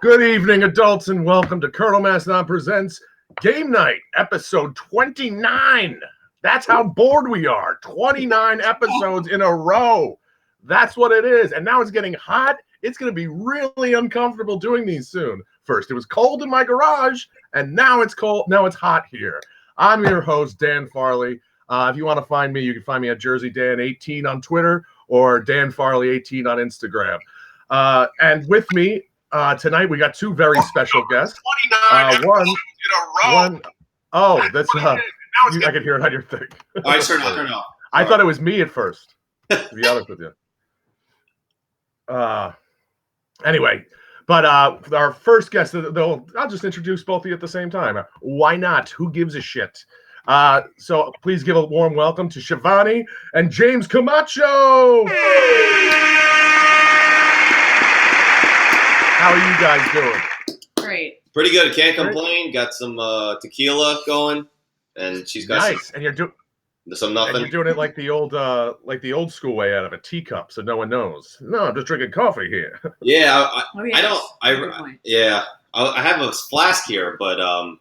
Good evening, adults, and welcome to Colonel Mastodon Presents Game Night, episode 29. That's how bored we are. 29 episodes in a row. That's what it is. And now it's getting hot. It's going to be really uncomfortable doing these soon. First, it was cold in my garage, and now it's cold. Now it's hot here. I'm your host, Dan Farley. If you want to find me, you can find me at JerseyDan18 on Twitter or DanFarley18 on Instagram. And with me tonight, we got two very special guests. 29 one in a row. Oh, that's I can hear it on your thing. All right, turn off. I thought it was me at first, to be honest with you. Anyway, but our first guest, I'll just introduce both of you at the same time. Why not? Who gives a shit? So please give a warm welcome to Shivani and James Camacho. How are you guys doing? Great. Pretty good. Can't complain. Got some tequila going, and she's got nice. And you're doing some nothing. And you're doing it like the old school way, out of a teacup, so no one knows. No, I'm just drinking coffee here. Yeah, I I have a flask here, but I don't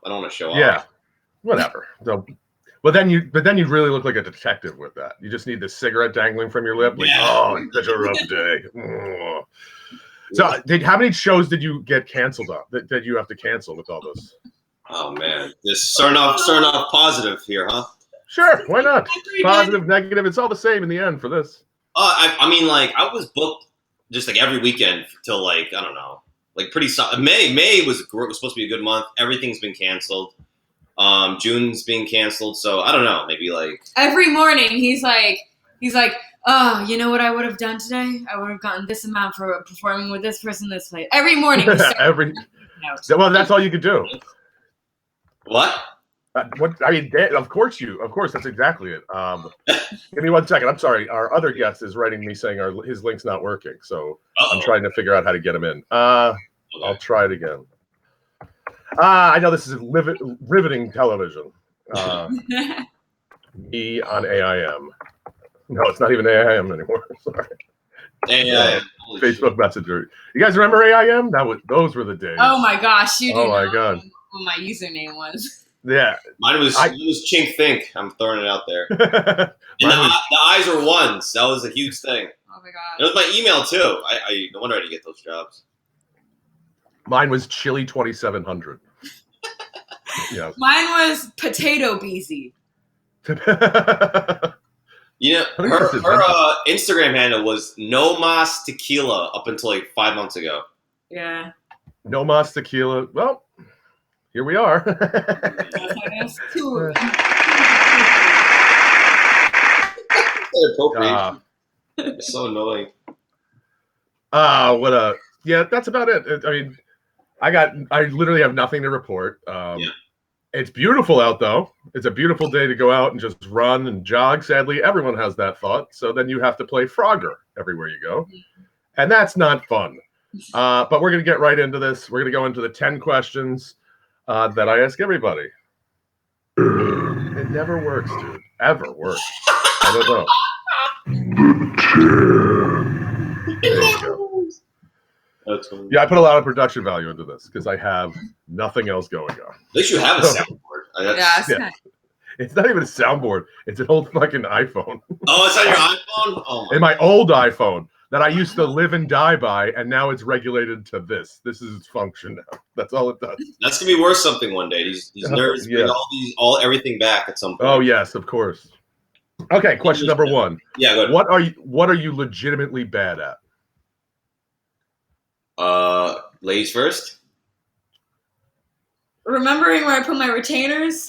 want to show off. Yeah, whatever. So, but then you really look like a detective with that. You just need the cigarette dangling from your lip. Like, oh, it's such a rough day. Oh. So, how many shows did you get canceled on? That you have to cancel with all this? Oh man, just starting off positive here, huh? Sure, why not? Positive, negative, it's all the same in the end for this. I mean, like I was booked just like every weekend till like I don't know, like pretty. May was supposed to be a good month. Everything's been canceled. June's being canceled, so I don't know. Maybe like every morning he's like, oh, you know what I would have done today? I would have gotten this amount for performing with this person this way. Every morning. Well, that's all you could do. What? What? I mean, of course, that's exactly it. Give me 1 second. I'm sorry. Our other guest is writing me saying his link's not working, so I'm trying to figure out how to get him in. Okay. I'll try it again. I know this is riveting television. Me on AIM. No, it's not even AIM anymore. Sorry. AIM. Facebook Messenger. You guys remember AIM? Those were the days. Oh my gosh, you do. Oh my god. What my username was. Yeah. Mine was Chink Think. I'm throwing it out there. And the eyes were ones. That was a huge thing. Oh my god. It was my email too. I no wonder I didn't get those jobs. Mine was Chili 2700. Yeah. Mine was Potato Beezy. You know, her Instagram handle was No Mas Tequila up until like 5 months ago. Yeah. No Mas Tequila. Well, here we are. It's so annoying. That's about it. I mean, I literally have nothing to report. It's beautiful out though. It's a beautiful day to go out and just run and jog. Sadly, everyone has that thought. So then you have to play Frogger everywhere you go. And that's not fun. But we're going to get right into this. We're going to go into the 10 questions that I ask everybody. It never works, dude. Ever works. I don't know. There you go. Yeah, I put a lot of production value into this because I have nothing else going on. At least you have a soundboard. It's not even a soundboard. It's an old fucking iPhone. Oh, it's on your iPhone? Oh my. In my old iPhone that I used to live and die by, and now it's regulated to this. This is its function now. That's all it does. That's gonna be worth something one day. These nerds bring everything back at some point. Oh yes, of course. Okay, question number 1. Yeah, go ahead. What are you legitimately bad at? Ladies first. Remembering where I put my retainers.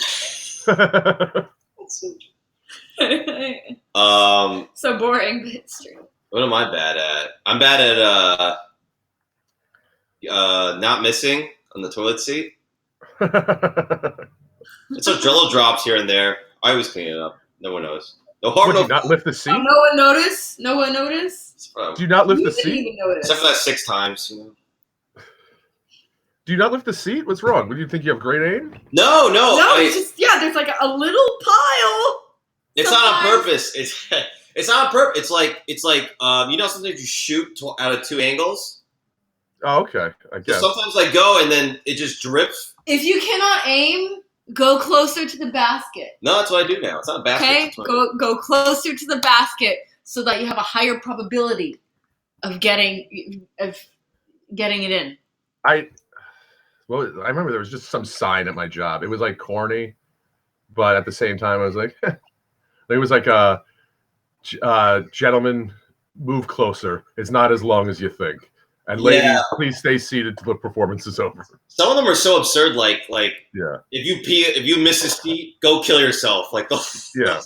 So boring, but it's true. What am I bad at? I'm bad at not missing on the toilet seat. It's a Jello drops here and there. I always clean it up. No one knows. Would you not lift the seat? Oh, no one noticed. No one noticed. Do you not lift the seat? Except for that 6 times. You know. Do you not lift the seat? What's wrong? Would you think you have great aim? No. It's just there's like a little pile. It's not on purpose. It's not on purpose. It's like sometimes you shoot out of 2 angles. Oh, okay. I So guess. sometimes I go and then it just drips. If you cannot aim, go closer to the basket. No, that's what I do now. It's not a basket. Okay, That's what I do. go closer to the basket so that you have a higher probability of getting it in. I remember there was just some sign at my job. It was like corny, but at the same time, I was like, it was like a gentlemen, move closer. It's not as long as you think. And ladies, please stay seated till the performance is over. Some of them are so absurd. Like Yeah. if you miss a seat, go kill yourself. Like yeah.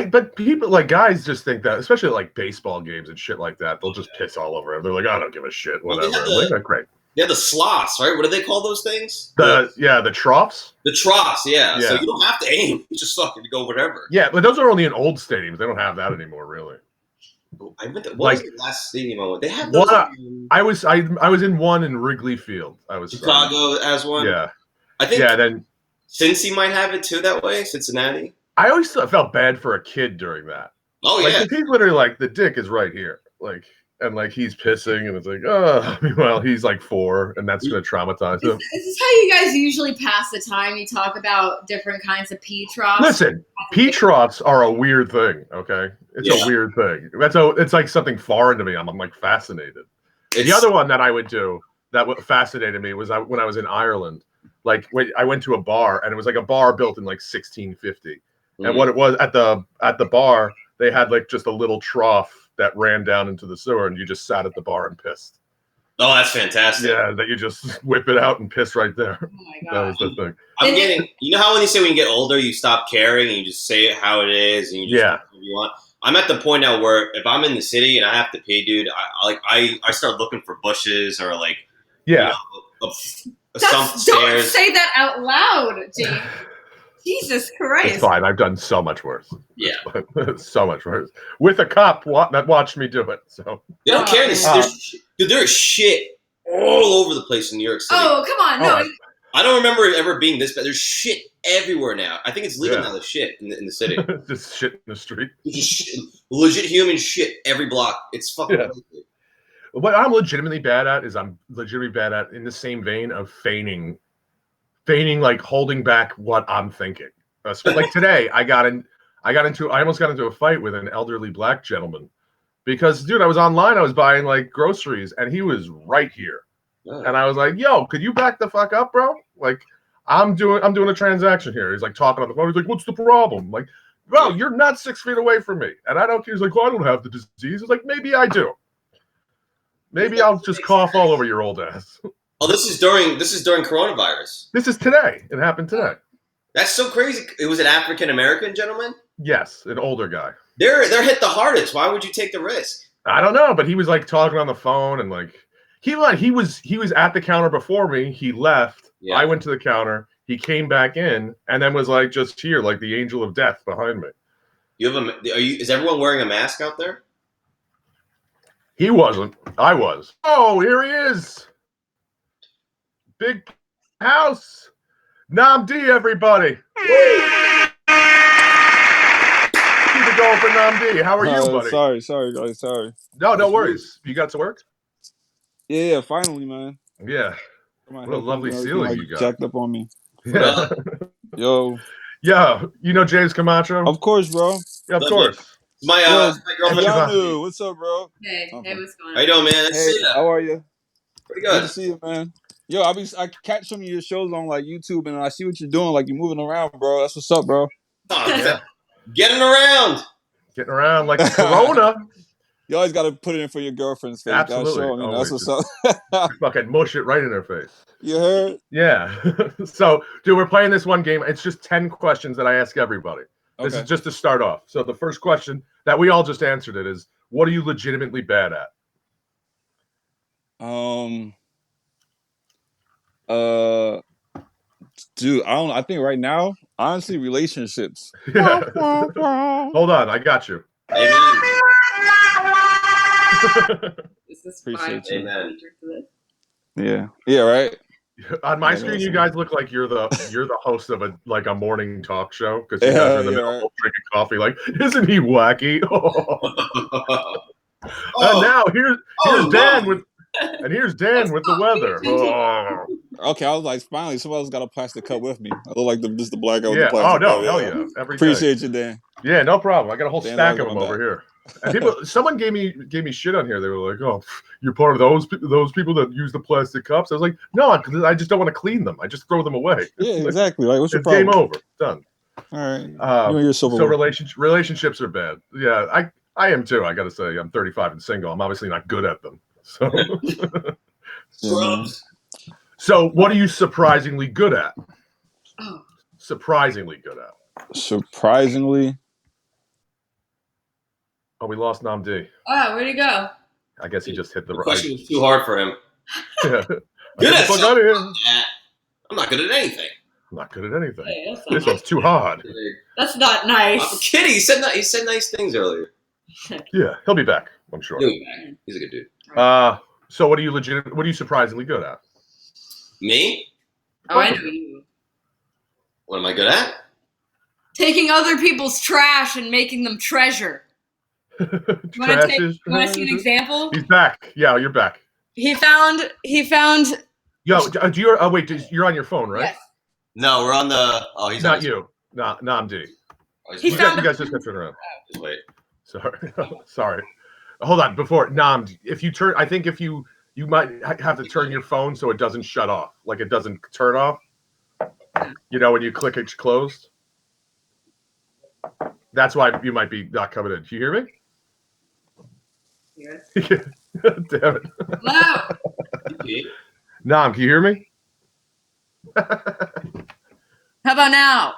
But people like guys just think that, especially like baseball games and shit like that, they'll just piss all over it. They're like, I don't give a shit, whatever. Like, great. Yeah, the sloths, right? What do they call those things? The troughs. The troughs, yeah. So you don't have to aim; you just fucking go whatever. Yeah, but those are only in old stadiums. They don't have that anymore, really. I went to, what was the last stadium I went? They have those. I was in one in Wrigley Field. Chicago has one. Yeah, I think. Yeah, then Cincy might have it too that way. Cincinnati. I always felt bad for a kid during that. Oh yeah, like he's literally like the dick is right here, like. And like he's pissing, and it's like, oh, meanwhile he's like 4, and that's gonna traumatize him. Is this how you guys usually pass the time? You talk about different kinds of pee troughs. Listen, pee troughs are a weird thing. Okay, it's a weird thing. It's like something foreign to me. I'm like fascinated. The other one that I would do that fascinated me was when I was in Ireland. Like I went to a bar, and it was like a bar built in like 1650, and what it was at the bar, they had like just a little trough that ran down into the sewer, and you just sat at the bar and pissed. Oh, that's fantastic. Yeah, that you just whip it out and piss right there. Oh my God. That was the thing. I'm getting, you know how when you say when you get older, you stop caring and you just say it how it is, and you just do what you want. I'm at the point now where if I'm in the city and I have to pee, dude, I start looking for bushes or like, some stairs. Don't say that out loud, James. Jesus Christ. It's fine. I've done so much worse. Yeah. So much worse. With a cop that watched me do it. So they don't care. Dude, there is shit all over the place in New York City. Oh, come on. No. I don't remember it ever being this bad. There's shit everywhere now. I think it's legal now, the shit in the city. Just shit in the street. Legit human shit every block. It's fucking crazy. What I'm legitimately bad at is in the same vein of feigning like holding back what I'm thinking. Like today, I almost got into a fight with an elderly black gentleman because, dude, I was online, I was buying like groceries, and he was right here, and I was like, "Yo, could you back the fuck up, bro? Like, I'm doing a transaction here." He's like talking on the phone. He's like, "What's the problem?" I'm like, "Bro, you're not 6 feet away from me, and I don't." He's like, "Well, I don't have the disease." He's like, "Maybe I do. Maybe I'll just cough all over your old ass." Oh, this is during coronavirus. This is today. It happened today. That's so crazy. It was an African American gentleman? Yes, an older guy. They're hit the hardest. Why would you take the risk? I don't know, but he was like talking on the phone and like he was at the counter before me. He left. Yeah. I went to the counter. He came back in and then was like just here, like the angel of death behind me. Is everyone wearing a mask out there? He wasn't. I was. Oh, here he is. Big house. Nnam D, everybody. Keep it going for Nnam D. How are you, buddy? Sorry, guys. Sorry. No worries. You got to work? Yeah, finally, man. Yeah. What a lovely ceiling you got. Jacked up on me. Yeah. Yo. Yeah. You know James Camacho? Of course, bro. Yeah, of course. My girlfriend. What's up, bro? Hey, what's going on? How you doing, man? Hey, how are you? Pretty good. Good to see you, man. Yo, I catch some of your shows on like YouTube, and I see what you're doing. Like you're moving around, bro. That's what's up, bro. Oh, yeah. Getting around like Corona. You always got to put it in for your girlfriend's face. Absolutely. That's what's up. Fucking mush it right in her face. You heard? Yeah. So, dude, we're playing this one game. It's just 10 questions that I ask everybody. This is just to start off. So the first question that we all just answered it is, what are you legitimately bad at? Dude, I think right now, honestly, relationships. Yeah. Hold on, I got you. Is this Appreciate you. Amen. Yeah, right. On my screen, you guys look like you're the host of a morning talk show because you guys are in the middle of drinking coffee. Like, isn't he wacky? And now here's Dan with And here's Dan with the weather. Oh. Okay, I was like, finally, someone else got a plastic cup with me. I look like just the black guy with Yeah. the plastic Oh no, cup. hell Yeah. yeah. Every day. Appreciate you, Dan. Yeah, no problem. I got a whole Dan's stack always of them got my over back. here. And someone gave me shit on here. They were like, "Oh, you're part of those people that use the plastic cups." I was like, "No, I just don't want to clean them. I just throw them away." Yeah, exactly. Like, what's your It's game problem? over. Done. All right. You and your So silverware. relationships are bad. Yeah, I am too. I got to say, I'm 35 and single. I'm obviously not good at them. So, Yeah, man. so what are you surprisingly good at? Oh. Surprisingly good at. Surprisingly. Oh, we lost Nnam D. Oh, where'd he go? I guess he just hit the The right. question was too hard for him. Yeah. Good at Fuck out of here. I'm not good at anything. I'm not good at anything. Hey, that's, This one's too hard. that's not I'm nice. kidding. He said nice things earlier. Yeah, he'll be back. I'm sure. He'll be back. He's a good dude. So what are you surprisingly good at? Me? Oh, I know you. What am I good at? Taking other people's trash and making them treasure. You want to see an example? He's back. Yeah, you're back. He found. Yo, do you? Oh wait, you're on your phone, right? Yes. No, we're on the. Oh, he's Not on you. Not Nnam D. His, He You found- guys just got to turn around. Just wait. Sorry. Sorry. Hold on. Before Nnam, if you turn, I think if you might have to turn your phone so it doesn't shut off, like it doesn't turn off. You know, when you click it's closed. That's why you might be not coming in. Do you hear me? Yes. Damn it. Loud. Nnam, can you hear me? How about now?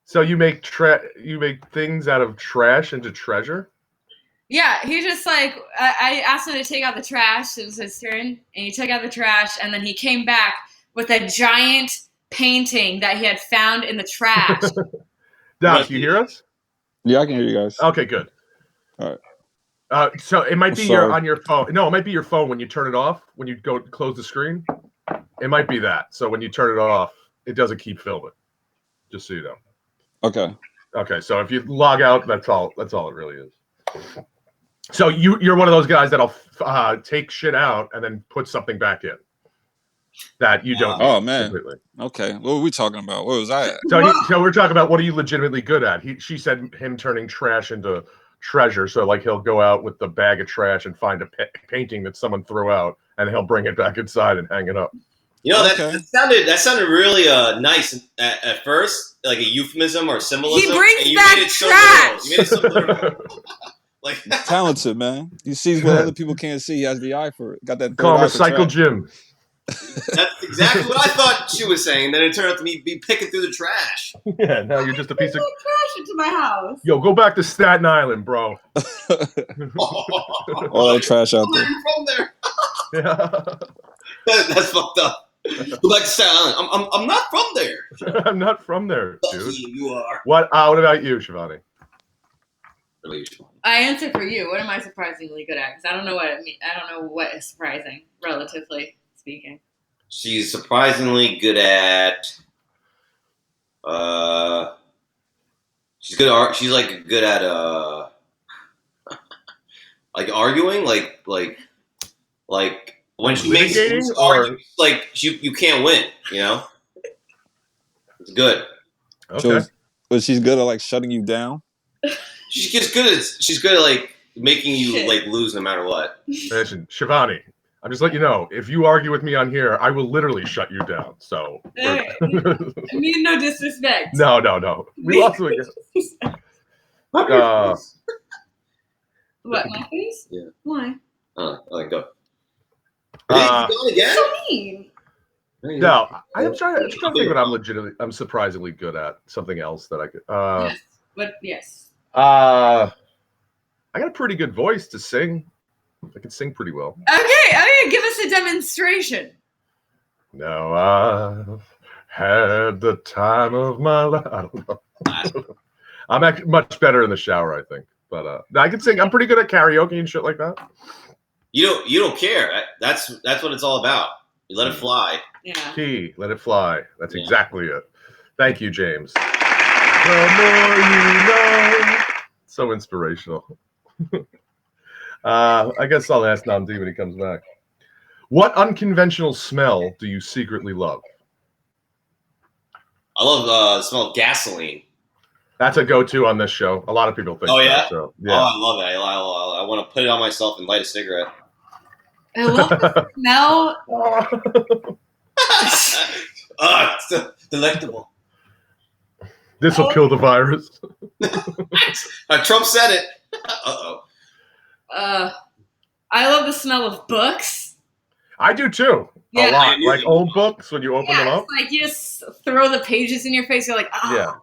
So you make things out of trash into treasure? Yeah, he just like I asked him to take out the trash. It was his turn, and he took out the trash, and then he came back with a giant painting that he had found in the trash. Dom, can you hear us? Yeah, I can hear you guys. Okay, good. All right. So it might be Sorry. on your phone. No, it might be your phone when you turn it off. When you go close the screen, it might be that. So when you turn it off, it doesn't keep filming. Just so you know. Okay. Okay, so if you log out, that's all it really is. So you're one of those guys that'll take shit out and then put something back in that you don't. Oh man. Completely. Okay. What were we talking about? Where was I at? So we're talking about what are you legitimately good at? She said him turning trash into treasure. So like he'll go out with the bag of trash and find a painting that someone threw out, and he'll bring it back inside and hang it up. You know, Okay. that sounded really nice at first, like a euphemism or symbolism. He brings and you back made it so trash. literal. You made it so literal. Like He's talented, man. He sees what other people can't see. He has the eye for it. Got that. Call him eye a for cycle trash. Jim. that's exactly what I thought she was saying. Then it turned out to be picking through the trash. Yeah, now you're just a piece of. trash into my house. Yo, go back to Staten Island, bro. All that trash out there. I'm from there. Yeah. That's fucked up. Go back to Staten Island. I'm not from there. I'm not from there, Fuck dude. you are. What about you, Shivani? I answer for you. What am I surprisingly good at? Because I don't know what it mean. I don't know what is surprising, relatively speaking. She's surprisingly good at. She's good at. She's like good at like arguing, like when she makes Litigating, arguments, like you can't win. You know, it's good. Okay. But she's good at like shutting you down. She's just good at. She's good at like making you Shit. like lose no matter what. Listen, Shivani, I'm just letting you know, if you argue with me on here, I will literally shut you down. So Hey, I mean, no disrespect. no. We lost it again. What, my face? Yeah. Why? Like go. Uh, Going again? So mean. No, I'm trying to think what I'm surprisingly good at. Something else that I could. Yes. But yes. I got a pretty good voice to sing. I can sing pretty well. Okay, give us a demonstration. No, I've had the time of my life. I don't know. I'm actually much better in the shower, I think. But I can sing. I'm pretty good at karaoke and shit like that. You don't care. That's what it's all about. You let it fly. Yeah. Key, let it fly. That's Yeah. exactly it. Thank you, James. The more you know. So inspirational. I guess I'll ask Nnam D when he comes back. What unconventional smell do you secretly love? I love the smell of gasoline. That's a go-to on this show. A lot of people think Oh, yeah? that. So, Oh, yeah. I love it. I want to put it on myself and light a cigarette. I love the smell. It's delectable. This will kill the virus. Trump said it. Uh-oh. I love the smell of books. I do too. Yeah. A lot. Like old books when you open them up. It's like you just throw the pages in your face. You're like, oh. Yeah.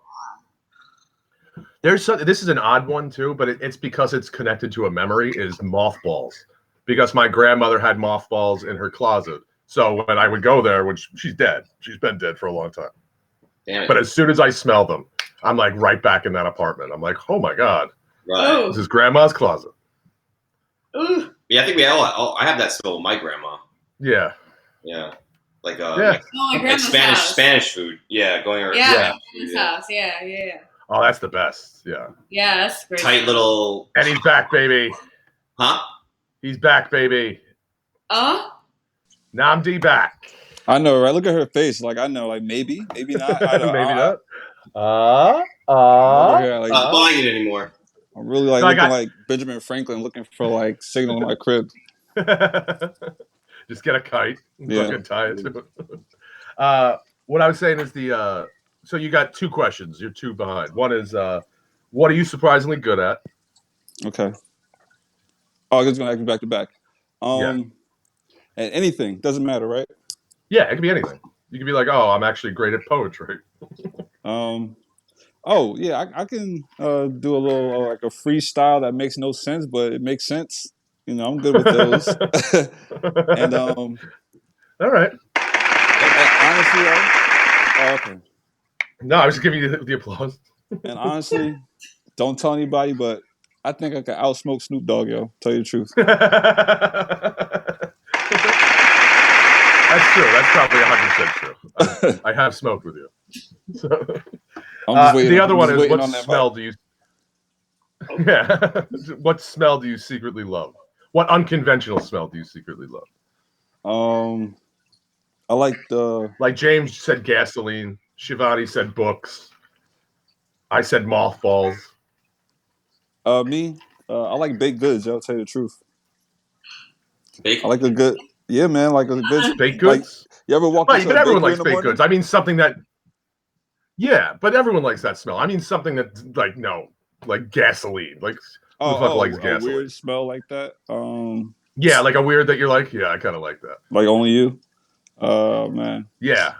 This is an odd one too, but it's because it's connected to a memory. Is mothballs, because my grandmother had mothballs in her closet. So when I would go there, which she's dead, she's been dead for a long time. Damn it. But as soon as I smell them, I'm like right back in that apartment. I'm like, oh my god, Right. This is grandma's closet. Ooh. Yeah, I think we all. I have that smell with my grandma. Yeah. Yeah. Like my grandma's Spanish food. Yeah, going around. Yeah, grandma's house. Yeah. Oh, that's the best. Yeah. Yeah, that's great. Tight little. And he's back, baby. Huh? He's back, baby. Nnam D back. I know, right? Look at her face. Like I know, like maybe not. Maybe not. I'm not buying it anymore. I'm really like looking like Benjamin Franklin, looking for like signal in my crib. Just get a kite. Yeah. Fucking tie it to it. What I was saying is so you got two questions. You're two behind. One is what are you surprisingly good at? Okay. Oh, I was gonna ask you back to back. Yeah. And anything doesn't matter, right? Yeah, it could be anything. You could be like, oh, I'm actually great at poetry. Oh yeah, I can do a little like a freestyle that makes no sense, but it makes sense. You know, I'm good with those. And all right. Honestly, okay. No, I was just giving you the applause. And honestly, don't tell anybody, but I think I could outsmoke Snoop Dogg, yo. Tell you the truth. That's true. That's probably 100% true. I have smoked with you. So, the other one is, what smell do you? Yeah. What smell do you secretly love? What unconventional smell do you secretly love? I like James said gasoline. Shivani said books. I said mothballs. Me, I like baked goods. I'll tell you the truth. Baked? I like a good, yeah, man. Like a good baked goods. Like, you ever walk? Right, but everyone likes baked goods. I mean something that. Yeah, but everyone likes that smell. I mean something that's like gasoline. Like who the fuck likes gasoline? A weird smell like that. Yeah, like a weird that you're like, yeah, I kind of like that. Like only you. Man. Yeah.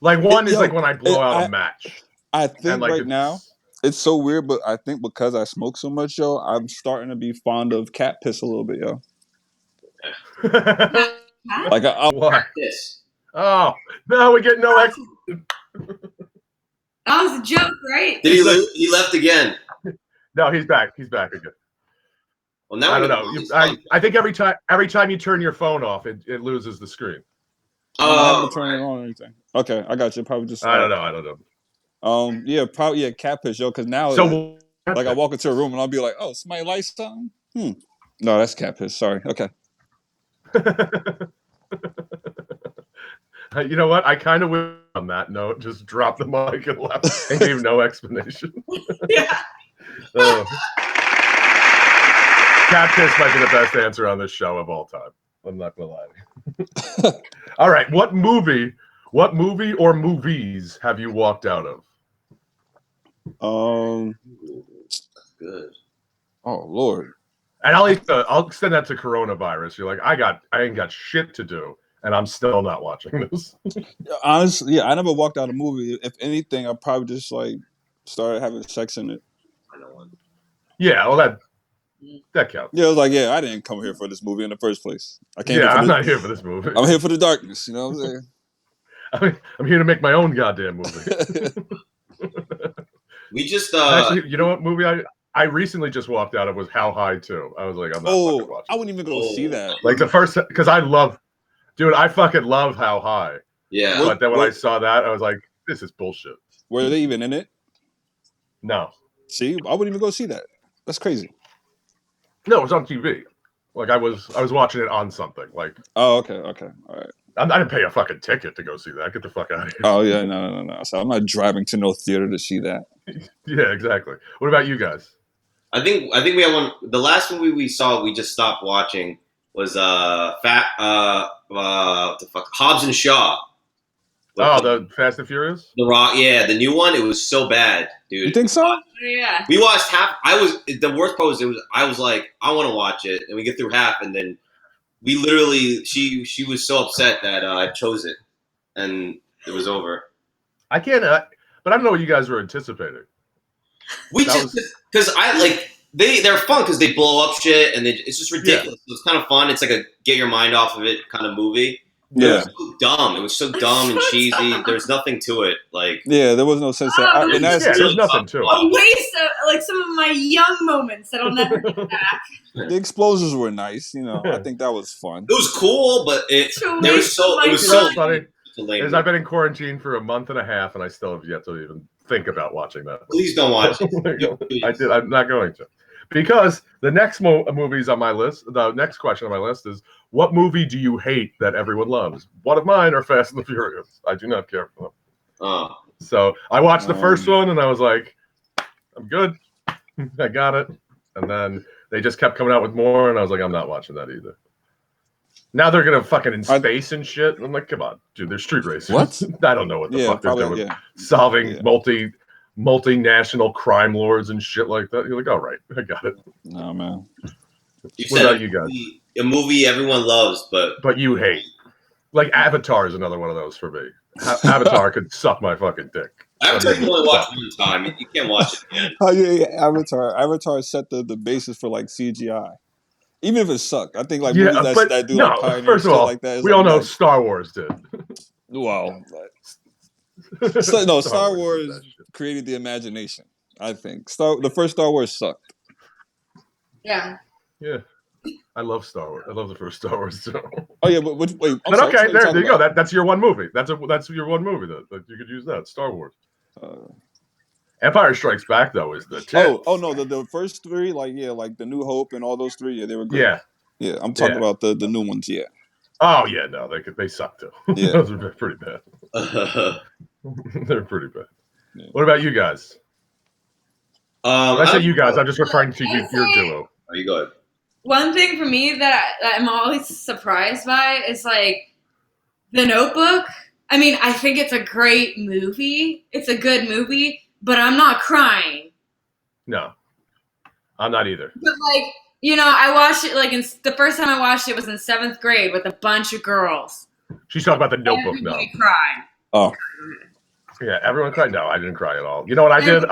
Like one is like when I blow out a match. I think right now it's so weird, but I think because I smoke so much, yo, I'm starting to be fond of cat piss a little bit, yo. Like what? This. Oh no, we get no X. That was a joke, right? Did he leave? He left again. No, he's back. He's back again. Well, now I don't know. I think every time you turn your phone off, it loses the screen. I haven't turned it on or anything. Okay, I got you. Probably just. I don't know. Yeah, probably cat piss, yo. Because now, so like, I walk into a room and I'll be like, "Oh, somebody likes something." No, that's cat piss. Sorry. Okay. You know what? I kind of wish on that note, just drop the mic and left and gave no explanation. Yeah. Cat piss might be the best answer on this show of all time. I'm not gonna lie. All right, what movie or movies have you walked out of? Good. Oh Lord. And I'll extend that to coronavirus. You're like, I ain't got shit to do, and I'm still not watching this. Honestly, yeah, I never walked out a movie. If anything, I probably just like started having sex in it. I know one. Yeah, well that counts. Yeah, I was like, I didn't come here for this movie in the first place. I'm not here for this movie. I'm here for the darkness. You know what I'm saying? I'm here to make my own goddamn movie. We just actually, you know what movie I recently just walked out of was How High 2. I was like, I'm not fucking watching. I wouldn't even go see that. Like the first, because I fucking love How High. Yeah. But then when I saw that, I was like, this is bullshit. Were they even in it? No. See, I wouldn't even go see that. That's crazy. No, it was on TV. Like I was watching it on something. Like Oh, okay, all right. I didn't pay a fucking ticket to go see that. Get the fuck out of here. Oh yeah, no. So I'm not driving to no theater to see that. Yeah, exactly. What about you guys? I think we had one. The last movie we saw, we just stopped watching was what the fuck, Hobbs and Shaw. Oh, the Fast and Furious. The Rock, yeah, the new one. It was so bad, dude. You think so? Yeah. We watched half. The worst part was I was like, I want to watch it, and we get through half, and then we literally she was so upset that I chose it, and it was over. I can't, but I don't know what you guys were anticipating. We just because I like they're fun because they blow up shit, and it's just ridiculous. Yeah. It's kind of fun. It's like a get your mind off of it kind of movie. Yeah, it was so dumb. It was so dumb and cheesy. There's nothing to it. Like there was no sense. There's nothing to it. A waste of like some of my young moments that I'll never get back. The explosions were nice. I think that was fun. It was cool, but it was so funny. I've been in quarantine for a month and a half, and I still have yet to even think about watching that. Please don't watch it. I did. I'm not going to. Because the next movies on my list, the next question on my list is, what movie do you hate that everyone loves? One of mine are Fast and the Furious. I do not care for them. So I watched the first one, and I was like, I'm good. I got it. And then they just kept coming out with more, and I was like, I'm not watching that either. Now they're going to fucking in space and shit. I'm like, come on, dude, they're street racers. What? I don't know what the fuck they're doing. Solving multinational crime lords and shit like that. You're like, all right, I got it. No, man. What about you guys? A movie everyone loves, but you hate. Like Avatar is another one of those for me. Avatar could suck my fucking dick. Avatar you can only watch one time. You can't watch it again. Oh yeah, Avatar set the basis for like CGI. Even if it sucked, I think like movies that do like pioneer first of all, like that. We all know Star Wars did. Well, Star Wars created the imagination. I think the first Star Wars sucked. Yeah. Yeah. I love Star Wars. I love the first Star Wars too. Oh yeah, but wait. Okay, there you go. That's your one movie. That's your one movie that you could use that. Star Wars. Empire Strikes Back though is the tip. Oh no, the first three, like the New Hope and all those three, they were great. Yeah. I'm talking about the new ones. Yeah. Oh yeah, no, they suck too. Yeah, those are pretty bad. They're pretty bad. Yeah. What about you guys? When I say you guys, I'm just referring to your duo. Are you good? One thing for me that I'm always surprised by is like The Notebook. I mean, I think it's a great movie. It's a good movie, but I'm not crying. No, I'm not either. But like, I watched it the first time I watched it was in 7th grade with a bunch of girls. She's talking about The Notebook now. Everybody cried. Oh. Yeah, everyone cried. No, I didn't cry at all. You know what I did?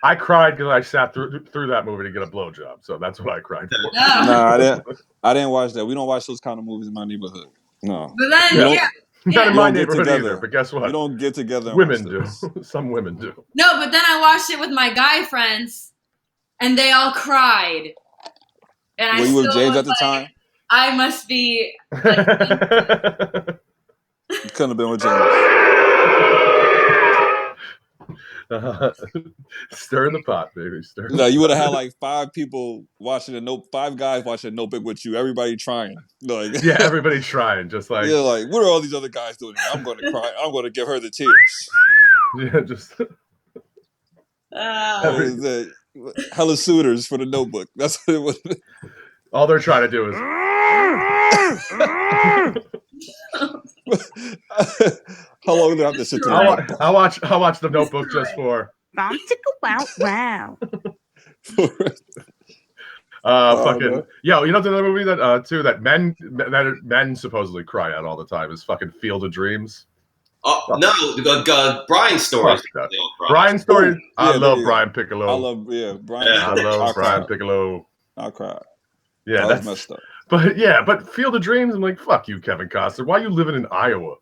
I cried because I sat through that movie to get a blowjob. So that's what I cried for. No, I didn't watch that. We don't watch those kind of movies in my neighborhood. No. But then, not in my neighborhood either. But guess what? We don't get together. Women do. Some women do. No, but then I watched it with my guy friends, and they all cried. And were you with James at the time? I must be. You couldn't have been with James. Stir in the pot, baby. Stir. No, you would have had like 5 people watching 5 guys watching Notebook with you. Everybody trying. Like, yeah, everybody trying. Just like like what are all these other guys doing here? I'm going to cry. I'm going to give her the tears. Yeah, just. Hella suitors for the Notebook. That's what it was. All they're trying to do is. How long do I have to sit there? I'll watch The Notebook just for. Wow. Fucking yo, you know the other movie that too that men supposedly cry at all the time is fucking Field of Dreams. No, Brian's story. Brian's story. I love Brian Piccolo. I love Brian Piccolo. I'll cry. Yeah, that's messed up. But Field of Dreams, I'm like, fuck you, Kevin Costner. Why are you living in Iowa?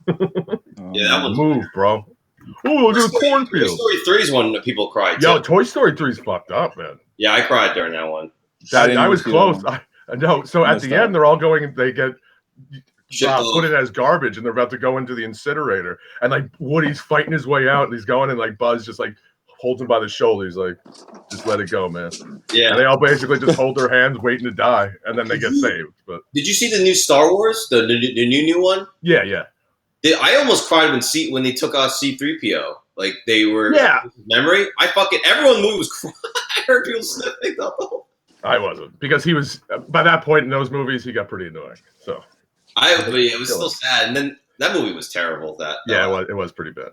Yeah, that one's move, bro. Oh, look at the cornfield. Toy Story 3 is one that people cried. Yo, Toy Story 3 is fucked up, man. Yeah, I cried during that one. I was close. I know. So at the end, they're all going. They get put in as garbage, and they're about to go into the incinerator. And like Woody's fighting his way out, and he's going, and like Buzz just like holds him by the shoulder. He's like, just let it go, man. Yeah. And they all basically just hold their hands, waiting to die, and then they get saved. But Did you see the new Star Wars, the new one? yeah, yeah. I almost cried when they took off C-3PO. Like they were memory. Everyone in the movie was crying. I heard people sniffing though. I wasn't, because he was by that point in those movies he got pretty annoying. So it was still sad, and then that movie was terrible. It was pretty bad.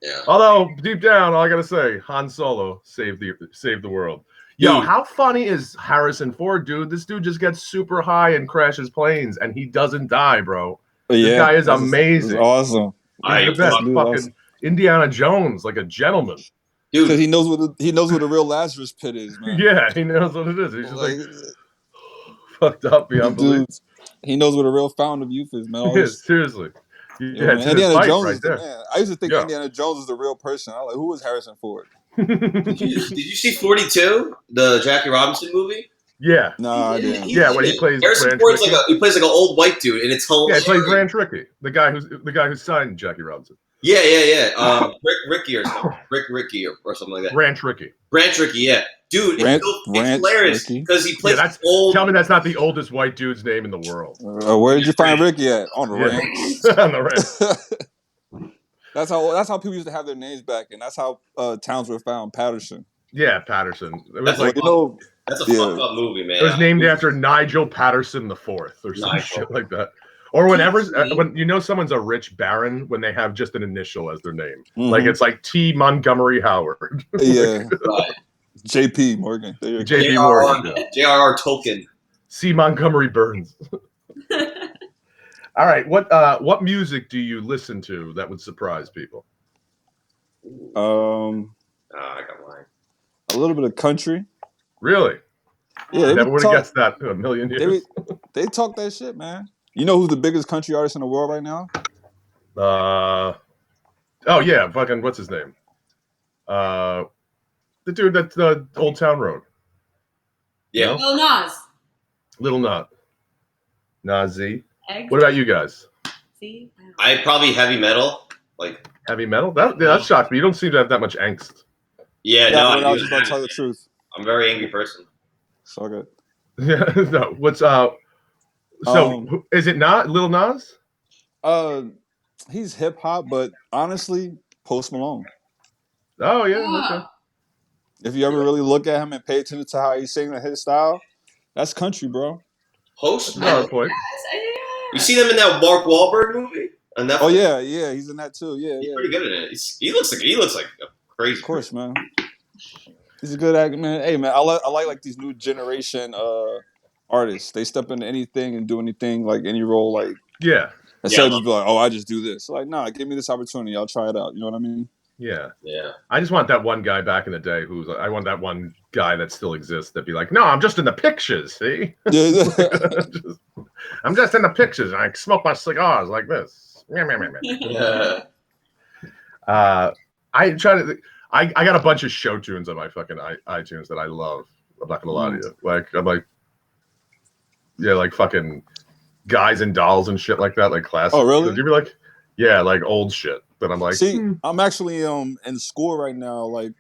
Yeah. Although deep down, all I gotta say, Han Solo saved the world. Yo, how funny is Harrison Ford, dude? This dude just gets super high and crashes planes, and he doesn't die, bro. This guy is amazing. Awesome. He's the best. Fucking Indiana Jones, like a gentleman. Dude, because he knows what a real Lazarus pit is, man. Yeah, he knows what it is. He's just like fucked up beyond belief. He knows what a real fountain of youth is, man. Yeah, seriously. Indiana Jones is the man. I used to think Indiana Jones is the real person. I was like, who was Harrison Ford? Did you see 42, the Jackie Robinson movie? Yeah. No, I didn't. When he plays Harrison Ford's he plays like an old white dude, and it's hilarious. Yeah, he plays Ranch Ricky, the guy who signed Jackie Robinson. Yeah. Ricky or something. Ricky or something like that. Ranch Ricky, yeah. Dude, it's hilarious because he plays old. Tell me that's not the oldest white dude's name in the world. Where did you find Ricky at? On the ranch. On the ranch. That's how people used to have their names back, and that's how towns were found. Patterson. Yeah, Patterson. It was that's a fucked up movie, man. It was named after Nigel Patterson IV or some shit like that. Or when someone's a rich baron when they have just an initial as their name, like it's like T. Montgomery Howard. Yeah. Right. J.P. Morgan. J.P. Morgan. J.R.R. Tolkien. C. Montgomery Burns. All right, what music do you listen to that would surprise people? I got mine. A little bit of country. Really? Yeah, never would have guessed that in a million years. They talk that shit, man. You know who's the biggest country artist in the world right now? Fucking what's his name? The dude that's the Old Town Road. Yeah. Lil Nas. Lil Nas. Nazi. What about you guys? I probably heavy metal. Like heavy metal? That shocked me. You don't seem to have that much angst. Yeah, I was just about to tell the truth. I'm a very angry person. So good. Yeah, no. What's is it not Lil Nas? He's hip hop, but honestly, Post Malone. Oh yeah. Okay. If you ever really look at him and pay attention to how he's singing his style, that's country, bro. Post Malone. Point. You see them in that Mark Wahlberg movie? Oh yeah, he's in that too. Yeah, he's pretty good at it. He looks like a crazy. Of course, man. He's a good actor, man. Hey, man, I like these new generation artists. They step into anything and do anything, like any role, like instead of just be like, oh, I just do this. Like, nah, give me this opportunity. I'll try it out. You know what I mean? Yeah. Yeah. I just want that one guy back in the day I want that one guy that still exists that'd be like, no, I'm just in the pictures, see? I'm just in the pictures. I smoke my cigars like this. Yeah. I try to. I got a bunch of show tunes on my fucking iTunes that I love. I'm not gonna lie to you. Like I'm like, like fucking Guys and Dolls and shit like that, like classic. Oh really? You'd be like, yeah, like old shit. But I'm like, see, I'm actually in school right now, like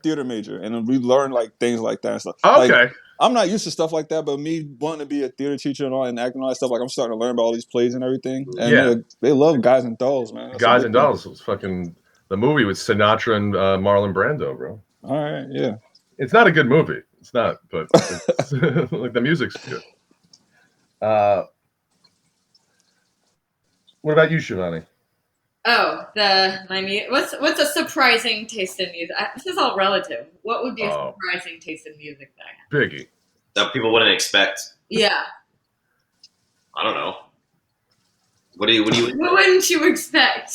theater major, and we learn like things like that and stuff. Okay. Like, I'm not used to stuff like that, but me wanting to be a theater teacher and all and acting and all that stuff, like I'm starting to learn about all these plays and everything. And they love Guys and Dolls, man. That's Guys and Dolls was fucking the movie with Sinatra and Marlon Brando, bro. All right, yeah. It's not a good movie. It's not, but it's, like the music's good. What about you, Shivani? Oh, what's a surprising taste in music? This is all relative. What would be a surprising taste in music that I have? Biggie. That people wouldn't expect. Yeah. I don't know. What wouldn't you expect?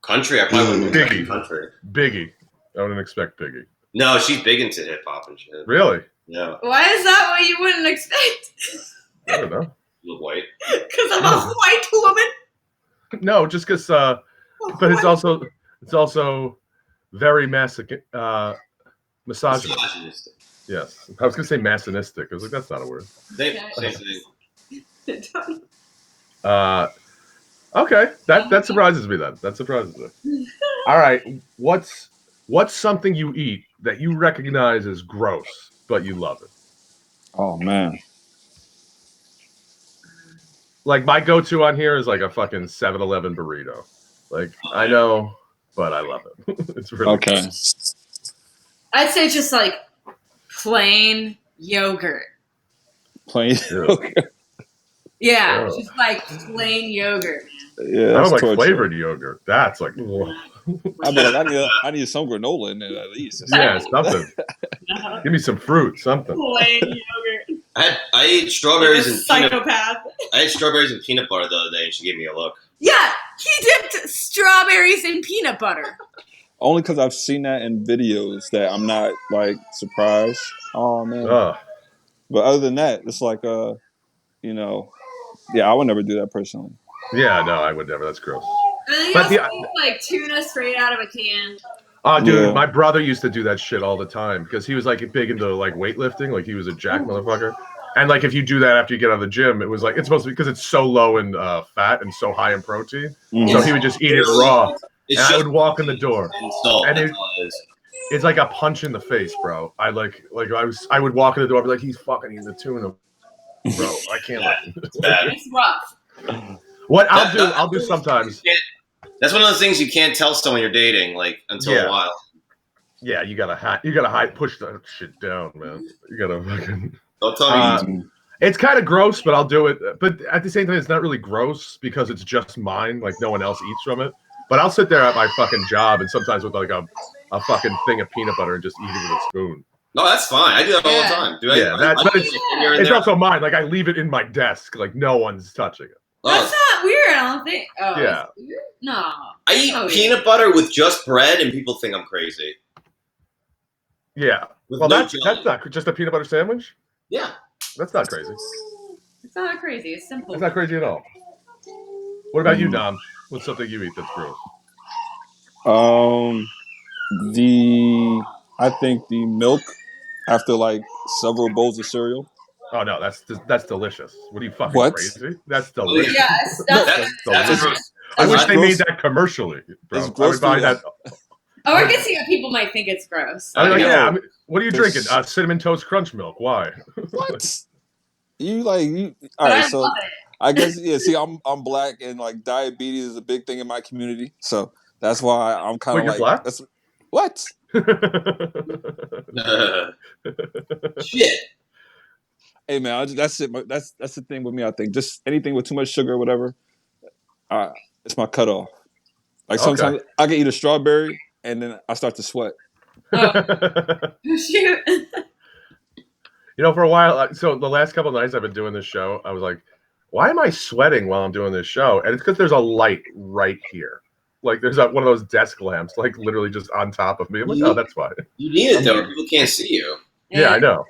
Country? I probably wouldn't expect Biggie. Country. Biggie. I wouldn't expect Biggie. No, she's big into hip hop and shit. Really? Yeah. Why is that what you wouldn't expect? I don't know. You look white. Because I'm a white woman. No, just because. But it's also very misogynistic. Misogynistic. Yes, I was gonna say masonistic. I was like, that's not a word. Same thing. Okay, that surprises me then. That surprises me. All right, what's What's something you eat that you recognize as gross, but you love it? Oh man. Like my go-to on here is like a fucking 7-Eleven burrito. Like I know, but I love it. It's really okay. good. I'd say just like plain yogurt. Plain yogurt. Yeah, just like plain yogurt. Yeah, I don't like torture. flavored yogurt. That's like. I mean, like I need some granola in there at least. Yeah, something. Give me some fruit, something. Plain yogurt. I ate strawberries and psychopath. I ate strawberries and peanut butter the other day, and she gave me a look. Yeah, he dipped strawberries in peanut butter. Only because I've seen that in videos that I'm not like surprised. Oh man! But other than that, it's like you know, yeah, I would never do that personally. Yeah, no, I would never. That's gross. But like tuna straight out of a can. Oh, dude, my brother used to do that shit all the time because he was like big into like weightlifting. Like he was a jack motherfucker. And like if you do that after you get out of the gym, it was like it's supposed to be because it's so low in fat and so high in protein. So he would just eat it raw. And I would walk in the door, and it's like a punch in the face, bro. I would walk in the door, and be like, he's fucking eating the tuna, bro. I can't. It's rough. What I'll do sometimes. That's one of those things you can't tell someone you're dating, like until a while. Yeah, you gotta push that shit down, man. You gotta fucking. Don't tell me. It's kind of gross, but I'll do it. But at the same time, it's not really gross because it's just mine. Like no one else eats from it. But I'll sit there at my fucking job and sometimes with like a fucking thing of peanut butter and just eat it with a spoon. No, that's fine. I do that all the time. But it's also mine. Like I leave it in my desk. Like no one's touching it. That's not weird, I don't think. Oh, yeah. No. I eat peanut butter with just bread and people think I'm crazy. Yeah. Well, that's not just a peanut butter sandwich? Yeah. That's not crazy. It's not crazy. It's simple. It's not crazy at all. What about you, Nnam? What's something you eat that's gross? I think the milk after like several bowls of cereal. Oh no, that's delicious. What are you fucking crazy? That's delicious. Yes, that's delicious. I wish they made that commercially, bro. I would buy that. Oh, I can see how people might think it's gross. What are you drinking? Cinnamon Toast Crunch milk. Why? What? You all right? So I guess See, I'm black and like diabetes is a big thing in my community, so that's why I'm kind of like. Black? That's what? Shit. Hey man, that's it. That's the thing with me. I think just anything with too much sugar or whatever, it's my cutoff. Like sometimes I can eat a strawberry and then I start to sweat. Shoot. For a while, so the last couple of nights I've been doing this show, I was like, why am I sweating while I'm doing this show? And it's because there's a light right here. Like there's one of those desk lamps, like literally just on top of me. I'm like, oh, that's fine. You need it though. People can't see you. Yeah, I know.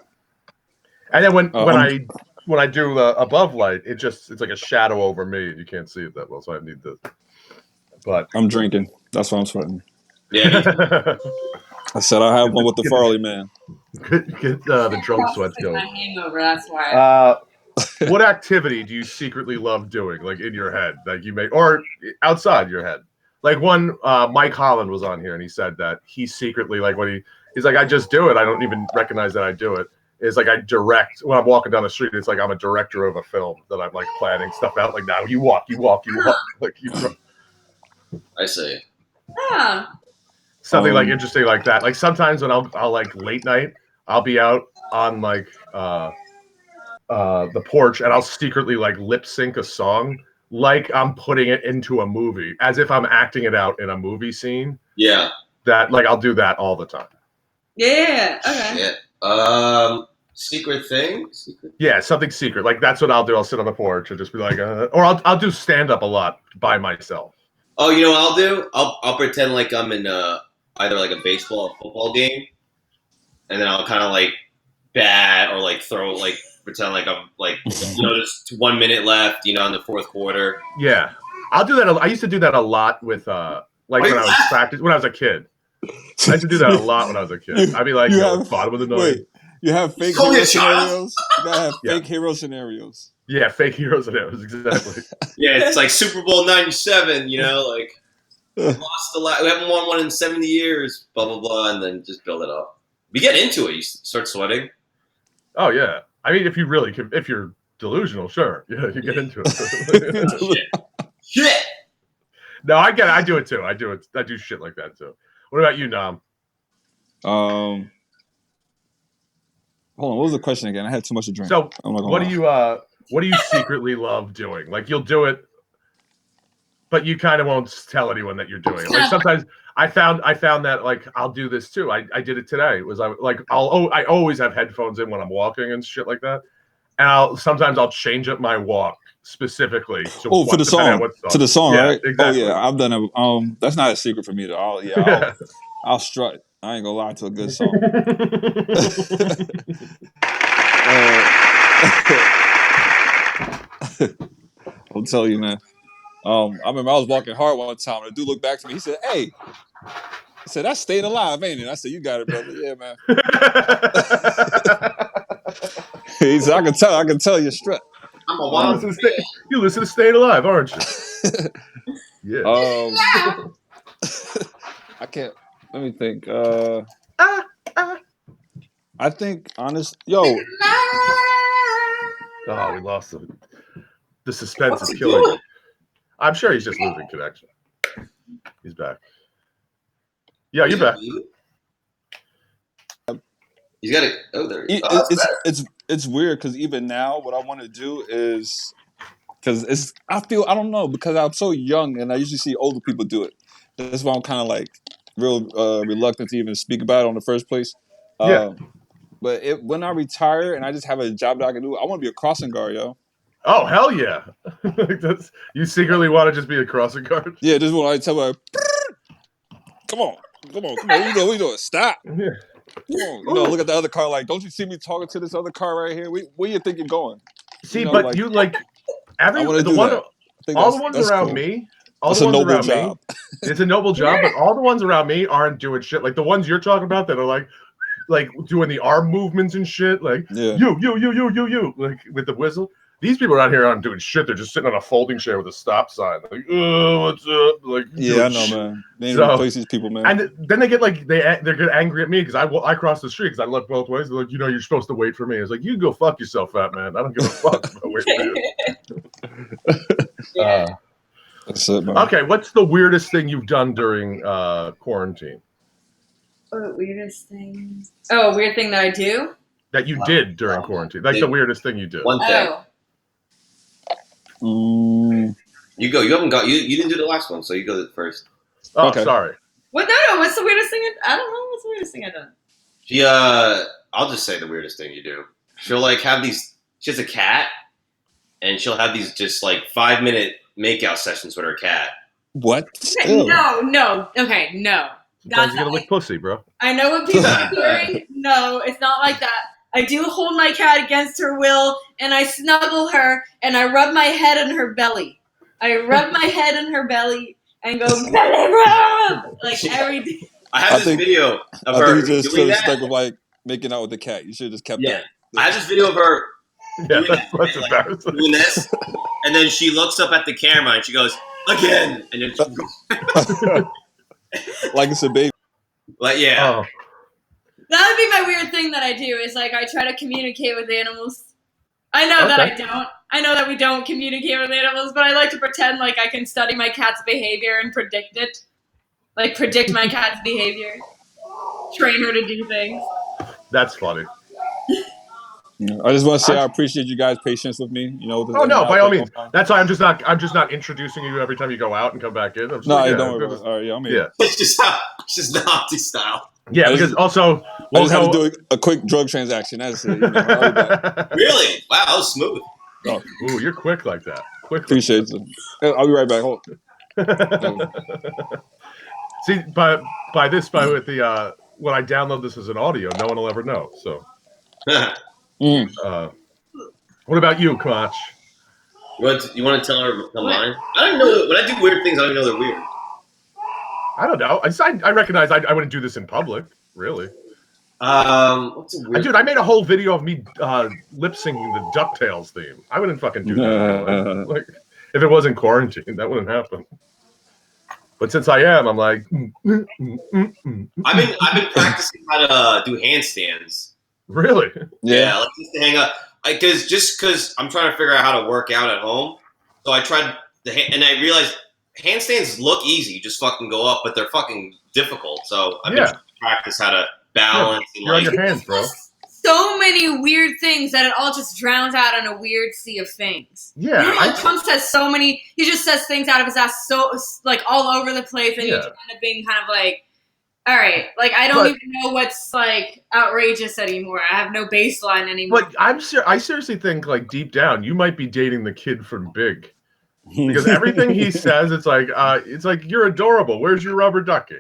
And then when I do the above light, it's like a shadow over me. You can't see it that well, so I need this. But I'm drinking. That's why I'm sweating. Yeah. I said I have one with the Farley man. Get the drunk sweats going. My hangover. That's why. What activity do you secretly love doing, like in your head, like you make, or outside your head? Like Mike Holland was on here, and he said that he secretly, like when he's like, I just do it. I don't even recognize that I do it. It's like I direct when I'm walking down the street. It's like I'm a director of a film that I'm like planning stuff out. Like now you walk. Like you. I see. Something like interesting like that. Like sometimes when I'll like late night, I'll be out on like the porch and I'll secretly like lip sync a song like I'm putting it into a movie, as if I'm acting it out in a movie scene. Yeah. That like I'll do that all the time. Yeah. Okay. Shit. Secret thing? Yeah, something secret. Like that's what I'll do. I'll sit on the porch and just be like, or I'll do stand up a lot by myself. Oh, you know what I'll do? I'll pretend like I'm in either like a baseball or football game, and then I'll kind of like bat or like throw like pretend like I'm like just 1 minute left, in the fourth quarter. Yeah, I'll do that. I used to do that a lot with when I was practicing when I was a kid. I used to do that a lot when I was a kid. I'd be like, bottom of the ninth. Wait, you have fake hero scenarios? You gotta have fake hero scenarios. Yeah, fake hero scenarios, exactly. Yeah, it's like Super Bowl 97, like. lost a lot. We haven't won one in 70 years. Blah blah blah, and then just build it up. We get into it. You start sweating. Oh yeah. I mean, if you're delusional, sure. Yeah, you get into it. Shit. No, I get it. I do it too. I do shit like that too. What about you, Nnam? Hold on. What was the question again? I had too much to drink. So, what do you secretly love doing? Like, you'll do it, but you kind of won't tell anyone that you're doing it. Like, sometimes I found that, like, I'll do this too. I did it today. I always have headphones in when I'm walking and shit like that. And sometimes I'll change up my walk specifically. For the song. To the song, yeah, right? Exactly. Oh yeah, I've done it. That's not a secret for me though. I'll strut. I ain't gonna lie to a good song. I'll tell you, man. I remember I was walking hard one time, and the dude looked back to me. He said, "Hey," he said, "That's staying alive, ain't it?" I said, "You got it, brother." Yeah, man. He said, I can tell you strut. I'm a wild man. You listen to Staying Alive, aren't you? Yeah. I can't. Let me think. I think Oh, we lost him. The suspense is killing me. I'm sure he's just losing connection. He's back. Yeah, you're back. He's got it. Oh, there. It's weird because even now, what I want to do is because I don't know, because I'm so young and I usually see older people do it. That's why I'm kind of like real reluctant to even speak about it in the first place. Yeah. But when I retire and I just have a job that I can do, I want to be a crossing guard, yo. Oh, hell yeah. You secretly want to just be a crossing guard? Yeah, this is what I tell her. Come on. What you doing? Stop. Yeah. Come on. Look at the other car like, don't you see me talking to this other car right here? Where do you think you're going? All the ones around me. It's a noble job. It's a noble job, but all the ones around me aren't doing shit. Like the ones you're talking about that are like doing the arm movements and shit, like you, like with the whistle. These people around here aren't doing shit. They're just sitting on a folding chair with a stop sign. Like, oh, what's up? Like, yeah, I know, man. They need to replace these people, man. And then they get like they get angry at me because I cross the street because I look both ways. They're like, you're supposed to wait for me. It's like, you go fuck yourself, fat man. I don't give a fuck about waiting for you. That's it, man. Okay, what's the weirdest thing you've done during quarantine? Oh, weirdest thing. Oh, weird thing that I do? That you did during quarantine. Like the weirdest thing you did. One thing. You go. You haven't got. You didn't do the last one, so you go first. Oh, okay. Sorry. What? No. What's the weirdest thing? I don't know. What's the weirdest thing I've done? I'll just say the weirdest thing you do. She'll like have these. She has a cat, and she'll have these just like 5-minute makeout sessions with her cat. What? No. Okay, no. Sometimes you gotta lick pussy, bro. I know what people are hearing. No, it's not like that. I do hold my cat against her will, and I snuggle her, and I rub my head on her belly. I rub my head on her belly and go, belly rub! Like every day. I have this video of her. I think you just should have stuck with like making out with the cat. You should have just kept that. I have this video of her doing this, and then she looks up at the camera and she goes, again! And then like it's a baby. Like, yeah. Oh. That would be my weird thing that I do, is like I try to communicate with animals. I know that I don't. I know that we don't communicate with animals, but I like to pretend like I can study my cat's behavior and predict it. Like predict my cat's behavior. Train her to do things. That's funny. I just want to say I appreciate you guys' patience with me. By all means. That's why I'm just not introducing you every time you go out and come back in. Don't worry. All right, I'm here. It's just Nazi style. Yeah, because also I just have to do a quick drug transaction. That's it. Really? Wow, that was smooth. Oh, ooh, you're quick like that. Quick. Appreciate you. I'll be right back. Hold on. See, by with the when I download this as an audio, no one will ever know. So. What about you, Camacho? You want to tell her mine? I don't know. When I do weird things, I don't even know they're weird. I don't know. I recognize I wouldn't do this in public, really. What's a weird Dude, I made a whole video of me lip syncing the DuckTales theme. I wouldn't fucking do that. Like, if it wasn't quarantine, that wouldn't happen. But since I am, I'm like. I've been practicing how to do handstands. Really? Yeah, like just to hang up. Because I'm trying to figure out how to work out at home. So I tried and I realized handstands look easy. You just fucking go up, but they're fucking difficult. So I've been trying to practice how to balance. Yeah, you're on your hands, bro. So many weird things that it all just drowns out in a weird sea of things. Yeah. You know, Trump says so many, he just says things out of his ass so, like, all over the place, and you just end up being kind of like, all right, like, I don't even know what's, like, outrageous anymore. I have no baseline anymore. But I seriously think, like, deep down, you might be dating the kid from Big. Because everything he says, it's like you're adorable. Where's your rubber ducky?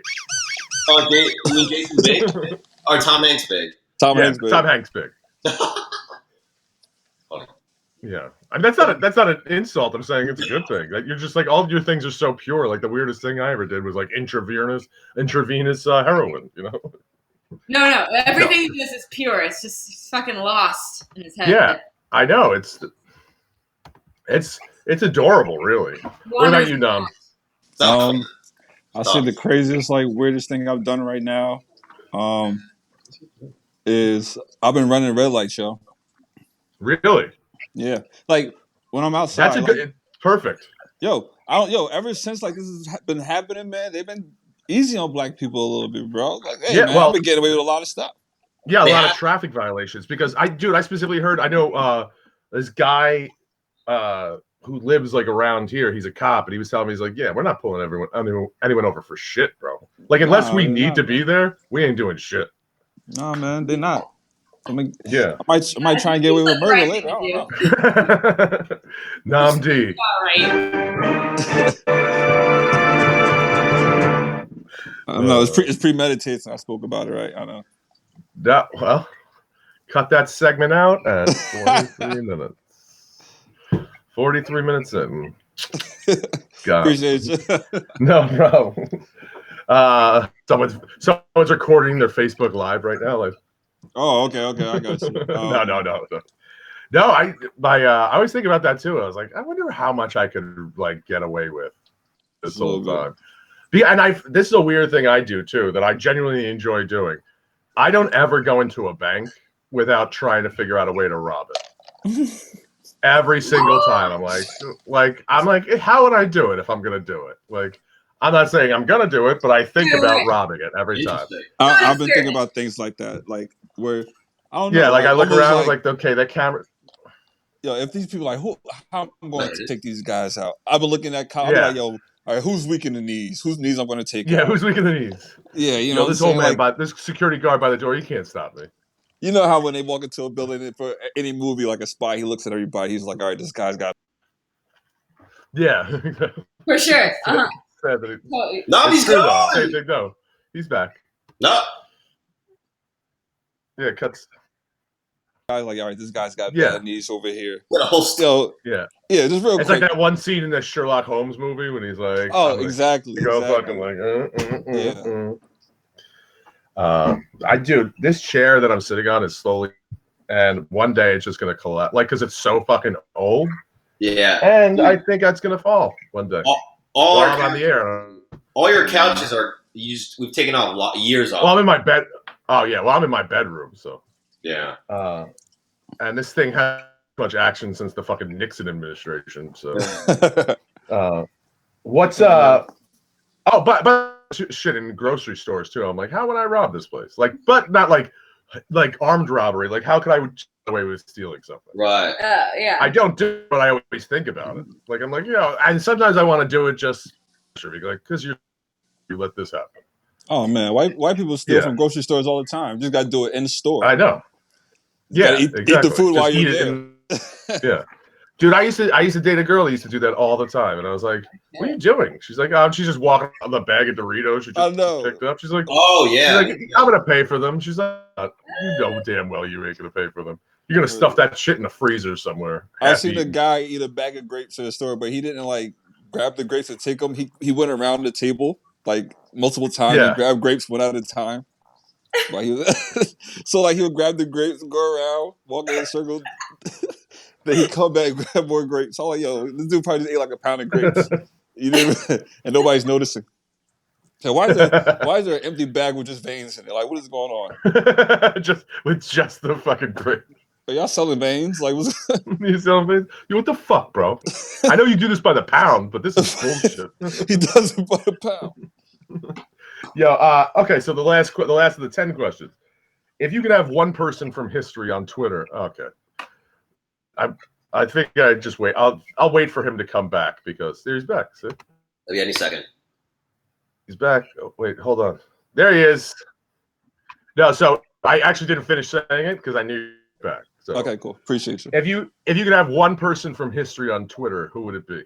Oh, you mean Jason Big? Or Tom Hanks Big? Tom Hanks Big. Yeah, I mean, that's not an insult. I'm saying it's a good thing. Like, you're just like, all of your things are so pure. Like, the weirdest thing I ever did was like intravenous heroin. You know? No, everything he does is pure. It's just he's fucking lost in his head. Yeah, I know. It's adorable, really. What about you, Nnam? I'll say the craziest, like, weirdest thing I've done right now is I've been running a red light show. Really? Yeah. Like, when I'm outside. That's good. Perfect. Ever since, like, this has been happening, man, they've been easy on black people a little bit, bro. Like, hey, man, I've been getting away with a lot of stuff. Yeah, a lot of traffic violations. Because I specifically heard, I know this guy who lives like around here, he's a cop, and he was telling me, he's like, yeah, we're not pulling anyone over for shit, bro. Like, unless we need to be there, we ain't doing shit. Nah, man, they're not. I mean, yeah, I might try and get away with murder later. I don't know. Nnam D. I know it's premeditated. I spoke about it, right? I know. Well, cut that segment out at 43 minutes. 43 minutes in. God. Appreciate you. No problem. Someone's recording their Facebook Live right now. Like, oh, okay, I got you. No. I always think about that too. I was like, I wonder how much I could like get away with this whole time. And this is a weird thing I do too that I genuinely enjoy doing. I don't ever go into a bank without trying to figure out a way to rob it. Every single time, I'm like, how would I do it if I'm gonna do it? Like, I'm not saying I'm gonna do it, but I think about robbing it every time. I've been thinking about things like that, like where I don't know. Yeah, like I look around, like, okay, that camera. Yo, if these people how I'm going to take these guys out? I've been looking at I'm like, yo, all right, who's weak in the knees? Whose knees I'm going to take? Yeah, out? who's weak in the knees? Yeah, you know this old man, this security guard by the door, he can't stop me. You know how when they walk into a building for any movie, like a spy, he looks at everybody. He's like, all right, this guy's got. Yeah, for sure. No, he's gone. Same thing. No, he's back. No. Yeah, cuts. Guys, like, all right, this guy's got bad knees over here. Yeah, just real quick. It's like that one scene in the Sherlock Holmes movie when he's like, exactly. Fucking like, this chair that I'm sitting on is slowly, and one day it's just gonna collapse, like, because it's so fucking old. Yeah, and I think that's gonna fall one day. All on the air. All your couches are used. We've taken off years off. Well, I'm in my bed. Oh yeah, well I'm in my bedroom, so yeah. And this thing has much action since the fucking Nixon administration. So, what's Oh, but shit in grocery stores too. I'm like, how would I rob this place? Like, but not like armed robbery. Like, how could I get away with stealing something? Right. Yeah. I don't do it, but I always think about it. Like, I'm like, and sometimes I want to do it just because you let this happen. Oh man, white people steal from grocery stores all the time. Just got to do it in the store. I know. Yeah, eat the food while you're there. Yeah. Dude, I used to date a girl that used to do that all the time, and I was like, "What are you doing?" She's like, "She's just walking on the bag of Doritos she just picked up." She's like, "Oh yeah." She's like, "I'm gonna pay for them." She's like, "You know damn well you ain't gonna pay for them. You're gonna stuff that shit in the freezer somewhere." I've seen a guy eat a bag of grapes in the store, but he didn't like grab the grapes and take them. He went around the table like multiple times and grabbed grapes one at a time. Like so like he would grab the grapes, go around, walk in a circle. Then he come back and grab more grapes. So I'm like, yo, this dude probably just ate like a pound of grapes. And nobody's noticing. So why is there an empty bag with just veins in it? Like, what is going on? just the fucking grape. Are y'all selling veins? Like, what's you selling veins? What the fuck, bro? I know you do this by the pound, but this is bullshit. He does it by the pound. Yo, okay. So the last of the 10 questions. If you could have one person from history on Twitter, okay. I think I just wait. I'll wait for him to come back because he's back. See? It'll be any second. He's back. Oh, wait, hold on. There he is. No, so I actually didn't finish saying it because I knew you were back. So okay, cool. Appreciate you. If you could have one person from history on Twitter, who would it be?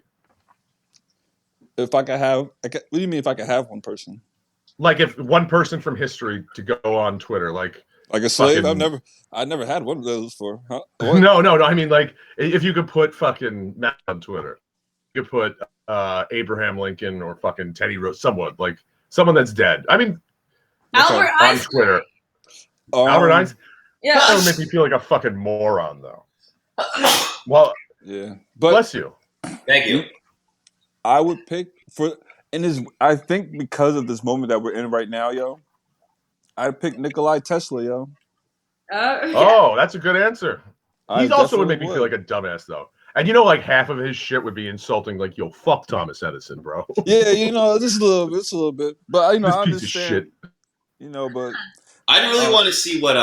If I could have, what do you mean? If I could have one person? Like if one person from history to go on Twitter, like a slave. I never had one of those for. Huh? No. I mean, like if you could put fucking Matt on Twitter, you could put Abraham Lincoln or fucking Teddy Roosevelt, someone that's dead. I mean, Albert on Einstein. Twitter. Albert Einstein. Yeah, that would make me feel like a fucking moron, though. Well, yeah, but bless you. Thank you. I would pick I think because of this moment that we're in right now, yo, I'd pick Nikola Tesla, yo. Oh, that's a good answer. He's also would make me feel like a dumbass, though. And like half of his shit would be insulting, like, yo, fuck Thomas Edison, bro. Yeah, just a little bit. But this I piece understand. Of shit. But I'd really want to see what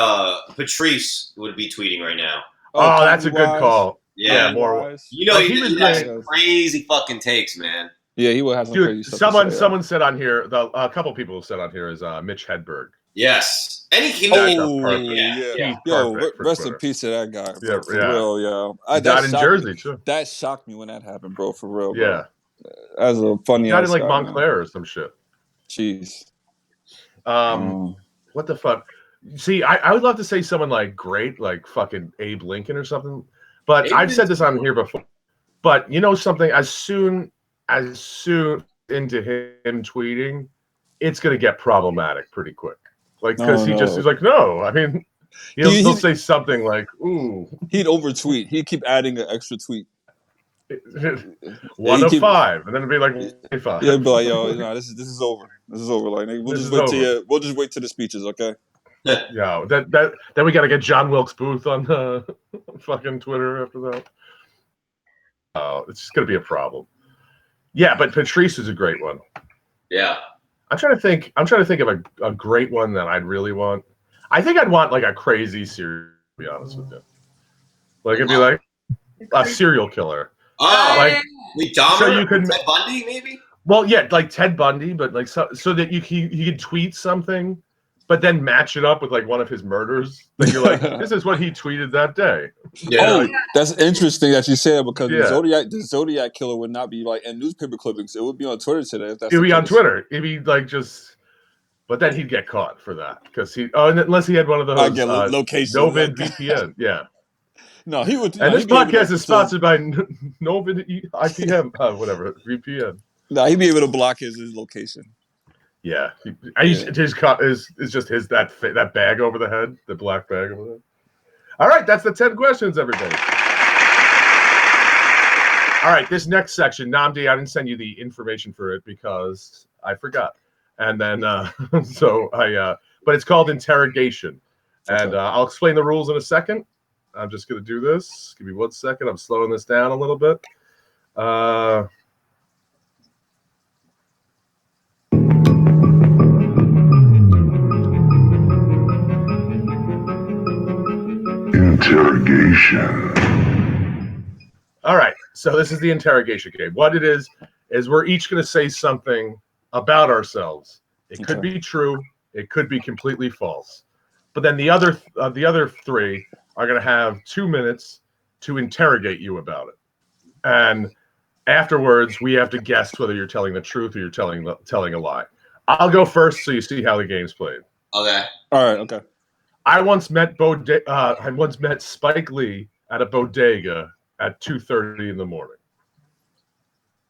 Patrice would be tweeting right now. Oh, that's a good call. Yeah, more. He would have some crazy fucking takes, man. Yeah, he would have some crazy stuff. Someone said on here, a couple people have said on here is Mitch Hedberg. Yes, and he came yeah. Yo, rest in peace to that guy, bro. For real, yo. He died in Jersey too. That shocked me when that happened, bro. For real, bro. Yeah. That was a funny. He died in like Montclair or some shit. Jeez. What the fuck? See, I would love to say someone like great, like fucking Abe Lincoln or something. But I've said this on here before. But something, as soon into him tweeting, it's gonna get problematic pretty quick. Like, because he's like, no. I mean, he'll say something like, ooh. He'd overtweet. He'd keep adding an extra tweet. 1 of 5, and then it'd be like 5. Yeah, he'd be like, yo, this is over. This is over. Like, we'll just wait till the speeches, okay? Yeah, then we got to get John Wilkes Booth on fucking Twitter after that. Oh, it's just gonna be a problem. Yeah, but Patrice is a great one. Yeah. I'm trying to think of a great one that I'd really want. I think I'd want like a crazy serial, to be honest with you. Like it'd be like a serial killer. Oh, like Dahmer, so you could Ted Bundy, maybe? Well, yeah, like Ted Bundy, but like so that he could tweet something, but then match it up with like one of his murders. That you're like, this is what he tweeted that day. Yeah. Oh, that's interesting that you said because the Zodiac killer would not be like in newspaper clippings. It would be on Twitter today. If that's it would be on Twitter. It'd be like but then he'd get caught for that because unless he had one of those location Novid VPN. Yeah. No, he would. And this podcast is sponsored by Novid IPM, whatever VPN. No, he'd be able to block his location. Yeah, his cut is just that bag over the head, the black bag over the head. All right, that's the 10 questions, everybody. All right, this next section, Nnamdi, I didn't send you the information for it because I forgot, and then but it's called interrogation, and I'll explain the rules in a second. I'm just gonna do this. Give me 1 second. I'm slowing this down a little bit. Interrogation. All right, so this is the interrogation game. What it is we're each going to say something about ourselves. It could be true. It could be completely false. But then the other 3 are going to have 2 minutes to interrogate you about it. And afterwards, we have to guess whether you're telling the truth or you're telling a lie. I'll go first so you see how the game's played. Okay. All right. Okay. I once met Spike Lee at a bodega at 2:30 in the morning.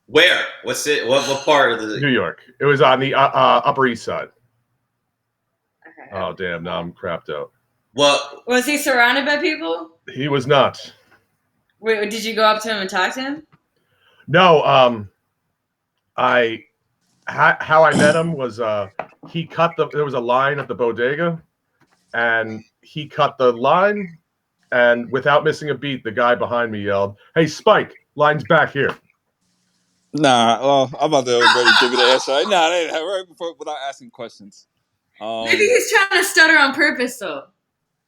Where? What's it? What part of the New York? It was on the Upper East Side. Okay. Oh damn! Now I'm crapped out. What? Was he surrounded by people? He was not. Wait, did you go up to him and talk to him? No. I how I met him was he cut there was a line at the bodega, and he cut the line, and without missing a beat, the guy behind me yelled, "Hey, Spike, line's back here." Nah, well, I'm about to already give you the answer. Nah, right before without asking questions. Maybe he's trying to stutter on purpose, though.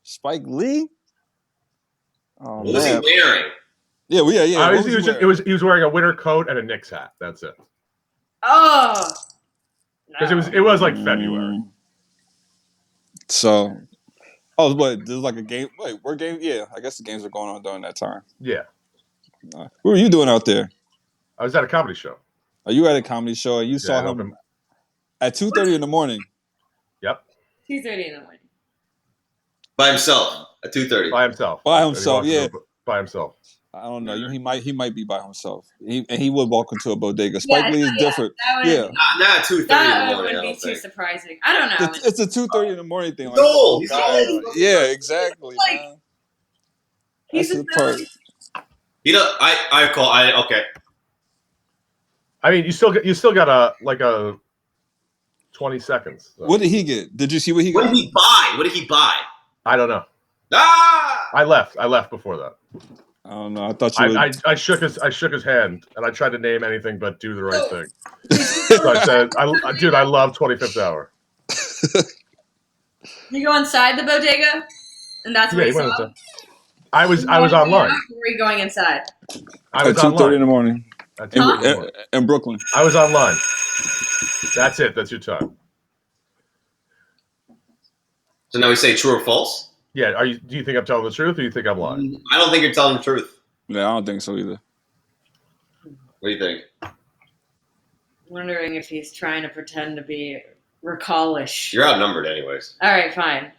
Spike Lee. Oh, what was he wearing? Yeah. He was wearing a winter coat and a Knicks hat. That's it. Oh. Because it was like February. So, there's like a game. Wait, we're game. Yeah, I guess the games are going on during that time. Yeah. What were you doing out there? I was at a comedy show. Are you at a comedy show? And you saw him at 2:30 in the morning. Yep. 2:30 in the morning. By himself at 2:30. By himself. Yeah. By himself. I don't know. He might be by himself. He would walk into a bodega. Spike Lee is different. Not 2:30 in the morning. That wouldn't be too surprising. I don't know. It's a 2:30 in the morning thing. He's old. Yeah, exactly. Like, man. He's the part. Okay. I mean, you still got a 20 seconds. So. What did he get? Did you see what he got? What did he buy? I don't know. Ah! I left before that. I don't know. I thought you. I shook his hand, and I tried to name anything but do the right thing. So I said, "Dude, I love 25th Hour." You go inside the bodega, and that's where you saw. I was online. Were you going inside? I was at 2:30 in the morning. In Brooklyn. I was online. That's it. That's your time. So now we say true or false? Yeah. Do you think I'm telling the truth, or do you think I'm lying? I don't think you're telling the truth. Yeah, I don't think so either. What do you think? Wondering if he's trying to pretend to be recallish. You're outnumbered, anyways. All right, fine.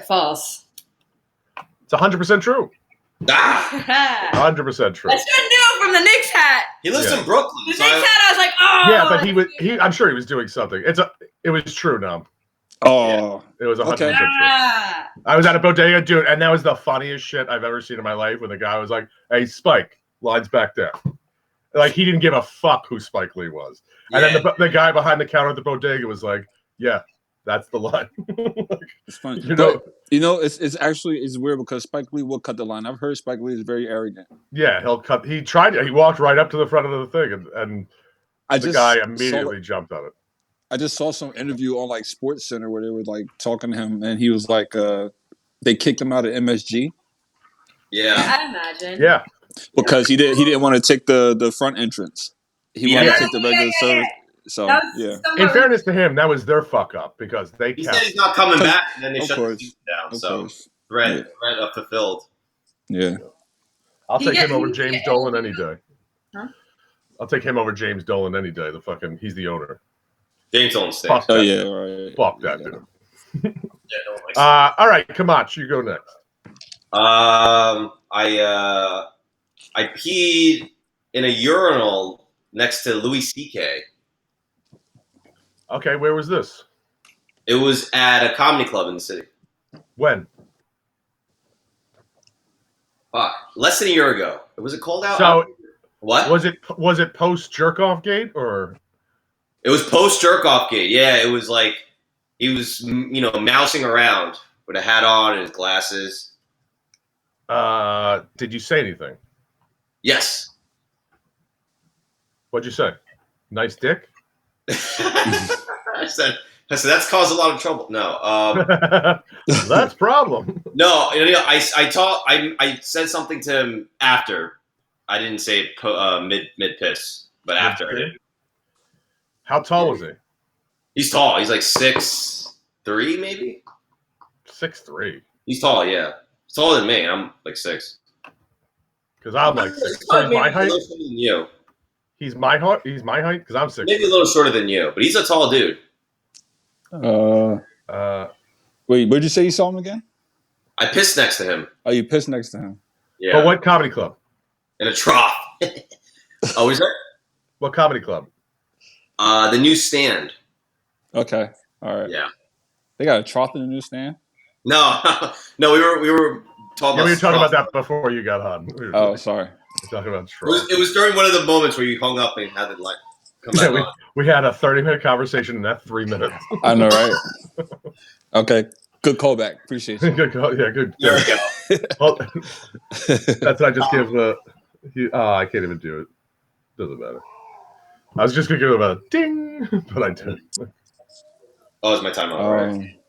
False. It's 100% true. 100% true. I should have knew from the Knicks hat. He lives in Brooklyn. The Knicks hat, I was like, oh. Yeah, but I'm sure he was doing something. It was true, Nnam. Oh. It was 100% true. I was at a bodega, dude, and that was the funniest shit I've ever seen in my life when the guy was like, "Hey, Spike, line's back there." Like, he didn't give a fuck who Spike Lee was. And then the guy behind the counter at the bodega was like, "Yeah, that's the line." It's funny. It's actually weird because Spike Lee will cut the line. I've heard Spike Lee is very arrogant. Yeah, he'll cut. He walked right up to the front of the thing, and the guy immediately jumped on it. I just saw some interview on like Sports Center where they were like talking to him, and he was like, they kicked him out of MSG. Yeah, I imagine. Yeah, because he didn't want to take the front entrance. He wanted to take the regular service. So in fairness to him, that was their fuck up because he said he's not coming back, and then they shut the seat down. So threat fulfilled. Yeah, I'll take him over James Dolan any day. Huh? I'll take him over James Dolan any day. He's the owner. James Dolan stays. Fuck that right. Fuck that dude. Yeah, no one likes that. All right, Camacho, you go next. I peed in a urinal next to Louis C.K. Okay, where was this? It was at a comedy club in the city. When? Less than a year ago. Was it called out? So, what was it post jerk off gate or? It was post jerk off gate. Yeah, it was like he was mousing around with a hat on and his glasses. Did you say anything? Yes. What'd you say? Nice dick? I said that's caused a lot of trouble. No, that's problem. No, I said something to him after. I didn't say it mid piss, but after I did. How tall was he? He's tall. He's like 6'3", maybe. 6'3". He's tall. Yeah, he's taller than me. I'm like 6. Because I'm like 6. So he's my height. Than you. He's my height. He's my height because I'm 6. Maybe a little shorter than you, but he's a tall dude. Wait, where'd you say you saw him again? I pissed next to him. Oh, you pissed next to him? Yeah. But what comedy club? In a trough. Oh, is that? What comedy club? The New Stand. Okay. All right. Yeah. They got a trough in the New Stand? No, no, we were talking about. We were talking about that before you got on. Oh, sorry. We're talking about trough. It was during one of the moments where you hung up and had it like. Come back on. We had a 30-minute conversation in that 3 minutes. I know, right? Okay. Good callback. Appreciate you. Good call. Yeah, good. There we go. Well, that's what I just give I can't even do it. Doesn't matter. I was just gonna give him a ding, but I didn't. Oh, it's my time out, right?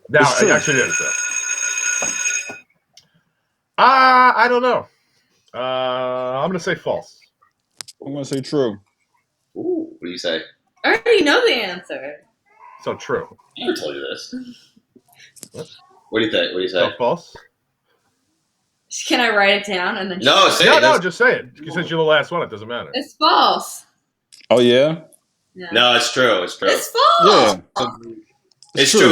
Now it actually is. I don't know. I'm gonna say false. I'm gonna say true. Ooh, what do you say? I already know the answer. So true. I never told you this. What do you think? What do you say? So false. Can I write it down and then? No, say it. No, just say it. Since you're the last one, it doesn't matter. It's false. Oh yeah. No, it's true. It's true. It's false. Yeah. It's true.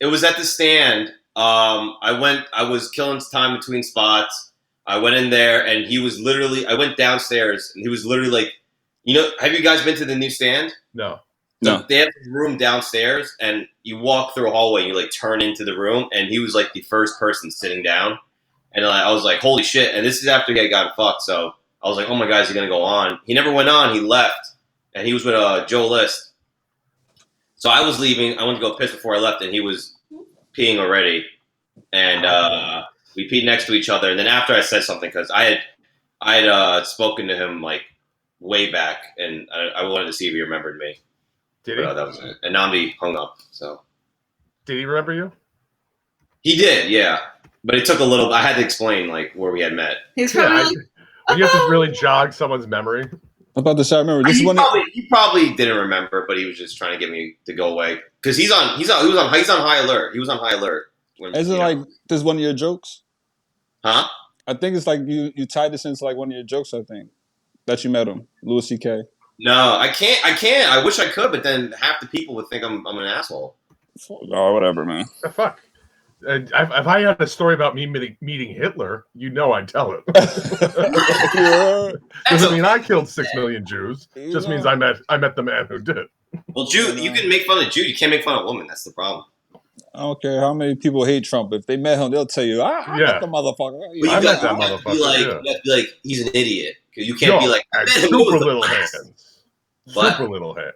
It was at the stand. I was killing time between spots. I went in there and he was literally. I went downstairs and he was literally like, have you guys been to the new stand? No. So they have a room downstairs, and you walk through a hallway, and you like turn into the room, and he was like the first person sitting down, and I was like, holy shit! And this is after he had gotten fucked, so I was like, oh my god, is he gonna go on? He never went on. He left, and he was with Joe List. So I was leaving. I went to go piss before I left, and he was peeing already, and we peed next to each other. And then after I said something, because I had spoken to him like way back, and I wanted to see if he remembered me. Did he? That was it. And Nnam hung up. So. Did he remember you? He did, yeah. But it took a little. I had to explain like where we had met. He's probably you have to really jog someone's memory. About this, I remember. This He is when probably didn't remember, but he was just trying to get me to go away because he's on high alert. He was on high alert. Isn't like this one of your jokes? Huh? I think it's like you tied this into like one of your jokes. I think that you met him, Louis C.K. No, I can't. I wish I could, but then half the people would think I'm an asshole. Oh, whatever, man. The fuck. If I had a story about me meeting Hitler, I'd tell it. Doesn't mean I killed 6 million Jews. Just means I met the man who did. Well, Jew, you can make fun of Jew. You can't make fun of women. That's the problem. I don't care how many people hate Trump. If they met him, they'll tell you, I met the motherfucker. You I met that have motherfucker. you have to be like, he's an idiot. You can't be like, super little hands. What?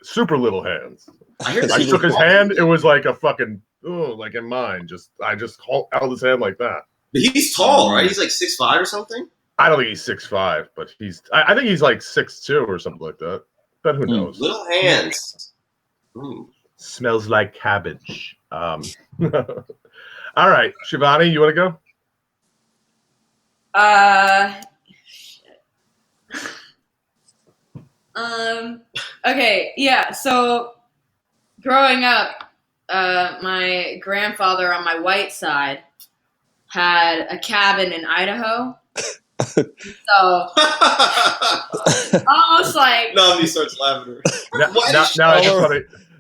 Super little hands. I shook his hand. It was like a fucking, like in mine. I just held his hand like that. But he's tall, right? He's like 6'5" or something. I don't think he's 6'5", but I think he's like 6'2" or something like that. But who knows? Little hands. Smells like cabbage. All right, Shivani, you want to go? Okay, yeah. So, growing up, my grandfather on my white side had a cabin in Idaho. So, almost like. No, he starts laughing.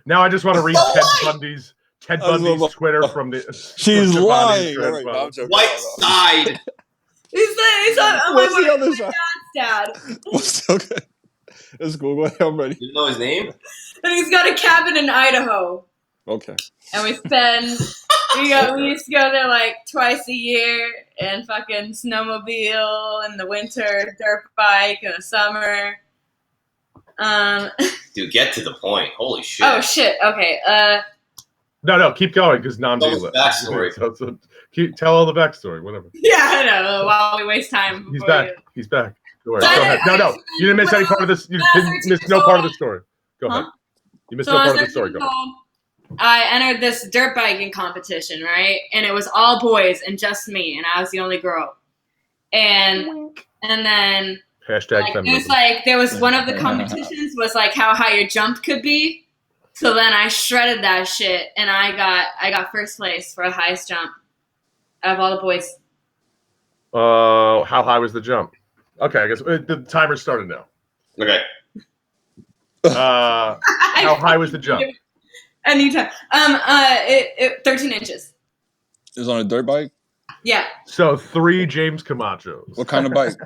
Now I just want to read Ted Bundy's Twitter from the. She's lying. Right, white side. He's on my dad's dad. Okay. It's cool. Go ahead, I'm ready. You know his name? And he's got a cabin in Idaho. Okay. And we used to go there like twice a year and fucking snowmobile in the winter, dirt bike in the summer. Dude, get to the point. Holy shit. Oh shit. Okay. No, keep going because Nnam's backstory. So tell all the backstory, whatever. Yeah, I know. While we waste time. He's back. Go ahead. No. You didn't miss any part of this. You didn't miss no part of the story. Go ahead. You missed no part of the story. Go ahead. I entered this dirt biking competition, right? And it was all boys and just me, and I was the only girl. And then hashtag feminism. There was one of the competitions was like how high your jump could be. So then I shredded that shit, and I got first place for the highest jump out of all the boys. How high was the jump? Okay, I guess the timer started now. Okay. How high was the jump? Anytime. 13 inches. It was on a dirt bike? Yeah. So 3 James Camachos. What kind of bike?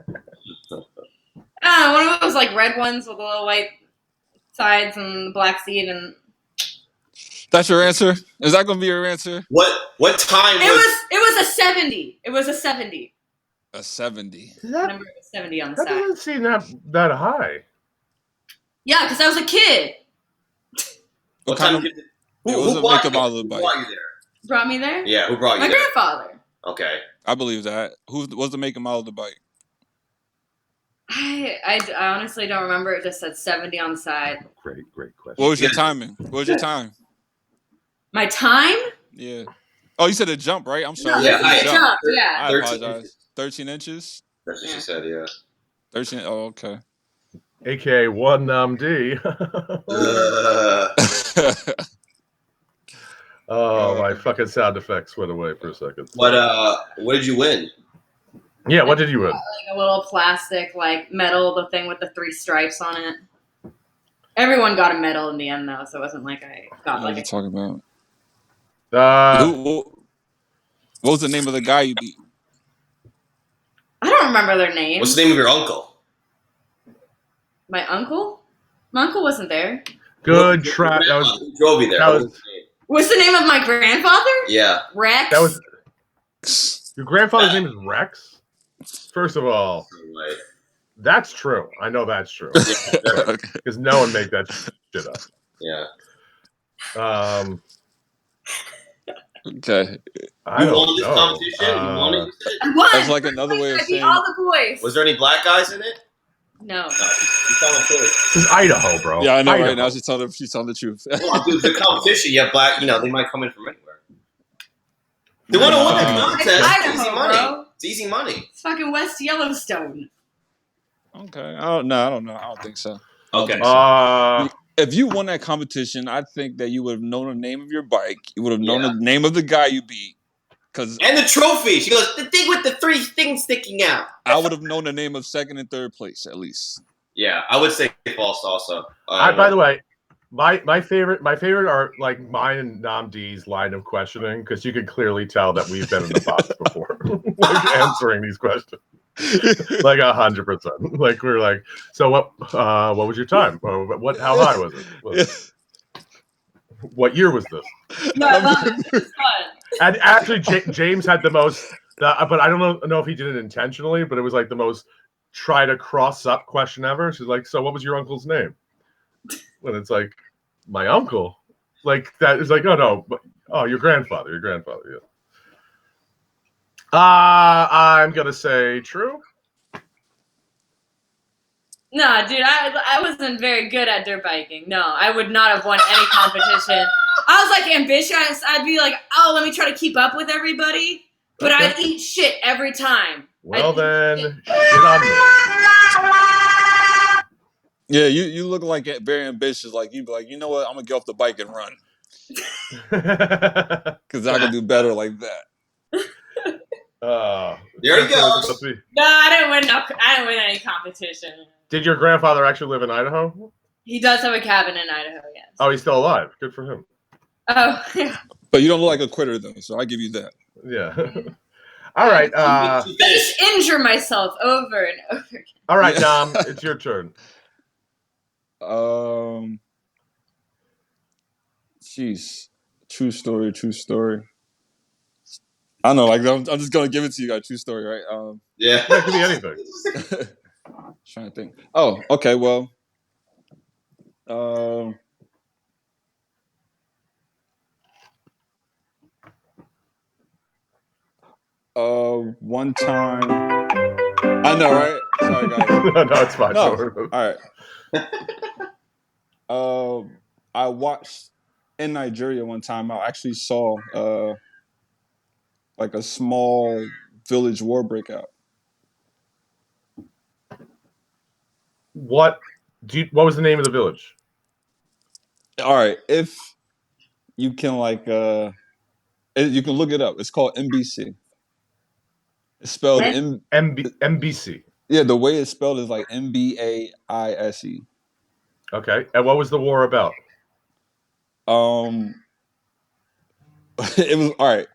One of those like red ones with the little white sides and the black seat and. That's your answer? Is that gonna be your answer? What time It was a 70. It was a 70. A 70. Number 70 on the that side. doesn't seem that high. Yeah, because I was a kid. What time did who brought you there? Brought me there? Yeah, who brought you My there? grandfather. Okay. I believe that. Who was the make and model of the bike? I honestly don't remember. It just said 70 on the side. Great question. What was your timing? What was your time? My time? Yeah. Oh, you said a jump, right? I'm sorry. No, yeah, jump. Yeah. I apologize. 13 inches? That's what she said, yeah. 13. Oh, okay. AKA one D. Oh, my fucking sound effects went away for a second. What did you win? Yeah, what did you win? Like a little plastic, like medal, the thing with the 3 stripes on it. Everyone got a medal in the end, though, so it wasn't like I got what are you talking about? What was the name of the guy you beat? I don't remember their names. What's the name of your uncle? My uncle? My uncle wasn't there. Good try. Who drove you there? What's the name of my grandfather? Yeah. Rex? That was your grandfather's name is Rex? First of all, that's true. I know that's true. Because no one make that shit up. Yeah. Okay. I don't won this know. competition? You won it? That's like another way of saying. All the boys. Was there any black guys in it? No. This is Idaho, bro. Yeah, I know. Idaho. Right now, she's telling the truth. Well, dude, the competition, yeah, black. They might come in from anywhere. They want to win that contest. It's easy money. Bro. It's easy money. It's fucking West Yellowstone. Okay. I don't know. I don't think so. Okay. If you won that competition, I think that you would have known the name of your bike. You would have known the name of the guy you beat. And the trophy. She goes, the thing with the 3 things sticking out. I would have known the name of 2nd and 3rd place at least. Yeah, I would say false also. By the way, my favorite are like mine and Nnam D's line of questioning because you can clearly tell that we've been in the box before, like answering these questions, like 100%. Like we're like, so what was your time? What? How high was it? What year was this? No, it was fun. And actually, James had the most. But I don't know if he did it intentionally, but it was like the most try to cross up question ever. She's like, so what was your uncle's name? When it's like, my uncle, like that is like, your grandfather, yeah. I'm gonna say true. No, dude, I wasn't very good at dirt biking. No, I would not have won any competition. I was like ambitious. I'd be like, oh, let me try to keep up with everybody, but I'd eat shit every time. Well then, shit on me. Yeah, you look like very ambitious. Like you'd be like, you know what? I'm gonna get off the bike and run because I can do better like that. There he goes. No, I didn't win any competition. Did your grandfather actually live in Idaho? He does have a cabin in Idaho. Yes. Oh, he's still alive. Good for him. Oh, yeah. But you don't look like a quitter though, so I give you that. Yeah. All right. I just injure myself over and over again. All right, Nnam, it's your turn. Jeez. True story. I don't know, like I'm just gonna give it to you guys. True story, right? Yeah. It could be anything. Trying to think. Oh, okay, well. One time I know, right? Sorry guys. No, it's fine. No. All right. I watched in Nigeria one time. I actually saw like a small village war breakout. What was the name of the village? All right, if you can you can look it up. It's called NBC. It's spelled MBC. Yeah, the way it's spelled is like MBAISE. Okay, and what was the war about? It was all right.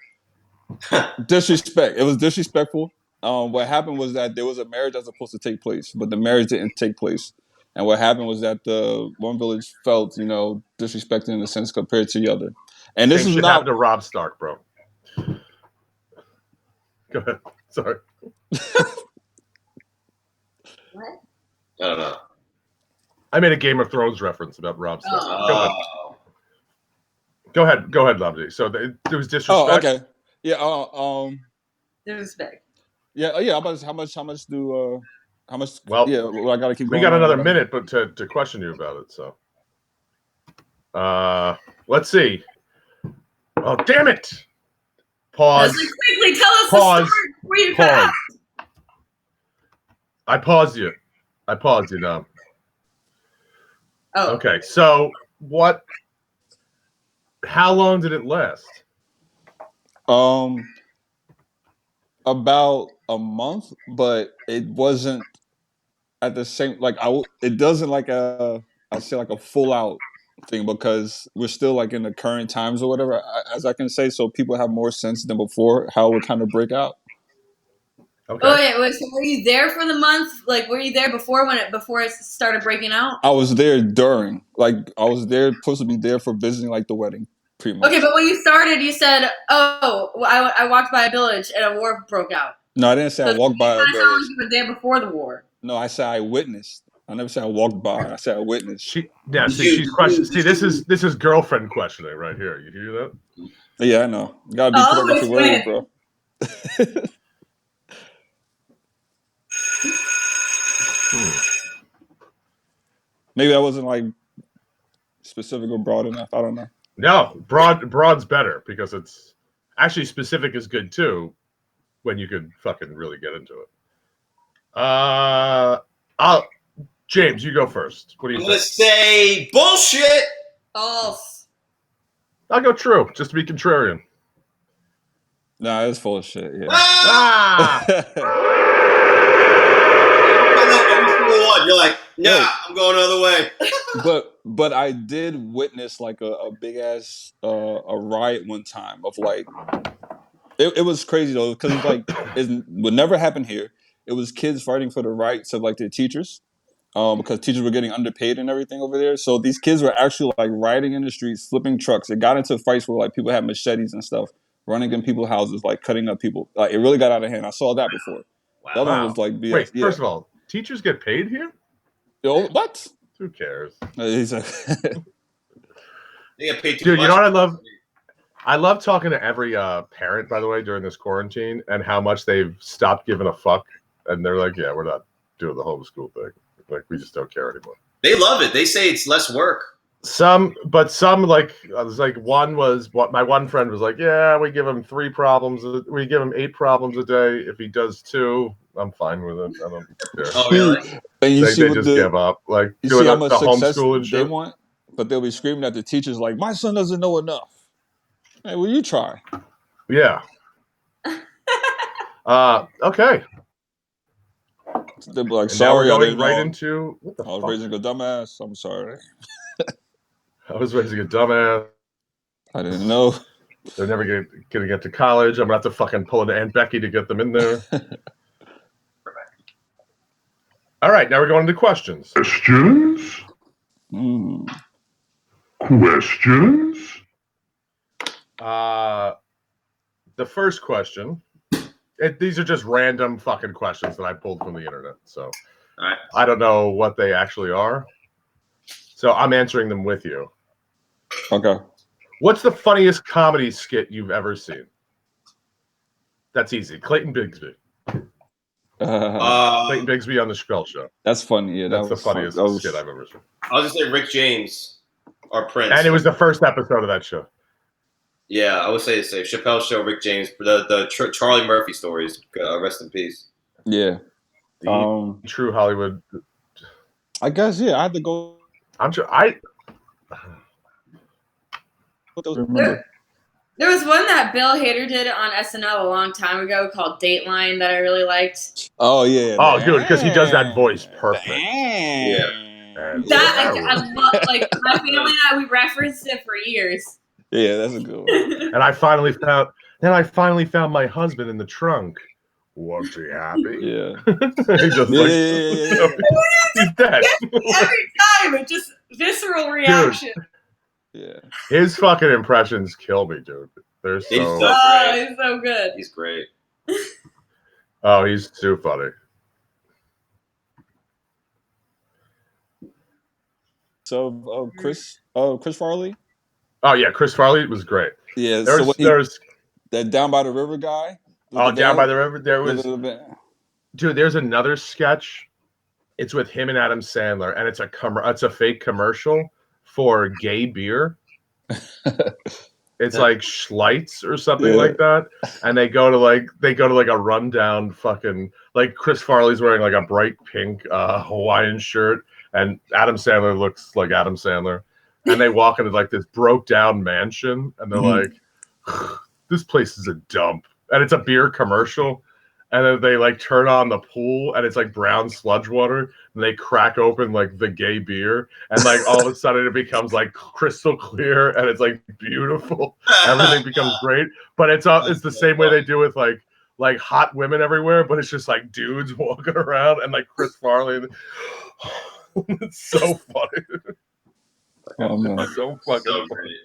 Disrespect. It was disrespectful. What happened was that there was a marriage that was supposed to take place, but the marriage didn't take place. And what happened was that the one village felt, disrespected in a sense compared to the other. And this is not happened to Rob Stark, bro. Go ahead. Sorry. What? I don't know. I made a Game of Thrones reference about Rob Stark. Oh. Go ahead, Lovely. So there was disrespect. Oh, okay. Yeah. Disrespect. Yeah. Yeah. How much? Well, yeah. Well, I gotta keep going. We got another minute, but to question you about it. So, let's see. Oh, damn it! Pause. Quickly tell us Pause. the story before you Pause. cut out. I paused you, Nnam. Oh. Okay, so what? How long did it last? About a month, but it wasn't at the same. Like it doesn't like I'd say like a full out thing because we're still like in the current times or whatever, as I can say. So people have more sense than before how it would kind of break out. Okay. Oh yeah, so were you there for the month? Like, were you there before it started breaking out? I was there during. Like, I was there supposed to be there for visiting like the wedding, pretty much. Okay, but when you started, you said, "Oh, I walked by a village and a war broke out." No, I didn't say I walked by a village. How long you were there before the war? No, I said I witnessed. I never said I walked by. I said I witnessed. She's questioning. See, this is girlfriend questioning right here. You hear that? Yeah, I know. You gotta be correct with your words, bro. Maybe I wasn't like specific or broad enough. I don't know. No, broad's better because it's actually specific is good too when you could fucking really get into it. James, you go first. What do you think? I'm gonna say bullshit. False. I'll go true, just to be contrarian. Nah, it's full of shit. Yeah. You're like, nah, I'm going another way. but I did witness like a big ass a riot one time of like it was crazy though because it's like it would never happen here. It was kids fighting for the rights of like their teachers, because teachers were getting underpaid and everything over there. So these kids were actually like riding in the streets, flipping trucks. It got into fights where like people had machetes and stuff, running in people's houses, like cutting up people. Like it really got out of hand. I saw that before. Wow. The other one was like BS. Wait, first of all, teachers get paid here? Yo, what? Who cares? He's like, they get paid too dude, much. you know what I love? I love talking to every parent, by the way, during this quarantine and how much they've stopped giving a fuck. And they're like, yeah, we're not doing the homeschool thing. Like, we just don't care anymore. They love it. They say it's less work. Some like, I was like, one was what my one friend was like, yeah, we give him 3 problems. We give him 8 problems a day. If he does 2, I'm fine with it. I don't care. Oh, really? And you see they just give up. Like, you doing see how much the success homeschool and they shit. want, but they'll be screaming at the teachers like, my son doesn't know enough. Hey, well, you try. Yeah. Okay. They'll be like, And sorry, now we're I didn't going right know. into what the I was fuck? raising a dumbass. I'm sorry. I was raising a dumbass. I didn't know. They're never gonna get to college. I'm gonna have to fucking pull into Aunt Becky to get them in there. All right, now we're going into questions. Questions? Questions? The first question. These are just random fucking questions that I pulled from the internet. So all right. I don't know what they actually are. So I'm answering them with you. Okay. What's the funniest comedy skit you've ever seen? That's easy. Clayton Bigsby. Clayton Bigsby on the Chappelle Show. That's funny. Yeah, that's the funniest skit I've ever seen. I'll just say Rick James or Prince. And it was the first episode of that show. Yeah, I would say Chappelle Show, Rick James, the Charlie Murphy stories. Rest in peace. Yeah. True Hollywood. I guess I had to go. I'm sure remember. There was one that Bill Hader did on SNL a long time ago called Dateline that I really liked. Oh yeah. Oh, dude, because he does that voice perfect. Yeah. I love, like, my family and I, we referenced it for years. Yeah, that's a good one. And I finally found my husband in the trunk. Was he happy? Yeah. He just he's dead. Every time, it just visceral reaction. Dude, yeah. His fucking impressions kill me, dude. They're so. He's so good. He's great. Oh, he's too funny. of Chris Farley. Oh yeah, Chris Farley was great. Yeah, there's that Down by the River guy. Down by the River. There was dude. There's another sketch. It's with him and Adam Sandler, and it's a fake commercial for gay beer. It's like Schleitz or something like that, and they go to like a rundown fucking like Chris Farley's wearing like a bright pink Hawaiian shirt, and Adam Sandler looks like Adam Sandler, and they walk into like this broke down mansion, and they're like, "This place is a dump," and it's a beer commercial. And then they like turn on the pool and it's like brown sludge water and they crack open like the gay beer and like all of a sudden it becomes like crystal clear and it's like beautiful. Everything becomes great. But it's the same way they do with like hot women everywhere, but it's just like dudes walking around and like Chris Farley. It's so funny. Oh man. It's so fucking funny.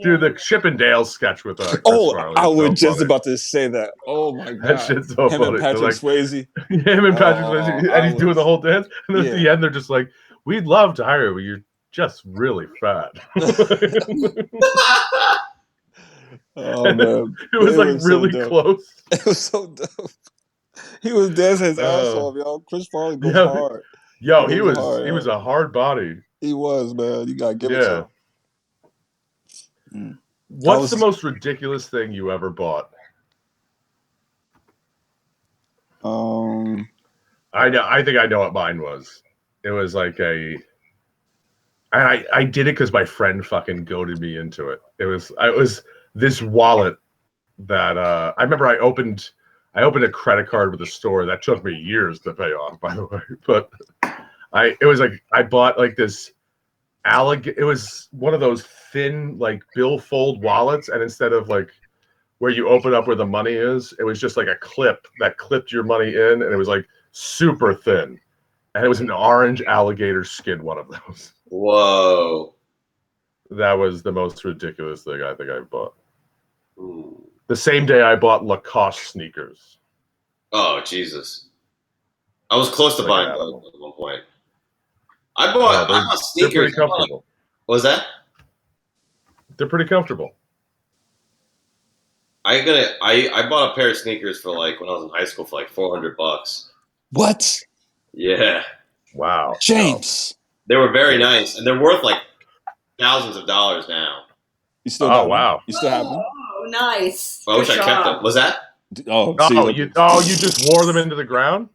Dude, the Chip and Dale sketch with Chris Farley. I was just about to say that. Oh my god, that shit's so him funny. And Patrick Swayze. Him and Patrick Swayze, and he's doing the whole dance. And then at the end, they're just like, "We'd love to hire you, but you're just really fat." Oh man, it was like really close. It was so dope. He was dancing his ass off, yo. Chris Farley goes hard. Yo, he was a hard body. He was, man. You gotta give it to him. What's the most ridiculous thing you ever bought? I think I know what mine was. It was like I did it because my friend fucking goaded me into it. It was this wallet that I remember I opened a credit card with a store that took me years to pay off, by the way. But I bought like this it was one of those thin like billfold wallets, and instead of like where you open up where the money is, it was just like a clip that clipped your money in, and it was like super thin, and it was an orange alligator skin one of those. Whoa, that was the most ridiculous thing I think I bought. The same day I bought Lacoste sneakers. Oh Jesus, I was close to buying those at one point. I bought sneakers. They're pretty comfortable. What was that? They're pretty comfortable. I bought a pair of sneakers for like when I was in high school for like $400. What? Yeah. Wow. James. They were very nice, and they're worth like thousands of dollars now. You still? Wow. You still have them? Oh, nice. I wish I kept them. Was that? You just wore them into the ground?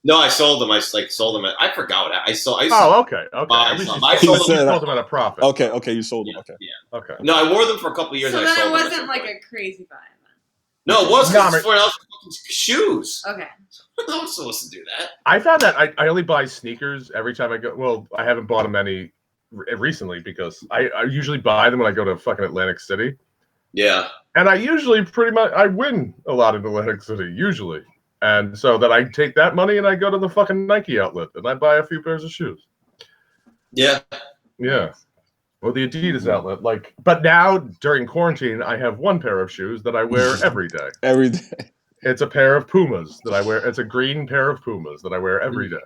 No, I sold them. I sold them. I forgot what I sold. Okay. I sold them at a profit. Okay, you sold them. Yeah. Okay. No, I wore them for a couple of years. So and then I sold it wasn't them like a crazy buy. No, it wasn't. It's for shoes. Okay. I was supposed to do that. I found that I only buy sneakers every time I go. Well, I haven't bought them any recently because I usually buy them when I go to fucking Atlantic City. Yeah. And I usually I win a lot in Atlantic City, usually. And so that I take that money and I go to the fucking Nike outlet and I buy a few pairs of shoes. Yeah. Yeah. Or the Adidas outlet. But now during quarantine, I have one pair of shoes that I wear every day. Every day. It's a pair of Pumas that I wear. It's a green pair of Pumas that I wear every day.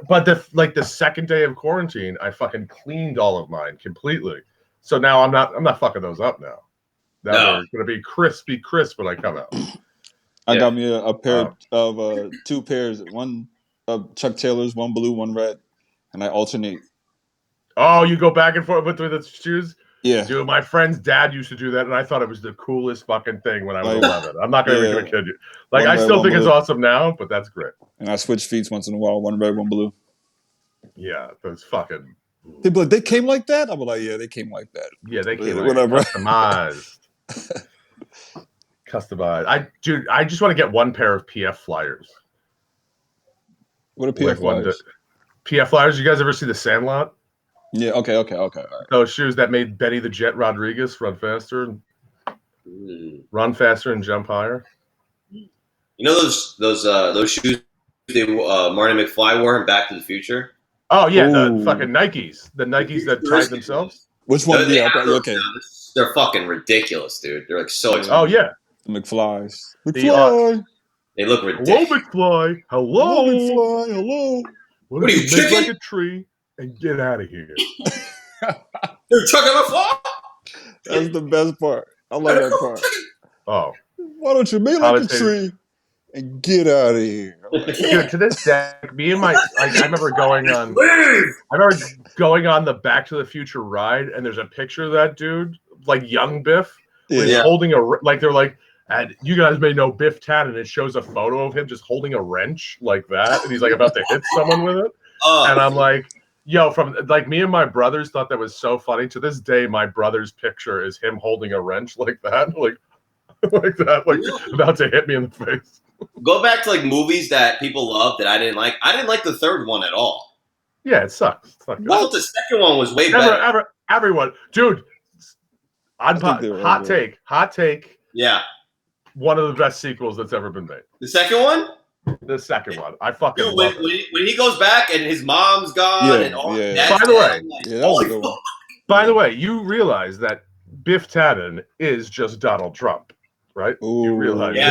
But the second day of quarantine, I fucking cleaned all of mine completely. So now I'm not fucking those up now. They're gonna be crisp when I come out. I got me a pair of 2 pairs, one of Chuck Taylor's, one blue, one red, and I alternate. Oh, you go back and forth with the shoes? Yeah. Dude, my friend's dad used to do that, and I thought it was the coolest fucking thing when I was 11. I'm not going to kid you. I still think it's awesome now, but that's great. And I switch feet once in a while, one red, one blue. Yeah, those fucking... They'd be like, they came like that? I'm like, yeah, they came like that. Yeah, they came like customized. Customized. I just want to get one pair of PF Flyers. What are PF Flyers? PF Flyers, you guys ever see The Sandlot? Yeah, okay. All right. Those shoes that made Betty the Jet Rodriguez run faster and jump higher. You know those shoes Marty McFly wore in Back to the Future? Oh yeah, the fucking Nikes. The Nikes that tied themselves. Which one? Okay. They're fucking ridiculous, dude. They're like so expensive. Oh yeah. The McFlys. McFly. They look ridiculous. Hello, McFly. Hello. Hello, McFly. Hello. What are you, chicken? Like a tree. and get out of here. You're chucking the floor. That's the best part. I like that part. Oh, why don't you be like a tree and get out of here? Dude, to this day, me and I remember going on. I remember going on the Back to the Future ride, and there's a picture of that dude, like young Biff, when he's holding they're like, and you guys may know Biff Tannen. It shows a photo of him just holding a wrench like that, and he's like about to hit someone with it. And I'm like, yo, from like me and my brothers thought that was so funny. To this day, my brother's picture is him holding a wrench like that, like that, like about to hit me in the face. Go back to like movies that people love that I didn't like. I didn't like the third one at all. Yeah, it sucks. I thought the second one was way better. Everyone, dude. Hot take. Yeah. One of the best sequels that's ever been made. The second one? The second one. I fucking love it. When he goes back and his mom's gone and all that. By the way, by the way, you realize that Biff Tannen is just Donald Trump, right? Ooh. You realize you're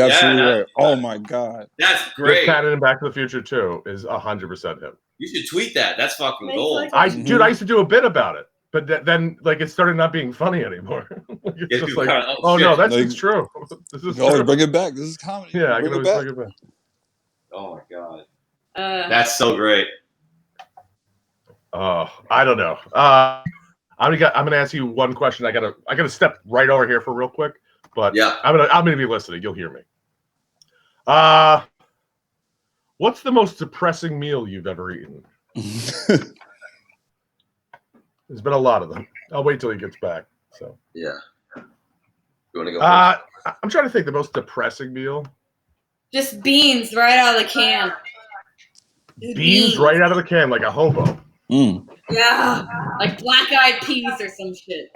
absolutely right. Oh my God. That's great. Biff Tannen in Back to the Future 2 is 100% him. You should tweet that. That's fucking gold. Dude, I used to do a bit about it. But then, like, it started not being funny anymore. It's just like, no, it's true. This is true. Bring it back. This is comedy. Yeah, I can always bring it back. Oh my God, that's so great. I don't know. I'm gonna ask you one question. I gotta step right over here for real quick. But yeah, I'm gonna be listening. You'll hear me. What's the most depressing meal you've ever eaten? There's been a lot of them. I'll wait till he gets back. So yeah. You want to go? I'm trying to think the most depressing meal. Just beans right out of the can. Beans right out of the can, like a hobo. Yeah, like black-eyed peas or some shit.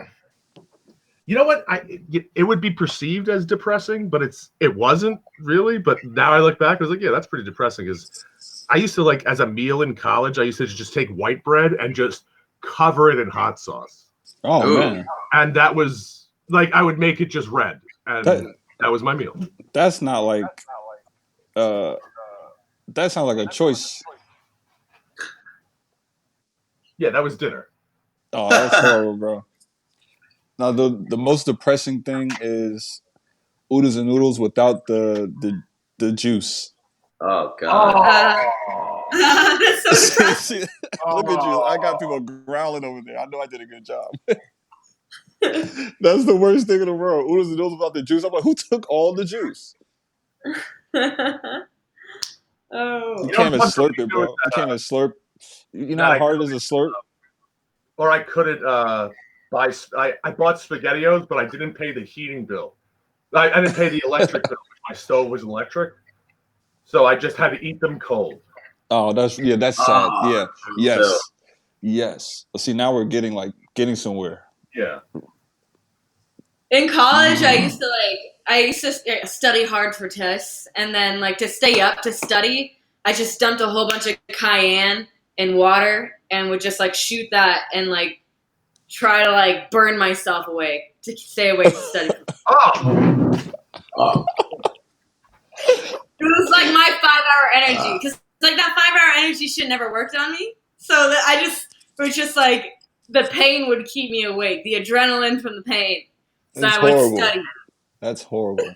You know what? It would be perceived as depressing, but it wasn't really. But now I look back, I was like, yeah, that's pretty depressing. Because I used to, like, as a meal in college, I used to just take white bread and just cover it in hot sauce. Oh man! And that was like I would make it just red, and that was my meal. That's not like that sounds like a choice. Yeah, that was dinner. Oh, that's horrible, bro. Now the most depressing thing is oodles and noodles without the juice. Oh God. That's so depressing. Look at you. I got people growling over there. I know I did a good job. That's the worst thing in the world. Oodles and noodles without the juice. I'm like, who took all the juice? You can't even slurp it, bro. You can't even slurp. You know how hard it is to slurp? Or I couldn't buy. I bought SpaghettiOs, but I didn't pay the heating bill. I didn't pay the electric bill. My stove was electric, so I just had to eat them cold. Oh, that's sad. Yeah, yes. See, now we're getting somewhere. Yeah. In college, I used to study hard for tests, and then like to stay up to study, I just dumped a whole bunch of cayenne in water and would just like shoot that and like try to like burn myself awake to stay awake to study. It was like my 5-hour energy because like that 5-hour energy shit never worked on me. So that it was just like the pain would keep me awake, the adrenaline from the pain. So I would study. That's horrible.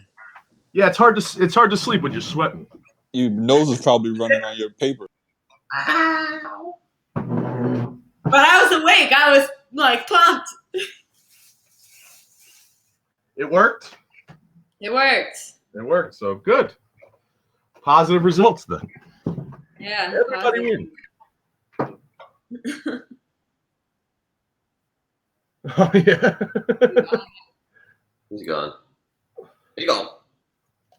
Yeah, it's hard to sleep when you're sweating. Your nose is probably running on your paper. Ow. But I was awake. I was like pumped. It worked. It worked. It worked. So good. Positive results then. Yeah. Everybody wins. Oh yeah. He's gone. There you go.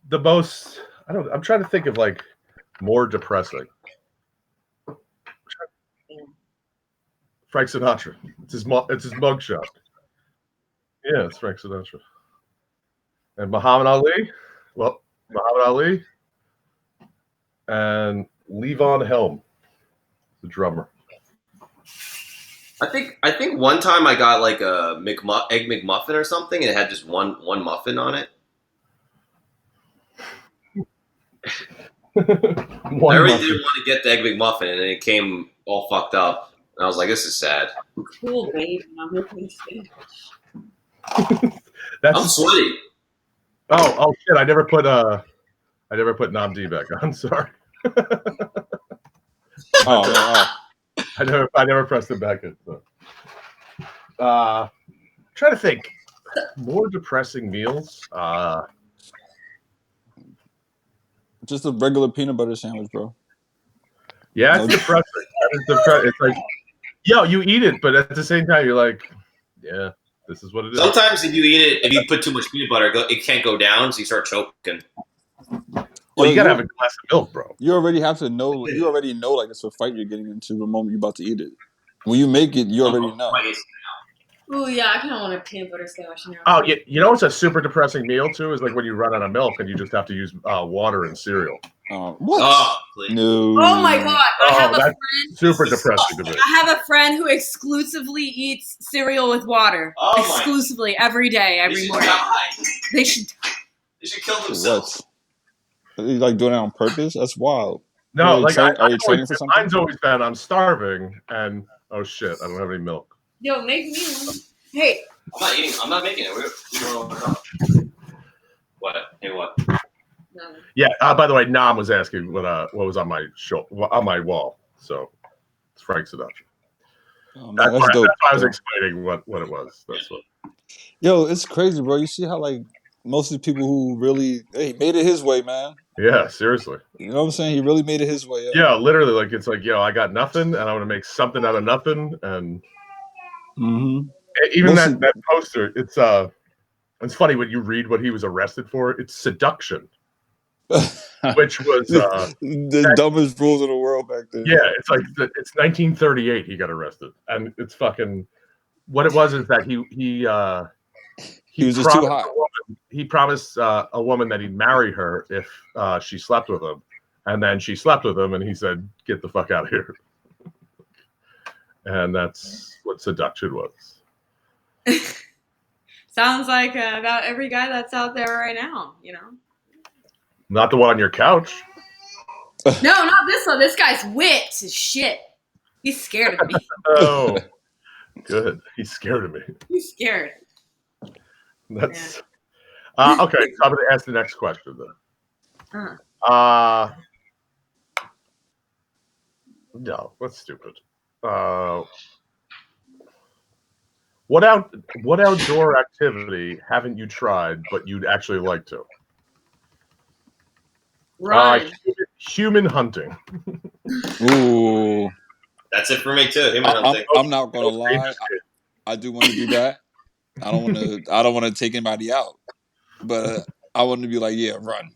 The most. I'm trying to think of like more depressing. Frank Sinatra. It's his mugshot. Yeah, it's Frank Sinatra. And Muhammad Ali. Well, Muhammad Ali. And Levon Helm, the drummer. I think one time I got like a egg McMuffin or something, and it had just one muffin on it. I really didn't want to get the egg McMuffin, and then it came all fucked up. And I was like, this is sad. Cool, babe. I'm looking fish. I'm sweaty. Oh shit! I never put Nnam D back on. Sorry. Oh. I never pressed it back in. So. Trying to think. More depressing meals. Just a regular peanut butter sandwich, bro. Yeah, it's depressing. It's like, yo, you eat it, but at the same time, you're like, yeah, this is what it is. Sometimes if you eat it, if you put too much peanut butter, it can't go down, so you start choking. Well, you gotta have a glass of milk, bro. You already have to know. You already know, like, it's a fight you're getting into the moment you're about to eat it. When you make it, you already know. Oh yeah, I kind of want a peanut butter sandwich now. Oh, you know what's a super depressing meal too? Is like when you run out of milk and you just have to use water and cereal. What? Oh, no. Oh my god! I have a friend. Super depressing to me. I have a friend who exclusively eats cereal with water. Exclusively every day, every morning. They should kill themselves. What? Are you like doing it on purpose? That's wild. No, like are you training for something? Mine's always been I'm starving and oh shit, I don't have any milk. Yo, make me one. Hey. I'm not eating. I'm not making it. We don't know what. Hey, what? No. Yeah. By the way, Nnam was asking what was on my wall. So it's Frank Sinatra. Oh, man, that's dope. That's why I was explaining what it was. That's what. Yo, it's crazy, bro. You see how like most of the people who really made it his way, man. Yeah, seriously. You know what I'm saying? He really made it his way. Yeah, literally. Like it's like, yo, I got nothing, and I want to make something out of nothing, and. Mm-hmm. Even that poster, it's funny when you read what he was arrested for. It's seduction, which was the dumbest rules in the world back then. Yeah, it's like it's 1938. He got arrested, and it's fucking. What it was is that he was just too hot. He promised a woman that he'd marry her if she slept with him, and then she slept with him, and he said, "Get the fuck out of here." And that's what seduction was. Sounds like about every guy that's out there right now, you know. Not the one on your couch. No, not this one. This guy's whipped as shit. He's scared of me. Oh, good. He's scared of me. He's scared. That's okay. So I'm going to ask the next question then. No, that's stupid. What outdoor activity haven't you tried but you'd actually like to? Run. Human hunting. Ooh, that's it for me too. Human hunting. I'm not gonna lie. I do want to do that. I don't want to take anybody out, but I want to be like, yeah, run.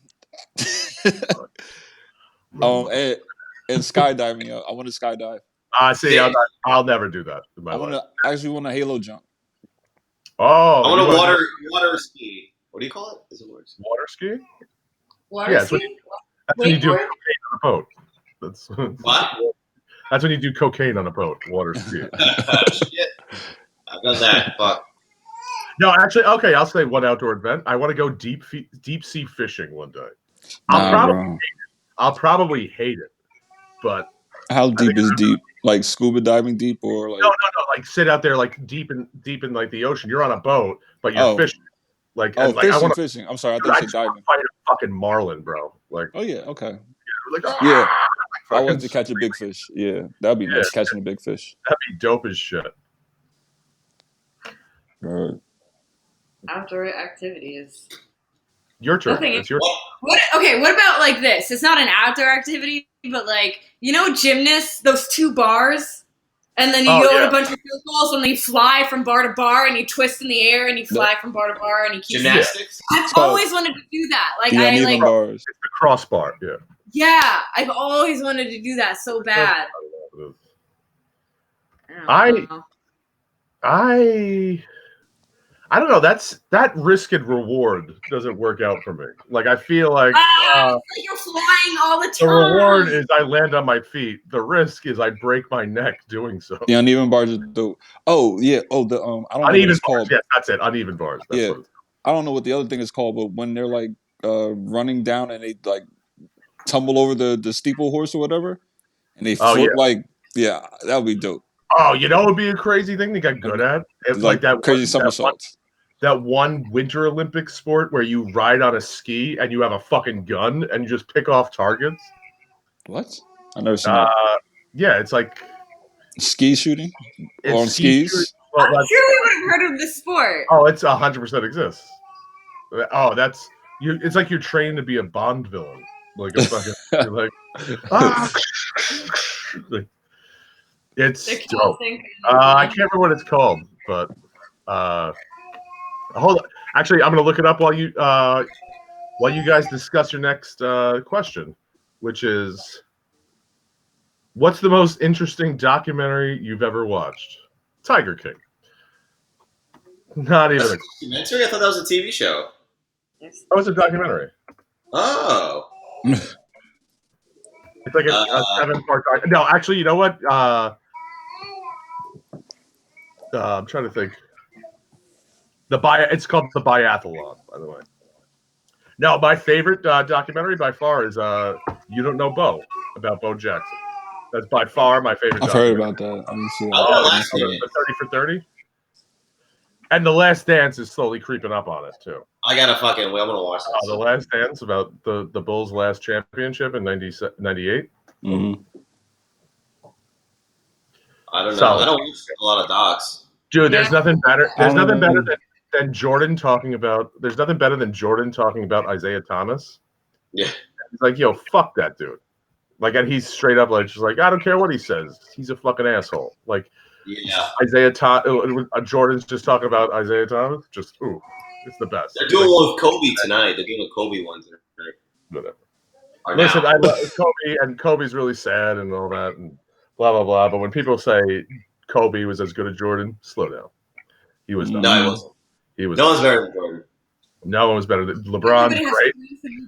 And skydiving. I want to skydive. See, I'll never do that in my life. I actually want a halo jump. Oh, I want a water ski. What do you call it? Is it water ski? Water ski? That's when you do cocaine on a boat. That's what? That's when you do cocaine on a boat. Water ski. Shit. I've done that. Fuck. No, actually, okay. I'll say one outdoor event. I want to go deep sea fishing one day. I'll probably hate it, but how deep is deep? Like scuba diving deep, or like no, like sit out there like deep in like the ocean. You're on a boat, but you're fishing. Like fishing. I'm sorry, I thought you said diving. Fight a fucking marlin, bro. Like oh yeah, okay. Yeah, I want to catch a big fish. Yeah, that'd be nice catching a big fish. That'd be dope as shit. Right. Outdoor activities. Your turn. It's your. What about like this? It's not an outdoor activity, but like gymnasts, those two bars, and then you go in a bunch of circles, and then you fly from bar to bar, and you twist in the air, and you fly from bar to bar, and you keep gymnastics. I've always wanted to do that. Like bars. It's the crossbar. Yeah. Yeah, I've always wanted to do that so bad. I don't know. That risk and reward doesn't work out for me. Like I feel like you're flying all the time. The reward is I land on my feet. The risk is I break my neck doing so. The uneven bars is dope. Oh yeah. Oh the I don't know what it's called. Yes, that's it. Uneven bars. That's what it's called. I don't know what the other thing is called, but when they're like running down and they like tumble over the steeple horse or whatever, and they float Yeah, that would be dope. Oh, you know, it would be a crazy thing they got good at. It's like that crazy somersaults. That one Winter Olympic sport where you ride on a ski and you have a fucking gun and you just pick off targets. What? I've never seen that. Yeah, it's like ski shooting or on skis. Well, I'm sure we would have heard of this sport. Oh, it's 100% exists. Oh, that's you. It's like you're trained to be a Bond villain, like a fucking. You're like, like, it's dope. I can't remember what it's called, but hold on. Actually, I'm gonna look it up while you guys discuss your next question, which is, what's the most interesting documentary you've ever watched? Tiger King. Not even a documentary. I thought that was a TV show. Oh, it's a documentary. Oh. It's like a 7-part. No, actually, you know what? I'm trying to think. It's called The Biathlon, by the way. No, my favorite documentary by far is You Don't Know Bo, about Bo Jackson. That's by far my favorite. I've heard about that. I didn't see that. The 30 for 30. And The Last Dance is slowly creeping up on it too. I gotta fucking wait. I'm gonna watch that. The Last Dance, about the Bulls' last championship in 98. Mm-hmm. I don't know. I don't watch a lot of docs. Dude, there's nothing better. There's nothing better than Jordan talking about. There's nothing better than Jordan talking about Isaiah Thomas. Yeah. He's like, yo, fuck that dude. Like, and he's straight up like, just like, I don't care what he says. He's a fucking asshole. Like, yeah. Jordan's just talking about Isaiah Thomas. Just, ooh, it's the best. They're doing one with Kobe tonight. They're doing a Kobe one tonight. Whatever. Listen, I love Kobe, and Kobe's really sad and all that, and blah, blah, blah. But when people say Kobe was as good as Jordan, slow down. He was not. No, he wasn't. He was. No one's better than Jordan. No one was better than LeBron's great.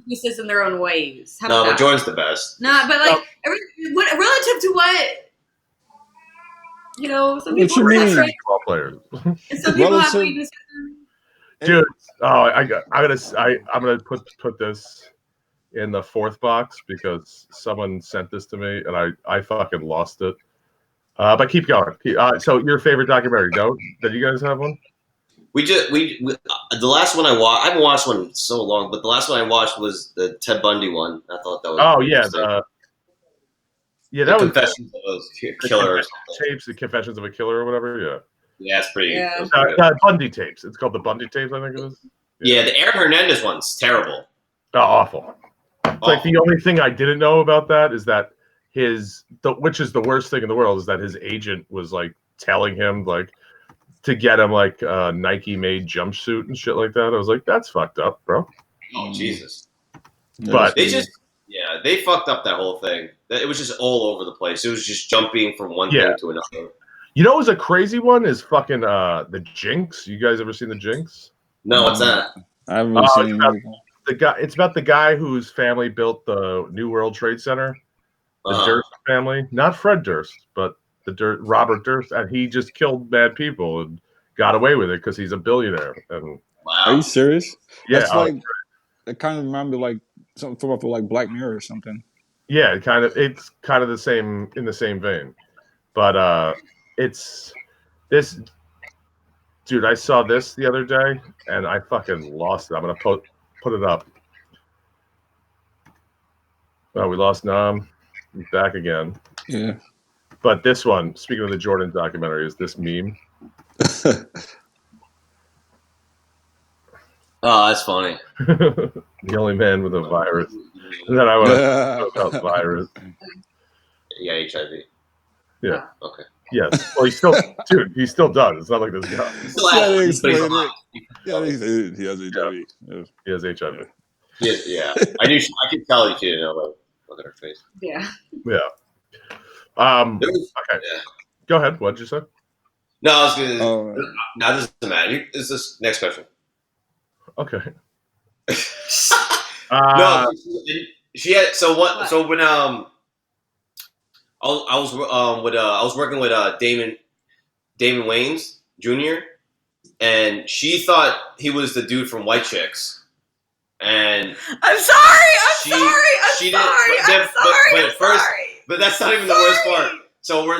Weaknesses in their own ways. No, but Jordan's the best. Nah, but like relative to what? You know, some people have basketball players. And some people have weaknesses. Dude, I'm gonna put this in the fourth box because someone sent this to me and I fucking lost it. But keep going. So your favorite documentary? Did you guys have one? We the last one I watched. I haven't watched one in so long, but the last one I watched was the Ted Bundy one. I thought that was. Oh yeah, that was Confessions of a Killer. Tapes, the Confessions of a Killer or whatever. Yeah. Yeah, it's pretty. Yeah. Bundy tapes. It's called the Bundy tapes, I think it is. Yeah, the Aaron Hernandez one's terrible. Oh, awful. It's like the only thing I didn't know about that is that which is the worst thing in the world, is that his agent was like telling him like to get him like a Nike made jumpsuit and shit like that. I was like, that's fucked up, bro. Oh Jesus! But they fucked up that whole thing. It was just all over the place. It was just jumping from one thing to another. You know, what was a crazy one is fucking the Jinx. You guys ever seen the Jinx? No, what's that? I haven't seen the guy. It's about the guy whose family built the New World Trade Center. The Durst family, not Fred Durst, but Robert Durst, and he just killed bad people and got away with it because he's a billionaire. And wow, are you serious? Yeah, it kind of reminded me like something from up with like Black Mirror or something. Yeah, it's kind of the same in the same vein, but it's this dude. I saw this the other day and I fucking lost it. I'm gonna put it up. Oh, we lost Nnam. He's back again. Yeah. But this one, speaking of the Jordan documentary, is this meme. Oh, that's funny. The only man with a virus. And then I want to talk about virus. Yeah, HIV. Yeah. Okay. Yes. Well, he still does. It's not like this guy. He still has he has HIV. He has HIV. Yeah. I could tell you didn't know. Look at her face. Yeah. Yeah. Okay. Yeah. Go ahead. What did you say? No, I was gonna. Now this doesn't matter. Is this next question? Okay. No, she had. So what? So when I was working with Damon Wayans Jr. and she thought he was the dude from White Chicks. And I'm sorry. But that's not even the worst part. So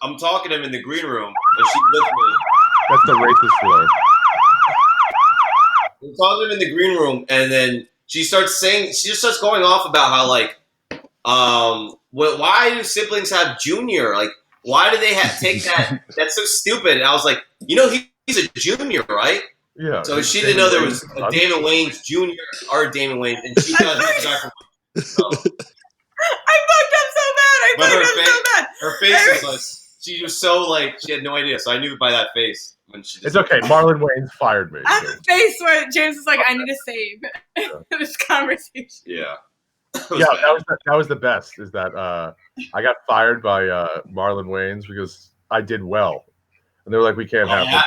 I'm talking to him in the green room, and she's with me. That's the racist slur. We're talking to him in the green room, and then she just starts going off about how like, why do siblings have junior? Like, why do they take that? That's so stupid. And I was like, he's a junior, right? Yeah. So she didn't know there was a Damon Wayans Jr. or Damon Wayans, and she does. So. I fucked up so bad. Her face was like, she was so like, she had no idea. So I knew by that face when she. It's okay. Marlon Wayans fired me. I have a face where James is like, I need to save this conversation. Yeah. That was the best. Is that I got fired by Marlon Wayans because I did well, and they were like, "We can't have this."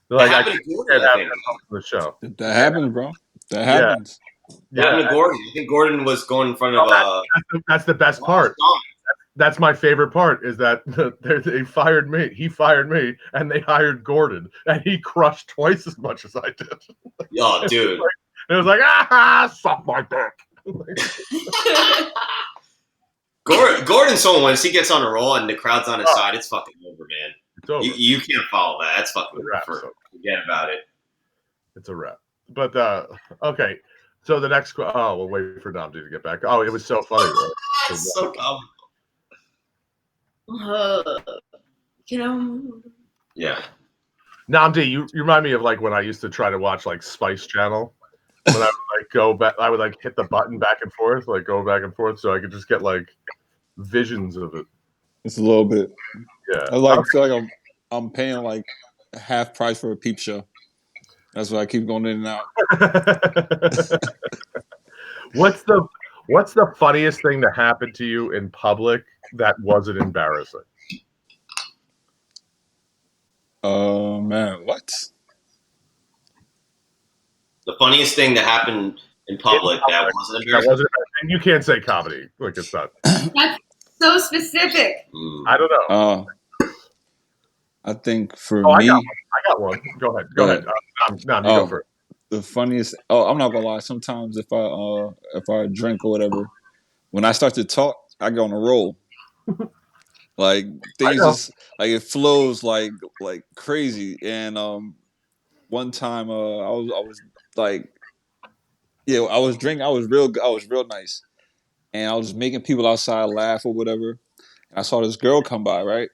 They're like, "I can't have it on the show." That happens, bro. That happens. Yeah. Happened to Gordon. I think Gordon was going in front of. That's the best part. That's my favorite part. Is that they fired me. He fired me, and they hired Gordon, and he crushed twice as much as I did. Oh, dude! It was like, suck my dick. Gordon's so once he gets on a roll and the crowd's on his side, it's fucking over, man. It's over. You can't follow that. That's fucking over. Forget about it. It's a wrap. But okay. So the next we'll wait for Nnam to get back. Oh, it was so funny. So comical. Yeah. Nnam, you remind me of like when I used to try to watch like Spice Channel. When I would like go back, I would like hit the button back and forth, like go back and forth, so I could just get like visions of it. It's a little bit. Yeah. I feel like I'm paying like half price for a peep show. That's why I keep going in and out. What's the funniest thing that happened to you in public that wasn't embarrassing? Man, what? The funniest thing that happened in public that wasn't embarrassing. And you can't say comedy. Like it's not. That's so specific. I don't know. I think for me, I got one. Go ahead. No, you go first. The funniest. Oh, I'm not gonna lie. Sometimes if I drink or whatever, when I start to talk, I go on a roll. Like things just like it flows like crazy. And one time I was like, yeah, I was drinking. I was real nice, and I was just making people outside laugh or whatever. And I saw this girl come by, right?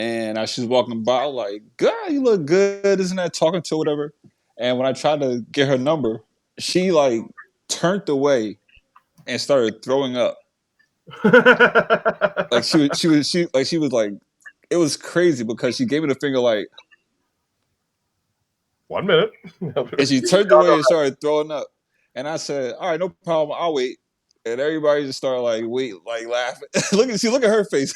And as she was walking by, I was like, "God, you look good, isn't that?" Talking to her, whatever. And when I tried to get her number, she like turned away and started throwing up. Like she was like, it was crazy because she gave me the finger like, 1 minute. And she turned away and started throwing up. And I said, all right, no problem, I'll wait. And everybody just started like laughing. Look at her face.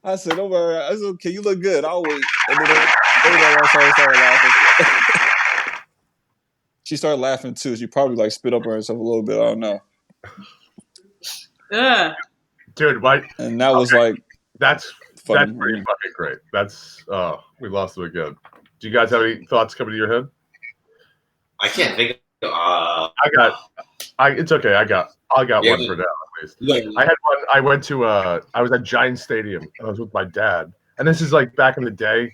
I said, don't worry. I said, okay, you look good. I'll wait. And then everybody started laughing. She started laughing too. She probably like spit up on herself a little bit. I don't know. Yeah. Dude, right? And that was like that's pretty fucking great. That's we lost it again. Do you guys have any thoughts coming to your head? I can't think of it's okay. I got one for now at least. Yeah. I had one. I was at Giant Stadium and I was with my dad. And this is like back in the day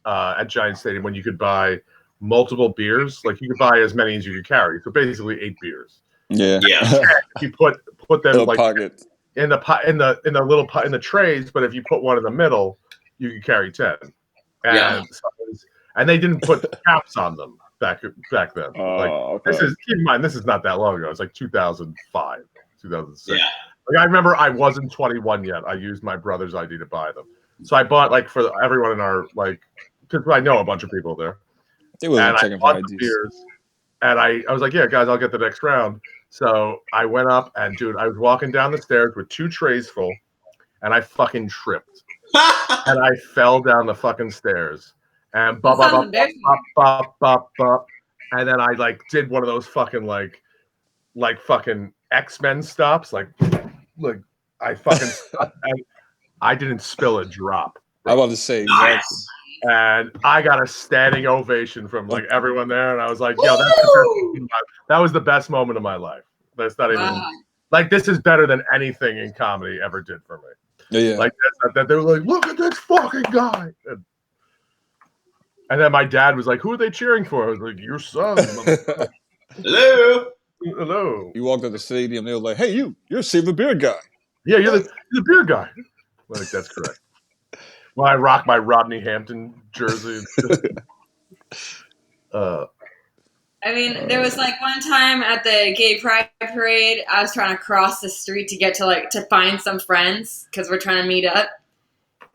at Giant Stadium when you could buy multiple beers. Like you could buy as many as you could carry. So basically 8 beers. Yeah. You put them like pocket. in the trays, but if you put one in the middle, you could carry 10. And they didn't put caps on them back then. Okay. Keep in mind, this is not that long ago. It's like 2005, 2006. Yeah. Like I remember I wasn't 21 yet. I used my brother's ID to buy them. So I bought like for everyone in our because I know a bunch of people there. They wasn't checking for IDs. Beers, and I was like, yeah, guys, I'll get the next round. So I went up and dude, I was walking down the stairs with 2 trays full, and I fucking tripped. And I fell down the fucking stairs. And bop, and then I like did one of those fucking like fucking X-Men stops, like I fucking and I didn't spill a drop. I was about to say, nice. And I got a standing ovation from like everyone there, and I was like, "Yo, that was the best moment of my life." That's not even. Like, this is better than anything in comedy ever did for me. Yeah. Like that they were like, look at this fucking guy. And then my dad was like, who are they cheering for? I was like, your son. Hello. You walked up the stadium, they were like, hey, you're Save the Beer guy. Yeah, you're the beer guy. Like, that's correct. Well, I rock my Rodney Hampton jersey. I mean, there was like one time at the gay pride parade, I was trying to cross the street to get to find some friends because we're trying to meet up.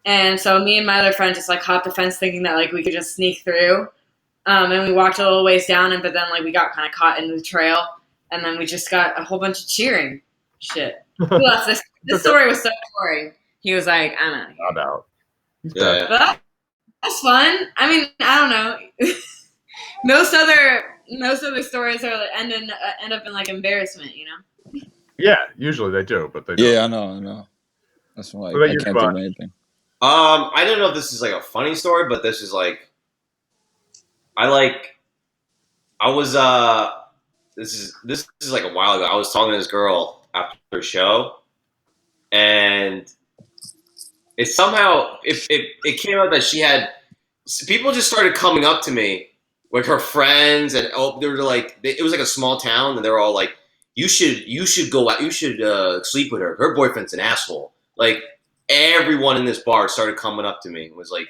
And so me and my other friend just like hopped the fence thinking that like we could just sneak through. And we walked a little ways down, but then like we got kind of caught in the trail. And then we just got a whole bunch of cheering shit. Who else? This story was so boring. He was like, I'm out. I'm out. Yeah. But that's fun. I mean, I don't know. Most other stories are end up in like embarrassment, you know? Yeah, usually they do, but they don't. Yeah, I know. That's why I can't think of anything. I don't know if this is like a funny story, but this is like, this is like a while ago. I was talking to this girl after a show, and it came out that she had people just started coming up to me, like her friends, and they were like, it was like a small town, and they were all like, you should go out, you should sleep with her. Her boyfriend's an asshole. Like everyone in this bar started coming up to me and was like,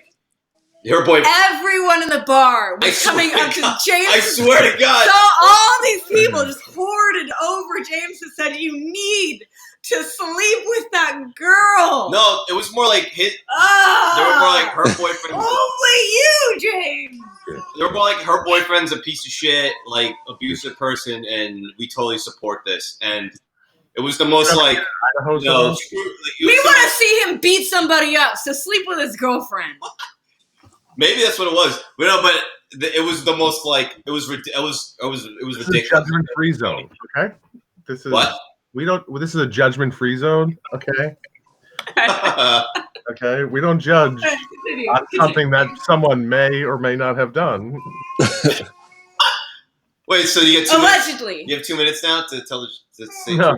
her boyfriend. Everyone in the bar was coming up to James. I swear to God. So all these people just hoarded over James and said, you need to sleep with that girl. No, it was more like they were more like her boyfriend. Only you, James. They were more like her boyfriend's a piece of shit, like abusive person, and we totally support this. And it was the most like, we want to see him beat somebody up, so sleep with his girlfriend. Maybe that's what it was. But it was the most like it was ridiculous. This is a judgment-free zone. Okay, this is what we don't. This is a judgment-free zone. Okay. Okay, we don't judge on something that someone may or may not have done. Wait, so you get allegedly? You have 2 minutes now to tell to say no.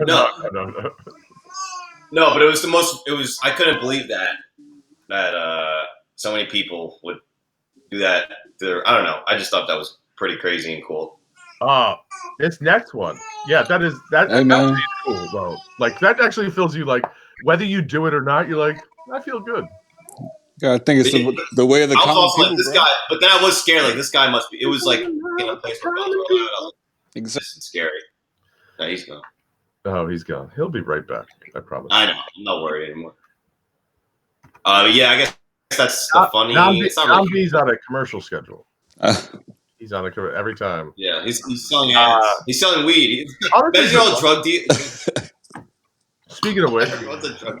No, but it was the most. It was. I couldn't believe that so many people would do that. I don't know. I just thought that was pretty crazy and cool. This next one, yeah, that's cool though. Like that actually feels you like whether you do it or not. You're like, I feel good. Yeah, I think it's the way of the common people. Like, this guy, but then I was scared. Like this guy must be. It was like in a place where exactly scary. No, he's gone. Oh, he's gone. He'll be right back. I promise. I know. I'm not worried anymore. Yeah, I guess that's the funny. He's on a commercial schedule. He's on every time. Yeah, he's selling ads. He's selling weed. These are all drug deals. Speaking of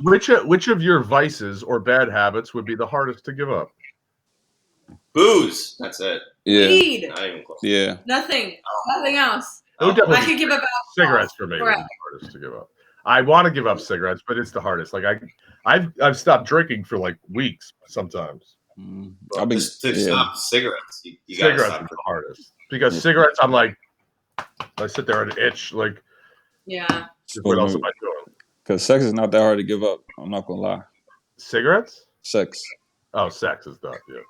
which of your vices or bad habits would be the hardest to give up? Booze. That's it. Yeah. Weed. Not even close. Yeah. Nothing else. I could give up cigarettes for me. Would be the hardest to give up. I want to give up cigarettes, but it's the hardest. Like I've stopped drinking for like weeks sometimes. I've been stop cigarettes. You cigarettes are the hardest because cigarettes. I'm like, I sit there and itch. Like, yeah. What else am I doing? Because sex is not that hard to give up. I'm not gonna lie. Cigarettes? Sex. Oh, sex is done. Yeah.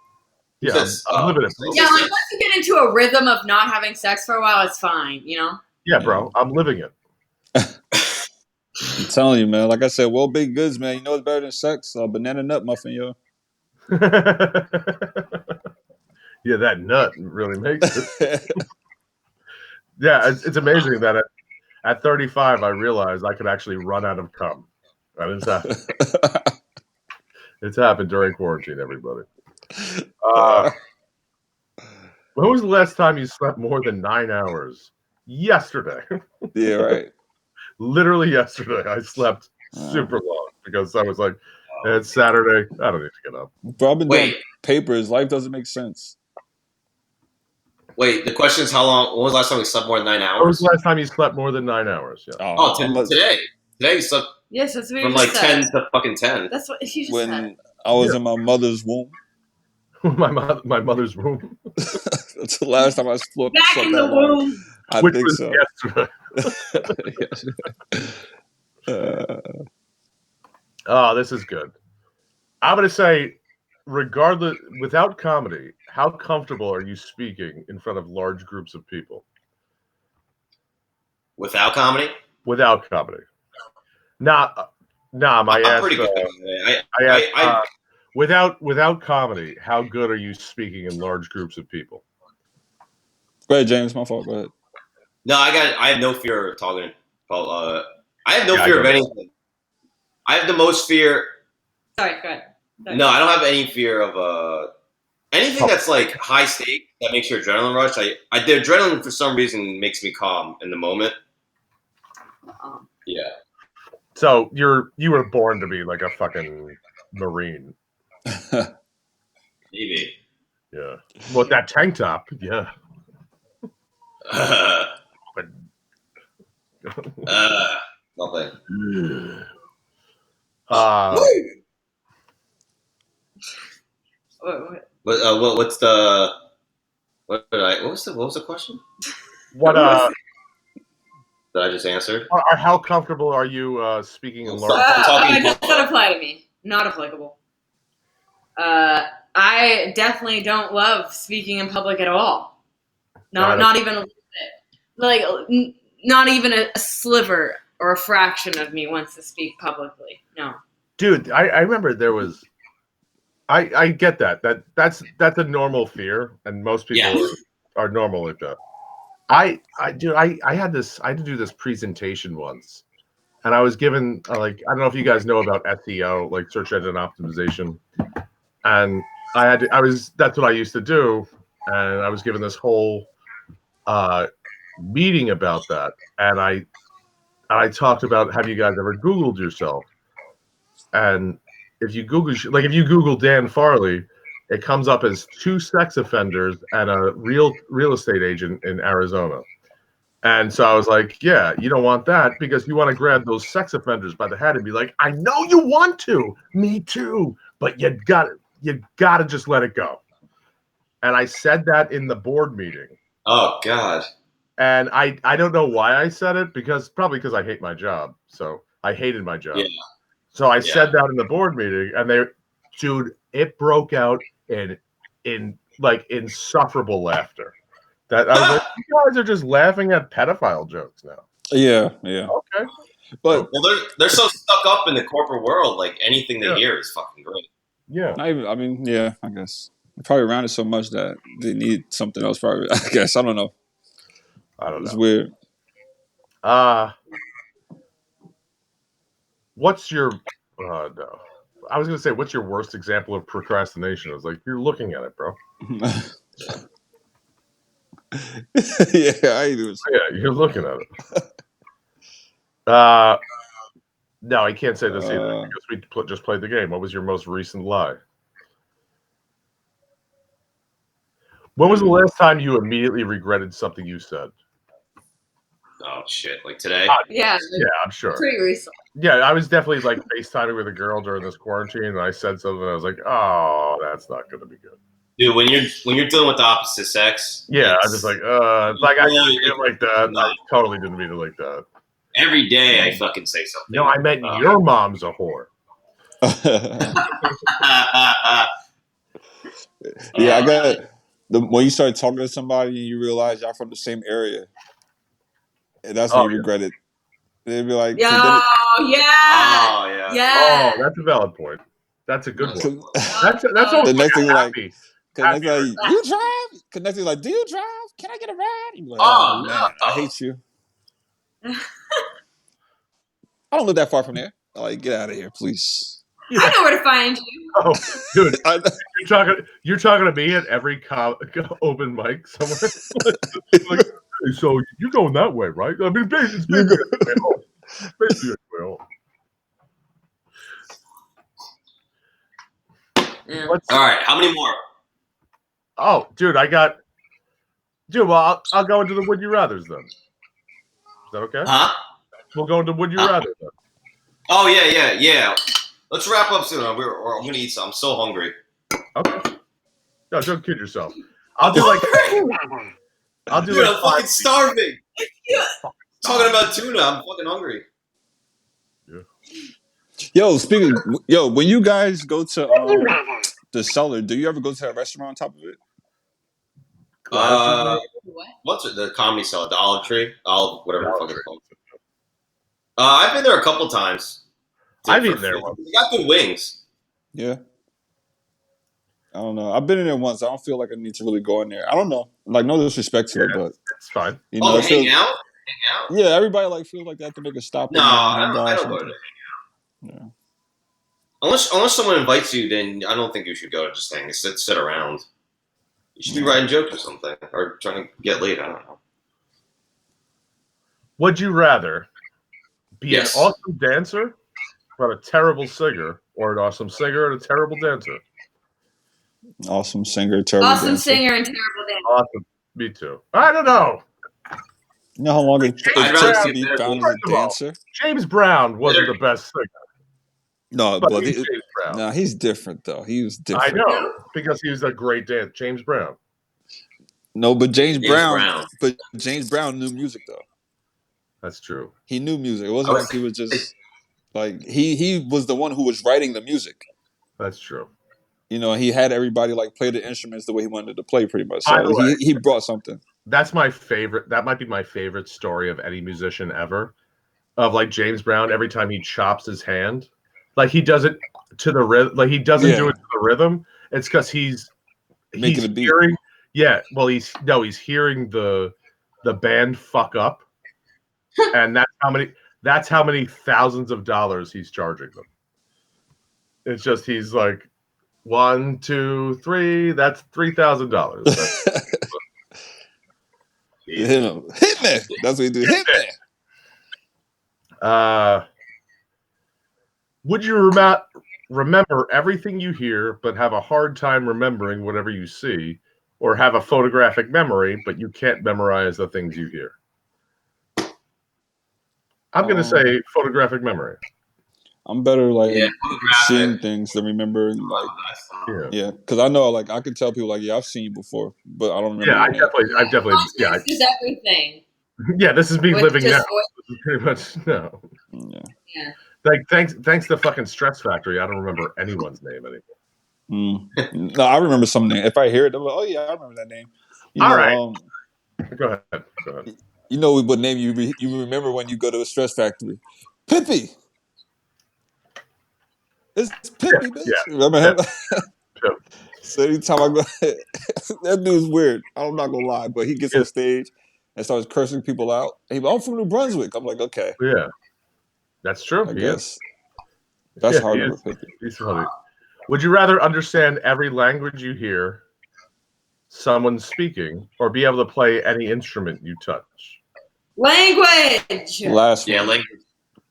Yeah, I'm living it. Yeah, like once you get into a rhythm of not having sex for a while, it's fine, you know? Yeah, bro, I'm living it. I'm telling you, man. Like I said, well, baked goods, man. You know it's better than sex. Banana nut muffin, yo. Yeah, that nut really makes it. Yeah, it's amazing that at 35, I realized I could actually run out of cum. It's happened during quarantine, everybody. When was the last time you slept more than 9 hours? Yesterday. Yeah, right. Literally yesterday, I slept super long because I was like, it's Saturday. I don't need to get up. Bro, I've been doing papers. Life doesn't make sense. Wait, the question is how long? When was the last time you slept more than 9 hours? When was the last time you slept more than 9 hours? Yeah. Today. Today you slept yes, that's what from like 10 to fucking 10. That's what she just when said. I was in my mother's womb. my mother's womb. That's the last time I slept. Back in the womb. I Which think was so. Yesterday. Oh, this is good. I'm going to say, regardless, without comedy, how comfortable are you speaking in front of large groups of people? Without comedy? Without comedy. Nnam, I asked. Pretty good. Without comedy, how good are you speaking in large groups of people? Go ahead, James. My fault. Go ahead. No, I have no fear of talking. I have no fear of anything. I have the most fear. Sorry, go ahead. No, I don't have any fear of anything that's like high stake that makes your adrenaline rush. The adrenaline for some reason makes me calm in the moment. Yeah. So you were born to be like a fucking Marine. Maybe. Yeah. Well, that tank top, yeah. Nothing. What's the what was the question? What that I just answered? How comfortable are you speaking in large? It doesn't apply to me. Not applicable. I definitely don't love speaking in public at all. Not even a little bit. Like not even a sliver or a fraction of me wants to speak publicly. No. Dude, I remember there was. I get that. That's a normal fear, and most people are normal like that. I had to do this presentation once, and I was given I don't know if you guys know about SEO, like search engine optimization, and that's what I used to do, and I was given this whole meeting about that, and I talked about, have you guys ever Googled yourself? And if you Google Dan Farley, it comes up as 2 sex offenders and a real estate agent in Arizona. And so I was like, yeah, you don't want that, because you want to grab those sex offenders by the head and be like, I know you want to, me too, but you gotta just let it go. And I said that in the board meeting. Oh God. And I don't know why I said it, probably because I hate my job. So I hated my job. Yeah. So I said that in the board meeting, and it broke out in like insufferable laughter. That I was like, you guys are just laughing at pedophile jokes now. Yeah. Okay. But they're so stuck up in the corporate world, like anything they hear is fucking great. Yeah. I guess they're probably around it so much that they need something else. Probably, I guess. I don't know. It's weird. What's your no? I was gonna say, what's your worst example of procrastination? I was like, you're looking at it, bro. Yeah, you're looking at it. No, I can't say this either, because we just played the game. What was your most recent lie? When was the last time you immediately regretted something you said? Oh shit! Like today? Yeah, I'm sure. Pretty recent. Yeah, I was definitely like FaceTiming with a girl during this quarantine, and I said something, and I was like, "Oh, that's not going to be good." Dude, when you're dealing with the opposite sex, I'm just like, like I didn't mean it like that. No. I totally didn't mean it like that. Every day I fucking say something. No, I meant your mom's a whore. Yeah, I got when you start talking to somebody and you realize y'all from the same area, and that's when you regret it. They'd be like, yeah. Oh, that's a valid point. That's a good one. That's the next thing happy. Like, you drive? Connecting like, do you drive? Can I get a ride? You're like, oh man, no. I hate you. I don't live that far from there. Like, get out of here, please. Yeah. I know where to find you. Oh, dude, you're talking to me at every open mic somewhere. Like, hey, so you're going that way, right? I mean, basically well. Yeah. All right, how many more? Oh, dude, well, I'll go into the Would You Rathers then. Is that okay? Huh? We'll go into Would You Rather then. Oh, yeah. Let's wrap up soon. I'm going to eat some. I'm so hungry. Okay. No, don't kid yourself. I'll do like... Dude, I'm fucking starving. Talking about tuna. I'm fucking hungry. When you guys go to the Cellar, do you ever go to that restaurant on top of it? What's it? The Comedy Cellar, the Olive Tree, whatever the fuck it's called. I've been there a couple times. I've eaten there once. They got good wings. Yeah. I don't know. I've been in there once. I don't feel like I need to really go in there. I don't know. Like, no disrespect to it, but it's fine. You know, hang out? Yeah, everybody like feels like they have to make a stop. No, I don't go to hang out. Yeah. Unless someone invites you, then I don't think you should go to just hang. Sit around. You should be writing jokes or something, or trying to get laid. I don't know. Would you rather be an awesome dancer but a terrible singer, or an awesome singer and a terrible dancer? Awesome singer, terrible dancer. Awesome singer and terrible dancer. Awesome. Me too. I don't know. You know how long it takes to be found as a dancer? James Brown wasn't the best singer. No, but he's different though. He was different. I know, because he was a great dancer. James Brown. No, but James Brown knew music though. That's true. He knew music. It wasn't like he was just like he was the one who was writing the music. That's true. You know, he had everybody like play the instruments the way he wanted to play, pretty much. So he brought something. That's my favorite. That might be my favorite story of any musician ever. Of like James Brown, every time he chops his hand, like he does it to the rhythm. Like he doesn't do it to the rhythm. It's because he's making a beat. Hearing, well, he's hearing the band fuck up, and that's how many thousands of dollars he's charging them. It's just he's like, 1, 2, 3. That's $3,000. Hit him. Hit me. That's what he do. Hit me. Would you remember everything you hear, but have a hard time remembering whatever you see, or have a photographic memory, but you can't memorize the things you hear? I'm going to say photographic memory. I'm better seeing things than remembering. Because I know I can tell people I've seen you before, but I don't remember. Yeah, I definitely. Yeah, this is everything. Yeah, this is me living now. This is pretty much no. Yeah. Like thanks to fucking Stress Factory, I don't remember anyone's name anymore. No, I remember some name. If I hear it, I'm like, oh yeah, I remember that name. All right. Go ahead. You know what name you remember when you go to a Stress Factory? Pippi. It's Pippi, bitch. Yeah. Remember him? Yeah. So anytime I go, that dude's weird. I'm not gonna lie, but he gets on stage and starts cursing people out. I'm from New Brunswick. I'm like, okay. Yeah. That's true. I guess. That's hard to Pippi. He's funny. Would you rather understand every language you hear someone speaking, or be able to play any instrument you touch? Language. Last one. Language.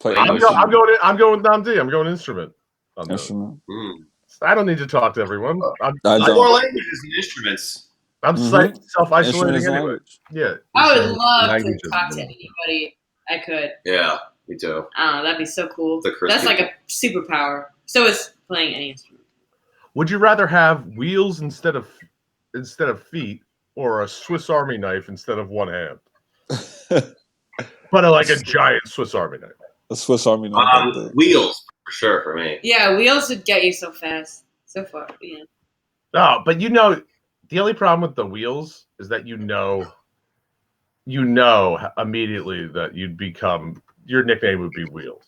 I'm going with Nnam. I'm going instrument. Instrument. I don't need to talk to everyone. I'm more languages than instruments. I'm self-isolating anyway. Yeah. I would love to talk to anybody I could. Yeah, me too. I don't know. That'd be so cool. That's like a superpower. So is playing any instrument. Would you rather have wheels instead of feet, or a Swiss Army knife instead of one hand? But like a giant Swiss Army knife. A Swiss Army knife. Wheels. For sure, for me. Yeah, wheels would get you so fast, so far. Yeah. No, but the only problem with the wheels is that you know immediately that your nickname would be Wheels.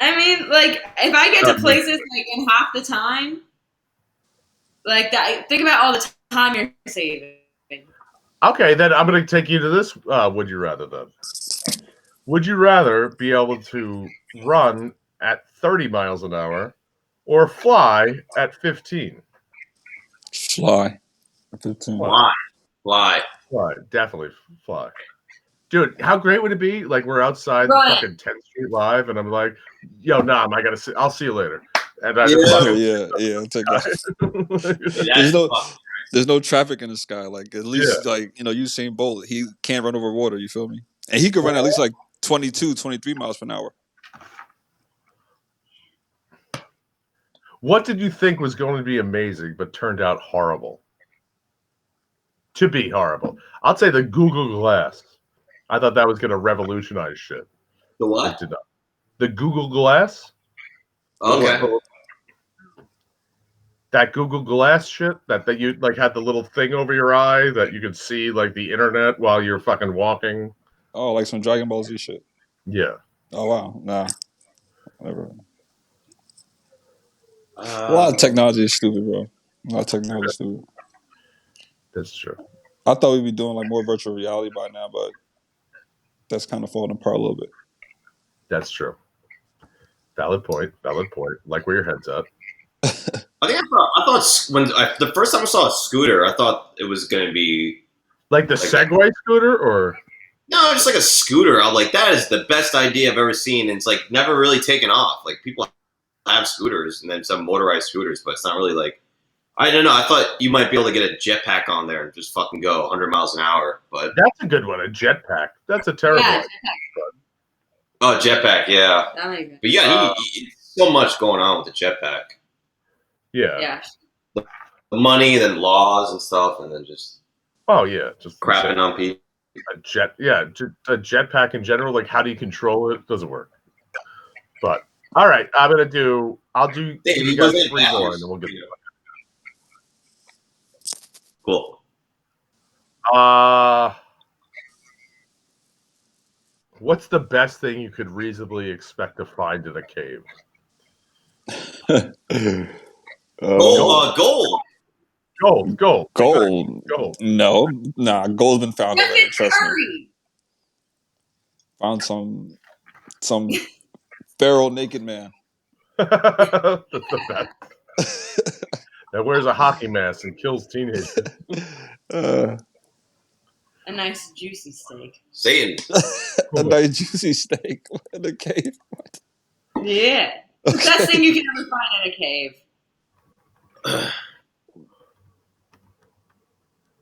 I mean, if I get to places in half the time, like that, think about all the time you're saving. Okay, then I'm going to take you to this. Would you rather then? Would you rather be able to run at 30 miles an hour or fly at 15? Fly. 15. Fly. Definitely fly. Dude, how great would it be? Like, we're outside fucking 10th Street Live, and I'm like, yo, Nnam, I'll see you later. And I take that. There's no traffic in the sky. Like, at least, Usain Bolt, he can't run over water, you feel me? And he could run at least 22, 23 miles per hour. What did you think was going to be amazing but turned out horrible? To be horrible. I'll say the Google Glass. I thought that was going to revolutionize shit. The what? It did not. The Google Glass. Okay. That Google Glass shit that you like had the little thing over your eye that you could see like the internet while you're fucking walking. Oh, like some Dragon Ball Z shit. Yeah. Oh wow, nah, never. A lot of technology is stupid, bro. A lot of technology is stupid. That's true. I thought we'd be doing like more virtual reality by now, but that's kind of falling apart a little bit. That's true. Valid point. Like where your head's at. I thought when the first time I saw a scooter, I thought it was going to be like the Segway scooter, or no, just like a scooter. I'm like, that is the best idea I've ever seen, and it's like never really taken off. Like people have scooters and then some motorized scooters, but it's not really like, I don't know. I thought you might be able to get a jetpack on there and just fucking go 100 miles an hour. But that's a good one, a jetpack. That's a terrible idea. Oh, jetpack, yeah. But yeah, so much going on with the jetpack. Yeah. The money, then laws and stuff, and then just just crapping on people. A jetpack in general. Like, how do you control it? Doesn't work. But all right, I'll do you guys 3 more, and then we'll get to Cool. What's the best thing you could reasonably expect to find in a cave? Gold. Gold. No, nah, gold's been found already. Trust me. Found some feral naked man. That's the best. That wears a hockey mask and kills teenagers. A nice juicy steak. Satan. A nice juicy steak in a cave. What? Yeah. The best thing you can ever find in a cave.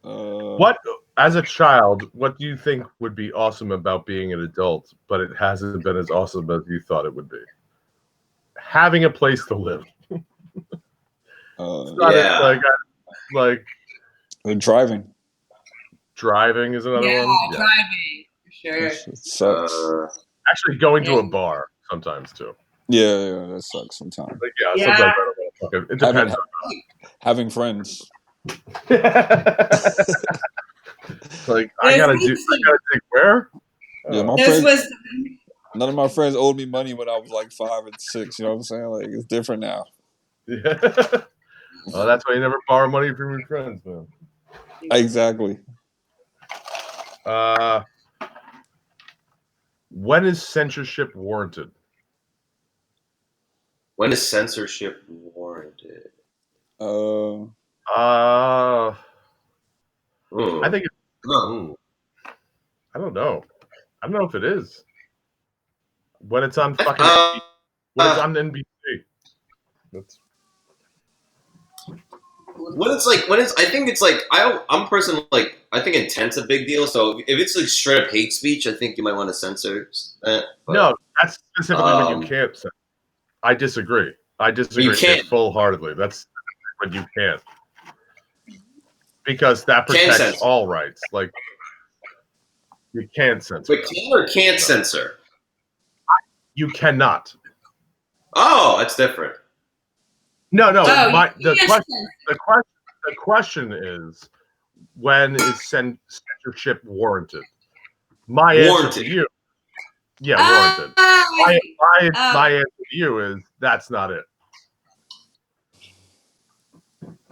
What, as a child, what do you think would be awesome about being an adult, but it hasn't been as awesome as you thought it would be? Having a place to live. Like driving. Driving is another one. Yeah, driving. Sure. Sucks. Actually, going to a bar sometimes too. Yeah, that sucks sometimes. Like, sometimes I don't know. It depends. Having friends. Like I gotta take where? Yeah, my friends. None of my friends owed me money when I was like 5 and 6. You know what I'm saying? Like it's different now. Yeah. Well, that's why you never borrow money from your friends, man. Exactly. When is censorship warranted? When is censorship warranted? I think it's, I don't know. I don't know if it is. When it's on fucking when it's on NBC. I think it's like I'm a person like I think intent's a big deal. So if it's like straight up hate speech, I think you might want to censor that. But, no, that's specifically when you can't censor. I disagree. You can't full-heartedly. That's when you can't, because that protects all rights. Like you can't censor. But can or can't censor? You cannot. Oh, that's different. No. The question is, when is censorship warranted? My answer to you, warranted. My answer to you is that's not it.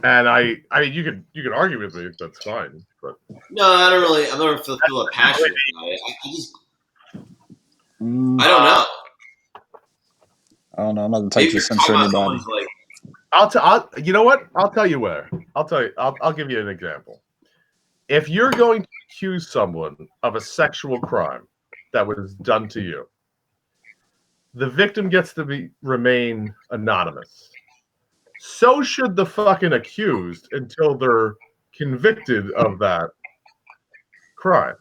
And I mean, you can argue with me. That's fine. But no, I don't feel a passion about it. I don't know. I don't know. I'm not the type to censor anybody. You know what? I'll tell you where. I'll give you an example. If you're going to accuse someone of a sexual crime that was done to you, the victim gets to remain anonymous. So should the fucking accused until they're convicted of that crime.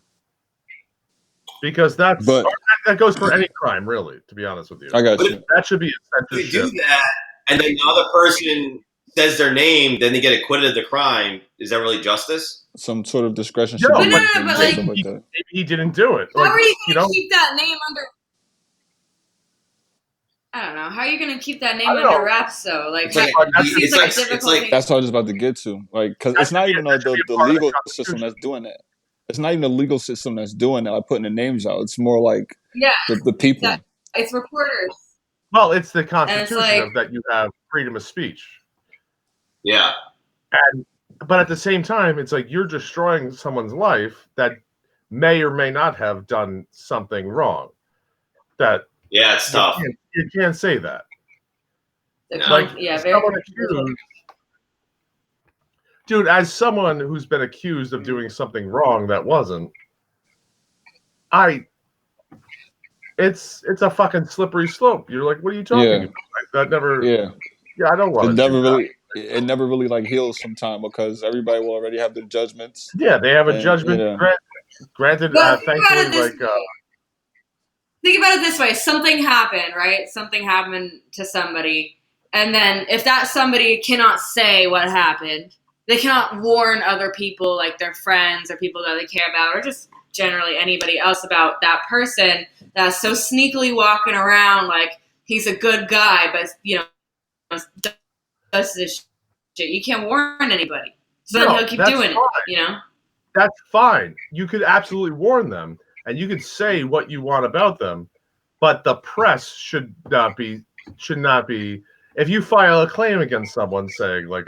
Because that goes for any crime, really, to be honest with you. I got you. That should be a censorship. You do that, and then the other person says their name, then they get acquitted of the crime. Is that really justice? Some sort of discretion. No, but like, maybe he didn't do it. How are you going to keep that name under? I don't know. How are you going to keep that name under wraps, though? Like, that's what I was about to get to. Like, because it's not even the legal system that's doing that. It's not even the legal system that's doing that, like putting the names out. It's more like the people. It's reporters. Well, it's the Constitution of that you have freedom of speech. Yeah. But at the same time, it's like you're destroying someone's life that may or may not have done something wrong. It's tough. You can't say that. Dude, as someone who's been accused of doing something wrong that wasn't, it's a fucking slippery slope. You're like, what are you talking about? That never. Yeah. Yeah, I don't want to. It never really like heals sometime because everybody will already have the judgments. Yeah, they have a judgment. Granted, thankfully, think about it this way: something happened, right? Something happened to somebody, and then if that somebody cannot say what happened, they cannot warn other people, like their friends or people that they care about, or just generally anybody else about that person that's so sneakily walking around like he's a good guy, but does this shit. You can't warn anybody, so then he'll keep doing it. That's fine. You could absolutely warn them, and you could say what you want about them, but the press should not be. If you file a claim against someone saying like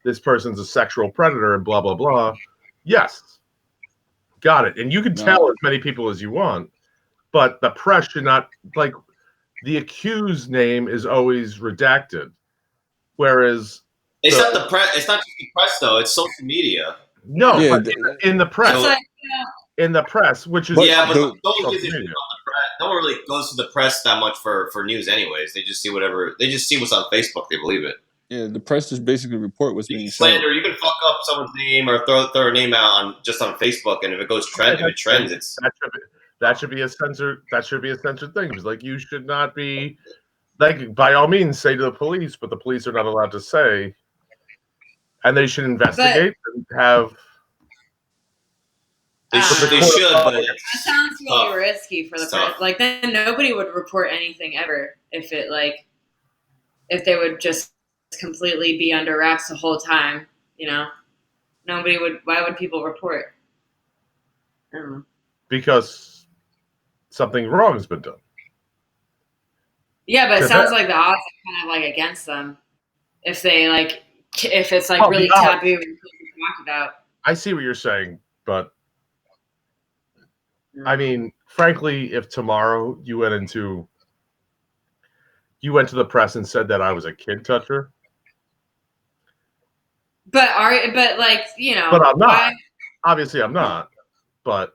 this person's a sexual predator and blah blah blah, yes, got it, and you can tell as many people as you want, but the press should not like the accused name is always redacted, whereas it's not the press. It's not just the press though. It's social media. No, but in the press. In the press, which is but no one really goes to the press that much for news, anyways. They just see whatever. They just see what's on Facebook. They believe it. Yeah, the press just basically report what's being slander. You can fuck up someone's name or throw a name out on Facebook, and if it goes trend, if it trends, it's that should be a censored. That should be a censored thing. It's like you should not be like by all means say to the police, but the police are not allowed to say. And they should investigate and have. They should. But that sounds really risky for the press. Like then nobody would report anything ever if they would just completely be under wraps the whole time. Nobody would. Why would people report? I don't know. Because something wrong has been done. Yeah, but it sounds like the odds are kind of like against them if they like. If it's like really taboo to talk about. I see what you're saying, but I mean, frankly, if tomorrow you went to the press and said that I was a kid toucher. But But I'm not. Obviously I'm not. But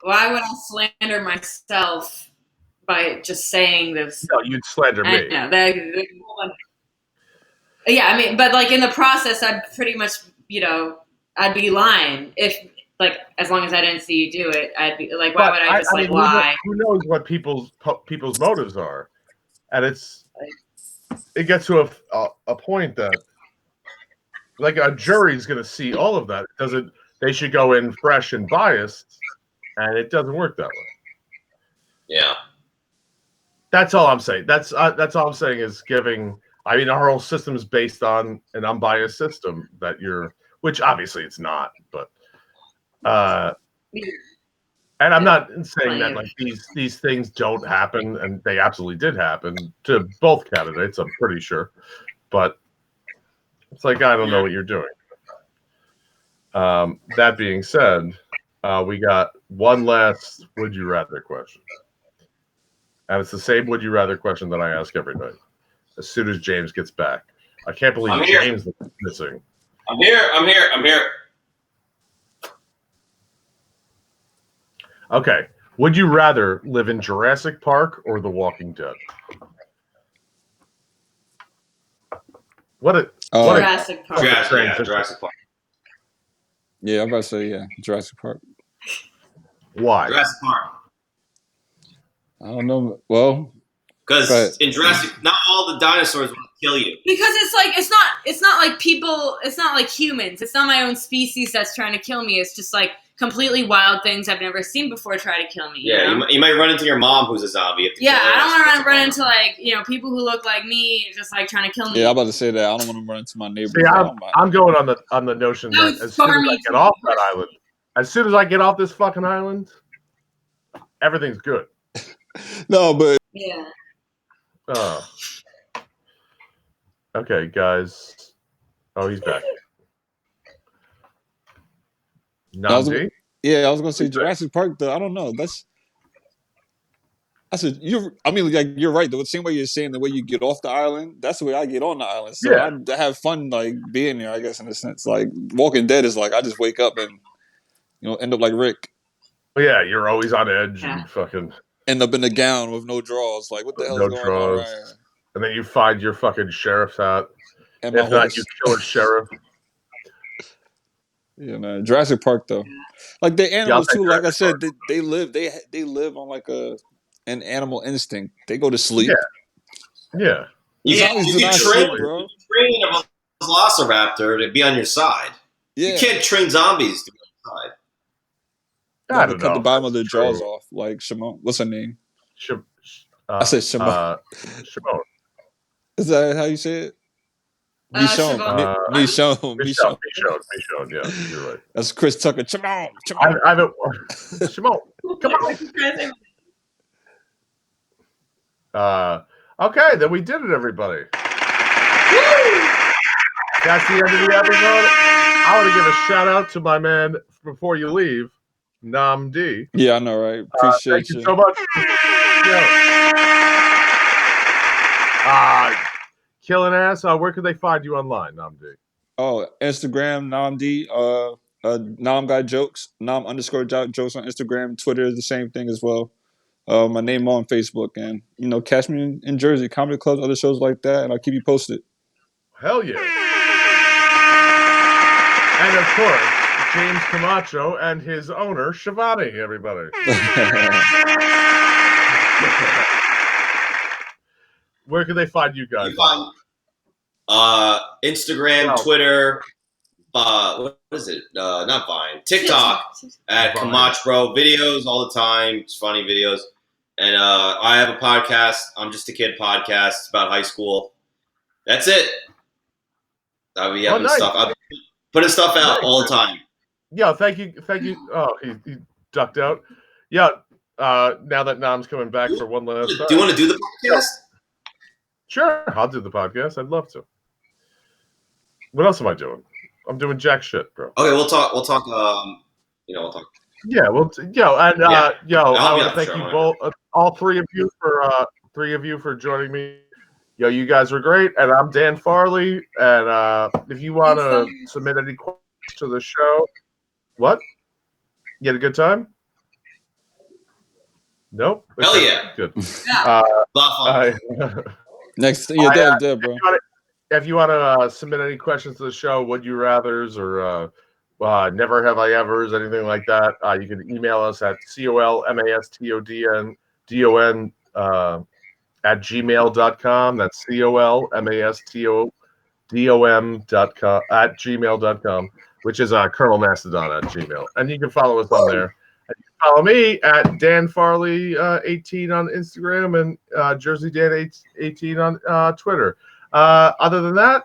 why would I slander myself by just saying this? No, you'd slander me. Yeah, I mean, but like in the process, I'd pretty much, I'd be lying if, like, as long as I didn't see you do it, I'd be like, why would I just lie? Who knows what people's motives are, and it gets to a point that, like, a jury's going to see all of that. They should go in fresh and biased, and it doesn't work that way. Yeah, that's all I'm saying. That's all I'm saying is giving. I mean, our whole system is based on an unbiased system which obviously it's not, but, and I'm not saying that like these things don't happen, and they absolutely did happen to both candidates, I'm pretty sure, but it's like, I don't know what you're doing. That being said, we got one last would you rather question, and it's the same would you rather question that I ask every night. As soon as James gets back. I can't believe James is missing. I'm here. Okay. Would you rather live in Jurassic Park or The Walking Dead? Jurassic Park. Jurassic Park. Yeah, I'm about to say, Jurassic Park. Why? Jurassic Park. I don't know. Well, because in Jurassic, not all the dinosaurs will kill you. Because it's not like people. It's not like humans. It's not my own species that's trying to kill me. It's just like completely wild things I've never seen before try to kill me. Yeah, you know? you might run into your mom who's a zombie. Yeah, I don't want to run into like people who look like me, just like trying to kill me. Yeah, I'm about to say that. I don't want to run into my neighbors. See, I'm going on the notion that as soon as I get off that island, as soon as I get off this fucking island, everything's good. No, but yeah. Okay, guys. Oh, he's back. Nnam. I was gonna say Jurassic Park. Though I don't know. You're right. The same way you're saying the way you get off the island, that's the way I get on the island. So I have fun like being there. I guess in a sense, like Walking Dead is like I just wake up and end up like Rick. Yeah, you're always on edge and fucking end up in a gown with no drawers. Like what the hell's going on right here? And then you find your fucking sheriff's hat. And if not, you kill a sheriff. Yeah, man. Jurassic Park though, like the animals too. Like I said, they live on like an animal instinct. They go to sleep. Yeah. You can train a velociraptor to be on your side. Yeah. You can't train zombies to be on your side. I don't know. Cut the bottom of their jaws off, like Shimon. What's her name? I said Shimon. Shimon. Is that how you say it? Michonne. Yeah, you're right. That's Chris Tucker. Shimon. Shimon. Come on. Okay, then we did it, everybody. That's the end of the episode. I want to give a shout out to my man before you leave, Nnam D. Yeah, I know, right? Appreciate you so much. Killing ass. Where can they find you online, Nnam D? Oh, Instagram, Nnam D. Nnam Guy Jokes. Nnam_jokes on Instagram. Twitter is the same thing as well. My name on Facebook, and catch me in Jersey, comedy clubs, other shows like that, and I'll keep you posted. Hell yeah! And of course, James Camacho and his owner Shivani. Everybody. Where can they find you guys? You find Instagram, Twitter. What is it? Not Vine. TikTok at Camacho videos all the time. It's funny videos. And I have a podcast. I'm Just a Kid podcast. It's about high school. That's it. I'll be having stuff. I'm putting stuff out all the time. Yeah, thank you. Oh, he ducked out. Yeah. Now that Nnam's coming back for one last time. Do you want to do the podcast? Sure, I'll do the podcast. I'd love to. What else am I doing? I'm doing jack shit, bro. Okay, we'll talk. We'll talk. We'll talk. Yeah, I want to thank you both, all three of you for joining me. You guys were great, and I'm Dan Farley. And if you want to submit any questions to the show, what? You had a good time? Nope. Hell yeah. Good. Next, Deb, bro. If you want to submit any questions to the show, would you rather's or never have I ever's, anything like that, you can email us at colmastodon at gmail.com. That's colmastodom.com at gmail.com, which is Colonel Mastodon at Gmail. And you can follow us on there. And you can follow me at Dan Farley 18 on Instagram and Jersey Dan 18 on Twitter. Other than that,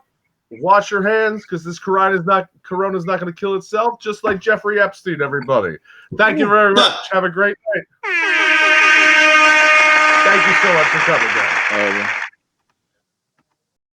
wash your hands because this corona's not going to kill itself, just like Jeffrey Epstein, everybody. Thank you very much. Have a great night. Thank you so much for coming, guys.